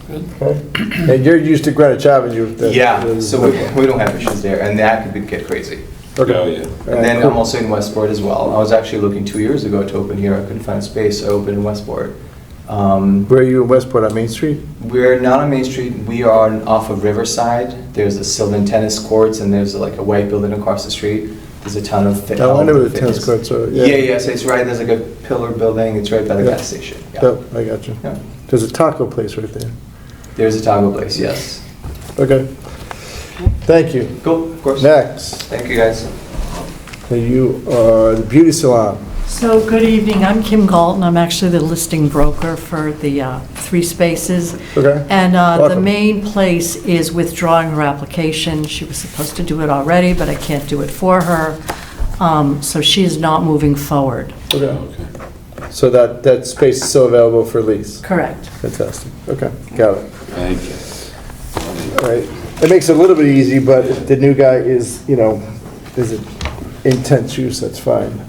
Good. Okay. And you're used to Greenwich Avenue? Yeah, so we don't have issues there, and that could get crazy. Okay. Oh, yeah. And then I'm also in Westport as well. I was actually looking 2 years ago to open here. I couldn't find space, so I opened in Westport. Where are you in Westport, on Main Street? We're not on Main Street. We are off of Riverside. There's the Sylvan Tennis Courts, and there's like a white building across the street. There's a ton of fitness. Oh, I know where the tennis courts are, yeah. Yeah, so it's right, there's like a pillar building. It's right by the Yeah. gas station. Yeah. Yep, I got you. Yeah. There's a taco place right there. There's a taco place, yes. Okay. Thank you. Cool, of course. Next, Thank you, guys. you are the beauty salon. So, good evening, I'm Kim Galton, I'm actually the listing broker for the 3 spaces. Okay. And the Welcome. main place is withdrawing her application. She was supposed to do it already, but I can't do it for her. So she is not moving forward. Okay. So that space is still available for lease? Correct. Fantastic. Okay, got it. Thank you. All right. It makes it a little bit easy, but if the new guy is, is it intense use, that's fine.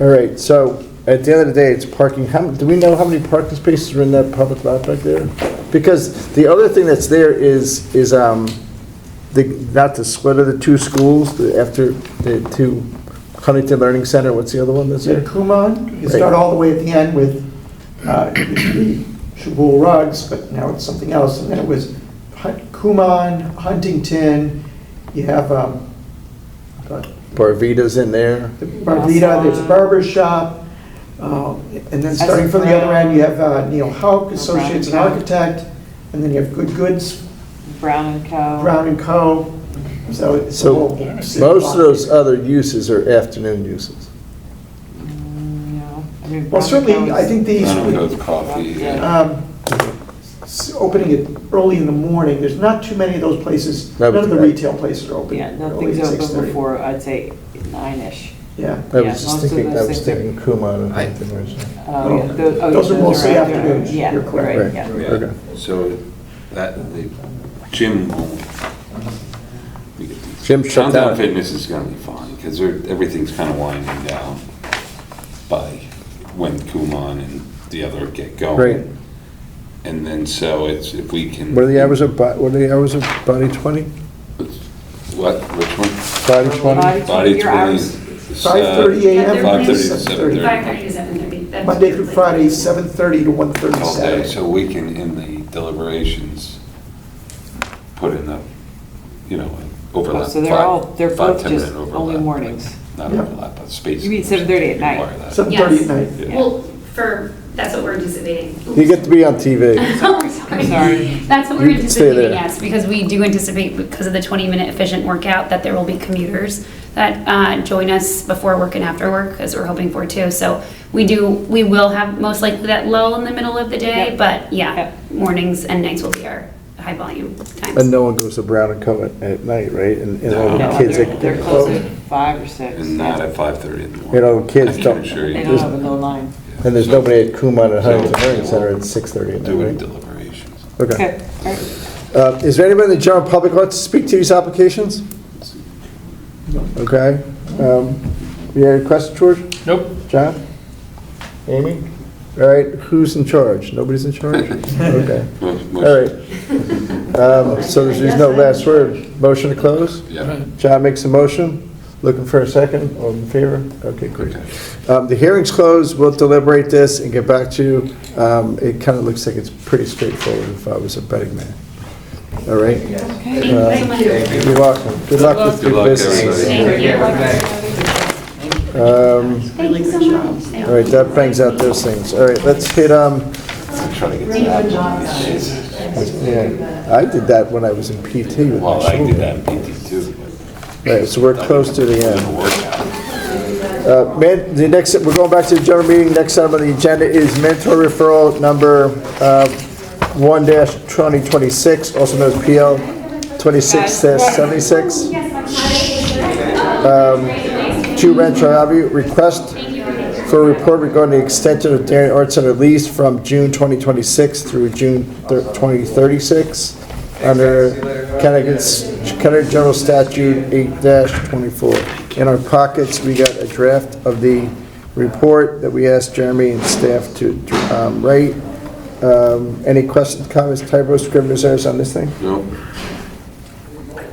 All right, so at the end of the day, it's parking. Do we know how many parking spaces are in that public lot back there? Because the other thing that's there is not the split of the 2 schools, after the 2 Huntington Learning Center, what's the other one that's there? Kumon, you start all the way at the end with the Shabul Rugs, but now it's something else, and then it was Kumon, Huntington, you have Barvita's in there. Barvita, there's a barber shop, and then starting from the other end, you have Neil Hauk Associates, an architect, and then you have Good Goods, Brown & Co. Brown & Co. So it's a So whole most of those other uses are afternoon uses. No, I mean, Well, Brown & certainly, Co. I think these, Brown & Co's coffee, Yeah. opening it early in the morning, there's not too many of those places, That none was of the right. retail places are open Yeah, early nothing's at open 6:30. before, I'd say 9-ish. Yeah. I Yeah, was just most of thinking, I those was things are- thinking Kumon and Huntington originally. Those are mostly afternoons, Yeah, you're correct. right, yeah. Okay. So that, the gym won't. Gym shut Downtown down. Fitness is gonna be fine, because everything's kind of winding down by when Kumon and the other get going. Great. And then, so it's, if we can. What are the hours of Body 20? What, which one? Body 20? Body Your 20. hours. 5:30 a.m. 5:30 to 7:30. 5:30 to 7:30. That's Monday through Friday, 7:30 to 1:30 All day, Saturday. so we can, in the deliberations, put in the, overlap. Oh, so they're both 5-10 just minute overlap, only mornings. Not Yeah. overlap, but space. You mean 7:30 at night? Require that. 7:30 at night. Yeah. Well, that's what we're anticipating. You get to be on TV. I'm sorry. That's what we're You can stay anticipating, there. yes, because we do anticipate, because of the 20-minute efficient workout, that there will be commuters that join us before work and after work, as we're hoping for too. So we will have most likely that lull in the middle of the day, Yep. but yeah, Yep. mornings and nights will be our high volume times. And no one goes to Brown and Co. at night, right? And all the No, kids, they're closed at 5 or 6. And not at 5:30 in the morning. kids I can don't, assure They you. don't have until 9. and there's nobody at Kumon and Huntington Learning Center at 6:30 at night, Doing right? deliberations. Okay. Okay, all right. Is there anybody in the general public who wants to speak to these applications? Okay. You have any questions, George? Nope. John? Amy? All right, who's in charge? Nobody's in charge? Okay. All right. So there's no last word. Motion to close? Yeah. John makes a motion. Looking for a second. All in favor? Okay, great. The hearing's closed. We'll deliberate this and get back to you. It kind of looks like it's pretty straightforward if I was a betting man. All right? Thank you very much. You're welcome. Good luck with Good your luck, business. everybody. Thank you so much. All right, that bangs out those things. All right, let's hit, I'm trying to get to that. yeah, I did that when I was in PT with Well, my I did shoulder. that in PT too. All right, so we're close to the end. It'll work out. We're going back to the general meeting. Next item on the agenda is mandatory referral number 1-2026, also known as PL 26-76. 2 Rancho Avenue, request for a report regarding the extension of Darien Arts Center lease from June 2026 through June 2036 under Connecticut General Statute 8-24. In our pockets, we got a draft of the report that we asked Jeremy and staff to write. Any questions, comments, typos, scrivener's errors on this thing? No.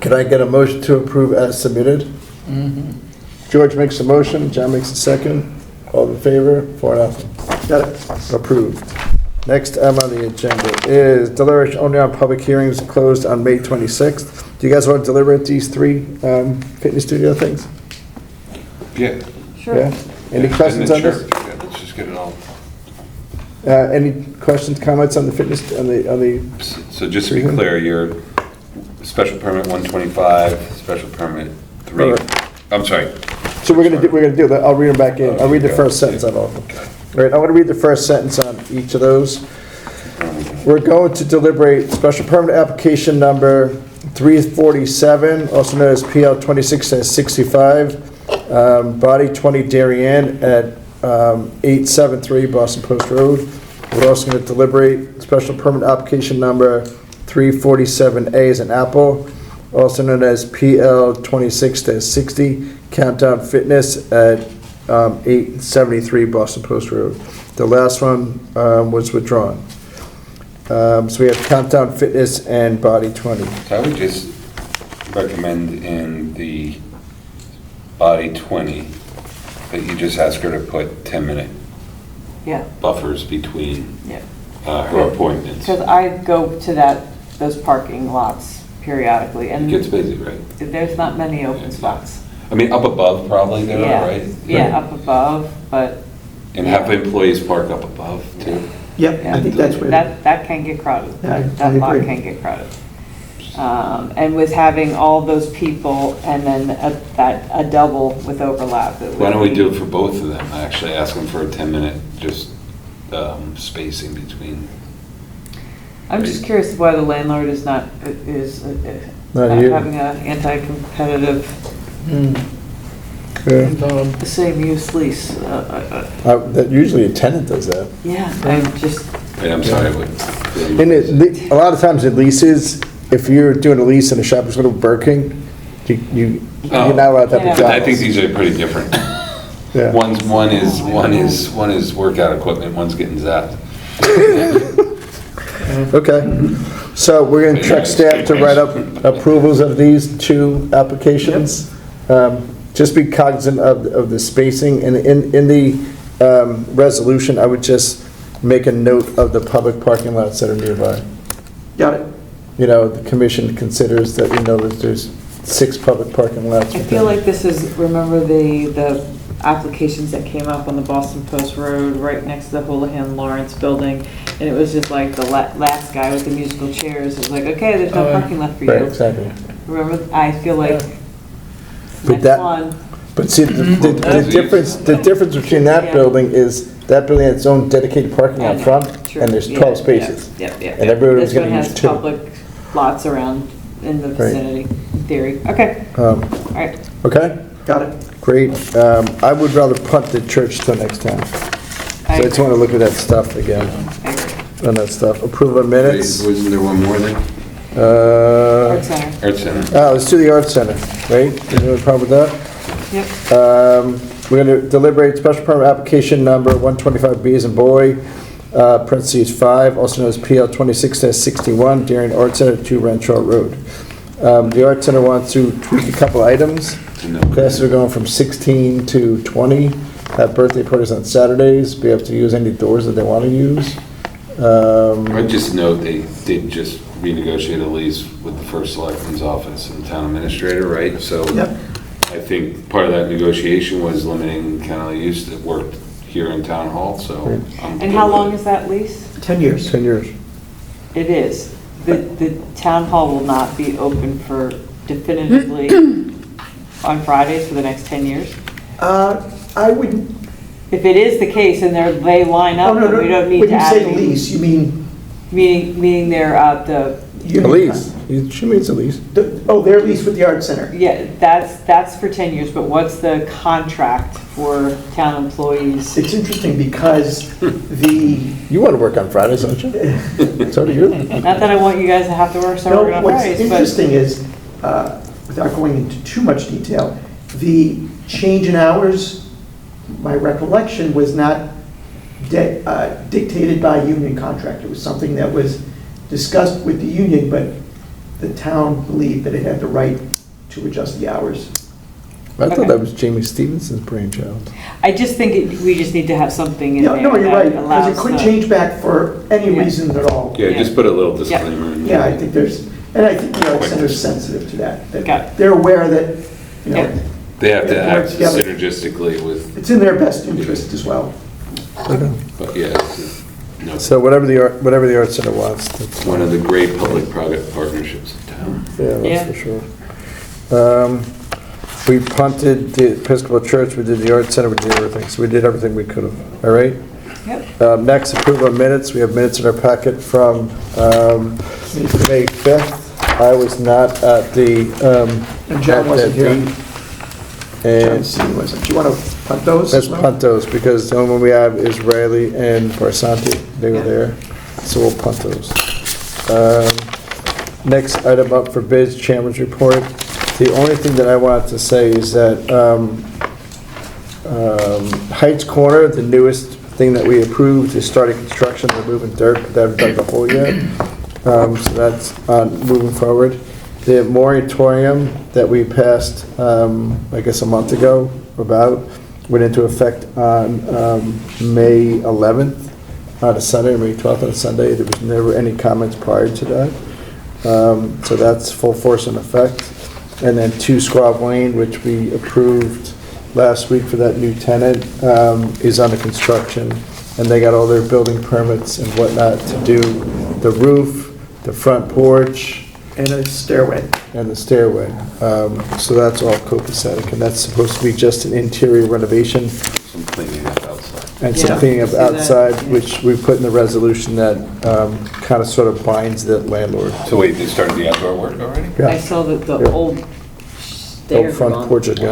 Can I get a motion to approve as submitted? George makes a motion, John makes a second. All in favor? 4-0. Got it. Approved. Next item on the agenda is deliberation only on public hearings closed on May 26th. Do you guys want to deliberate these three fitness studio things? Yeah. Yeah? Any questions on this? Yeah, let's just get it all. Any questions, comments on the fitness, on the? So just to be clear, your special permit 125, special permit 3, I'm sorry. So we're gonna do that, I'll read them back in, I'll read the first sentence on all of them. All right, I'm gonna read the first sentence on each of those. We're going to deliberate special permit application number 347, also known as PL 26-65, Body 20 Darien at 873 Boston Post Road. We're also going to deliberate special permit application number 347A as an Apple, also known as PL 26-60 Countdown Fitness at 873 Boston Post Road. The last one was withdrawn. So we have Countdown Fitness and Body 20. So I would just recommend in the Body 20 that you just ask her to put 10-minute Yeah. buffers between Yeah. her appointments. Because I go to those parking lots periodically, It and gets busy, right? there's not many open spots. I mean, up above probably there Yeah. are, right? Yeah, up above, but. And have employees park up above too. Yep, I think that's where. That can get crowded. Yeah, I That lot agree. can get crowded. And with having all those people and then a double with overlap. Why don't we do it for both of them? Actually, ask them for a 10-minute just spacing between. I'm just curious why the landlord is not Not here. having an anti-competitive, Yeah. the same use lease. That usually a tenant does that. Yeah, I'm just, Wait, I'm sorry. What? And a lot of times in leases, if you're doing a lease in a shopping center with Burger King, you're not allowed to have But I McDonald's. think these are pretty different. Yeah. One is workout equipment. One's getting zapped. Okay, so we're going to instruct staff to write up approvals of these two applications. Just be cognizant of the spacing, and in the resolution, I would just make a note of the public parking lots that are nearby. Got it. You know, the commission considers that, that there's 6 public parking lots. I feel like this is, remember the applications that came up on the Boston Post Road, right next to the Houlihan Lawrence building, and it was just like the last guy with the musical chairs, it was like, okay, there's no parking left for you. Right, exactly. Remember, I feel like But next that- one, But see, the difference between that building is, that building has its own dedicated parking out front, and there's 12 spaces. Yep. And everybody was gonna use This 2. one has public lots around in the vicinity, in theory. Okay, all right. Okay? Got it. Great. I would rather punt the church till next time. So I just want to look at that stuff again. On that stuff. Approve of minutes. Wasn't there one more then? Art Center. Art Center. Let's do the art center, right? Is there a problem with that? Yep. We're going to deliberate special permit application number 125B as in boy, parentheses 5, also known as PL 26-61, Darien Art Center, 2 Rancho Road. The art center wants to tweak a couple items. Classes are going from 16 to 20. Have birthday parties on Saturdays. Be able to use any doors that they want to use. I just note they did just renegotiate a lease with the first selectman's office and town administrator, right? So I think part of that negotiation was limiting kind of use that worked here in town hall, so. I'm And how long is that lease? 10 years. 10 years. It is. The town hall will not be open for definitively on Fridays for the next 10 years? I would. If it is the case and they line up, then we don't need to add. When you say lease, you mean? Meaning their, the. A lease. She means a lease. Their lease with the art center. Yeah, that's for 10 years, but what's the contract for town employees? It's interesting because the. You want to work on Fridays, don't you? So do you. Not that I want you guys to have to work so hard on What's Fridays, but. interesting is, without going into too much detail, the change in hours, my recollection was not dictated by a union contract. It was something that was discussed with the union, but the town believed that it had the right to adjust the hours. I thought Okay. that was Jamie Stevenson's brainchild. I just think we just need to have something in Yeah, there no, you're that right, because allows it could the- change back for any Yeah. reason at all. Yeah, just put a little disclaimer in. Yeah, I think there's, and I think the Art Center's sensitive to that. Okay. They're aware that, you know, They have to Yeah, act work together. synergistically with, it's in their best interest as well. but yeah, it's, you know, So whatever the Art Center wants. that's one of the great public-private partnerships in town. Yeah, Yeah. that's for sure. We punted the Episcopal Church, we did the Art Center, we did everything, so we did everything we could have, all right? Yep. Next, approval of minutes, we have minutes in our packet from May 5th. I was not at the, And John at wasn't that here. date. John And C. wasn't. Do you want to punt those? let's as well? punt those, because the only one we have is Riley and Barsanti, they were Yeah. there, so we'll punt those. Next item up for bids, Chairman's report. The only thing that I wanted to say is that Heights Corner, the newest thing that we approved, is starting construction, they're moving dirt, but they haven't dug the hole yet. So that's moving forward. The moratorium that we passed, I guess a month ago, about, went into effect on May 11th, on a Sunday, May 12th on a Sunday. There was never any comments prior to that. So that's full force in effect. And then 2 Squab Lane, which we approved last week for that new tenant, is under construction. And they got all their building permits and whatnot to do the roof, the front porch. And a stairway. And the stairway. So that's all copacetic, and that's supposed to be just an interior renovation Some cleaning up outside. and some Yeah. cleaning up See that, outside, yeah. which we put in the resolution that kind of sort of binds the landlord. So wait, they started the outdoor work already? I Yeah, saw that the Yeah. old the stairs front gone. porch is gone.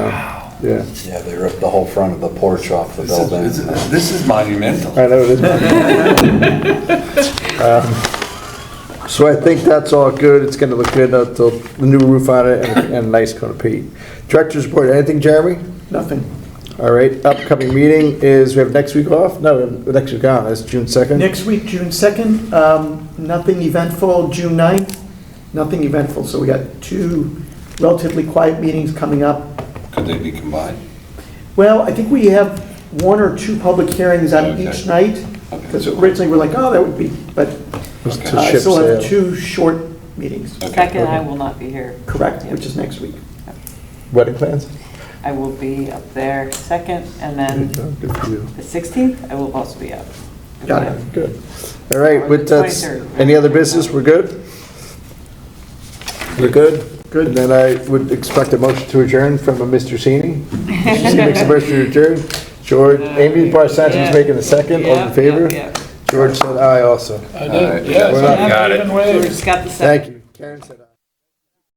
Yeah, Yeah, they ripped the whole front of the porch off the building. This is monumental. I know it is. So I think that's all good, it's gonna look good, the new roof on it and a nice coat of paint. Director's report, anything, Jeremy? Nothing. All right, upcoming meeting is, we have next week off? No, we have next week on, that's June 2nd. Next week, June 2nd, nothing eventful. June 9th, nothing eventful. So we got 2 relatively quiet meetings coming up. Could they be combined? Well, I think we have 1 or 2 public hearings on Okay. each night, Okay. because originally we're like, oh, that would be, but Just to I ship still have sale. 2 short meetings. Okay. Second, I will not be here. Correct, which is next week. Wedding plans? I will be up there second, and then Good for you. the 16th, I will also be up. Got it. Good. All right, Or with the that, 23rd. any other business, we're good? We're good? Good. And then I would expect a motion to adjourn from a Mr. Sini. Mr. Sini makes a motion to adjourn. George, Amy Barsanti is making a second, all in favor? George said aye also. I All right. did, yes. We're not- I Got it. even waved. George's got the second. Thank you. Karen said aye.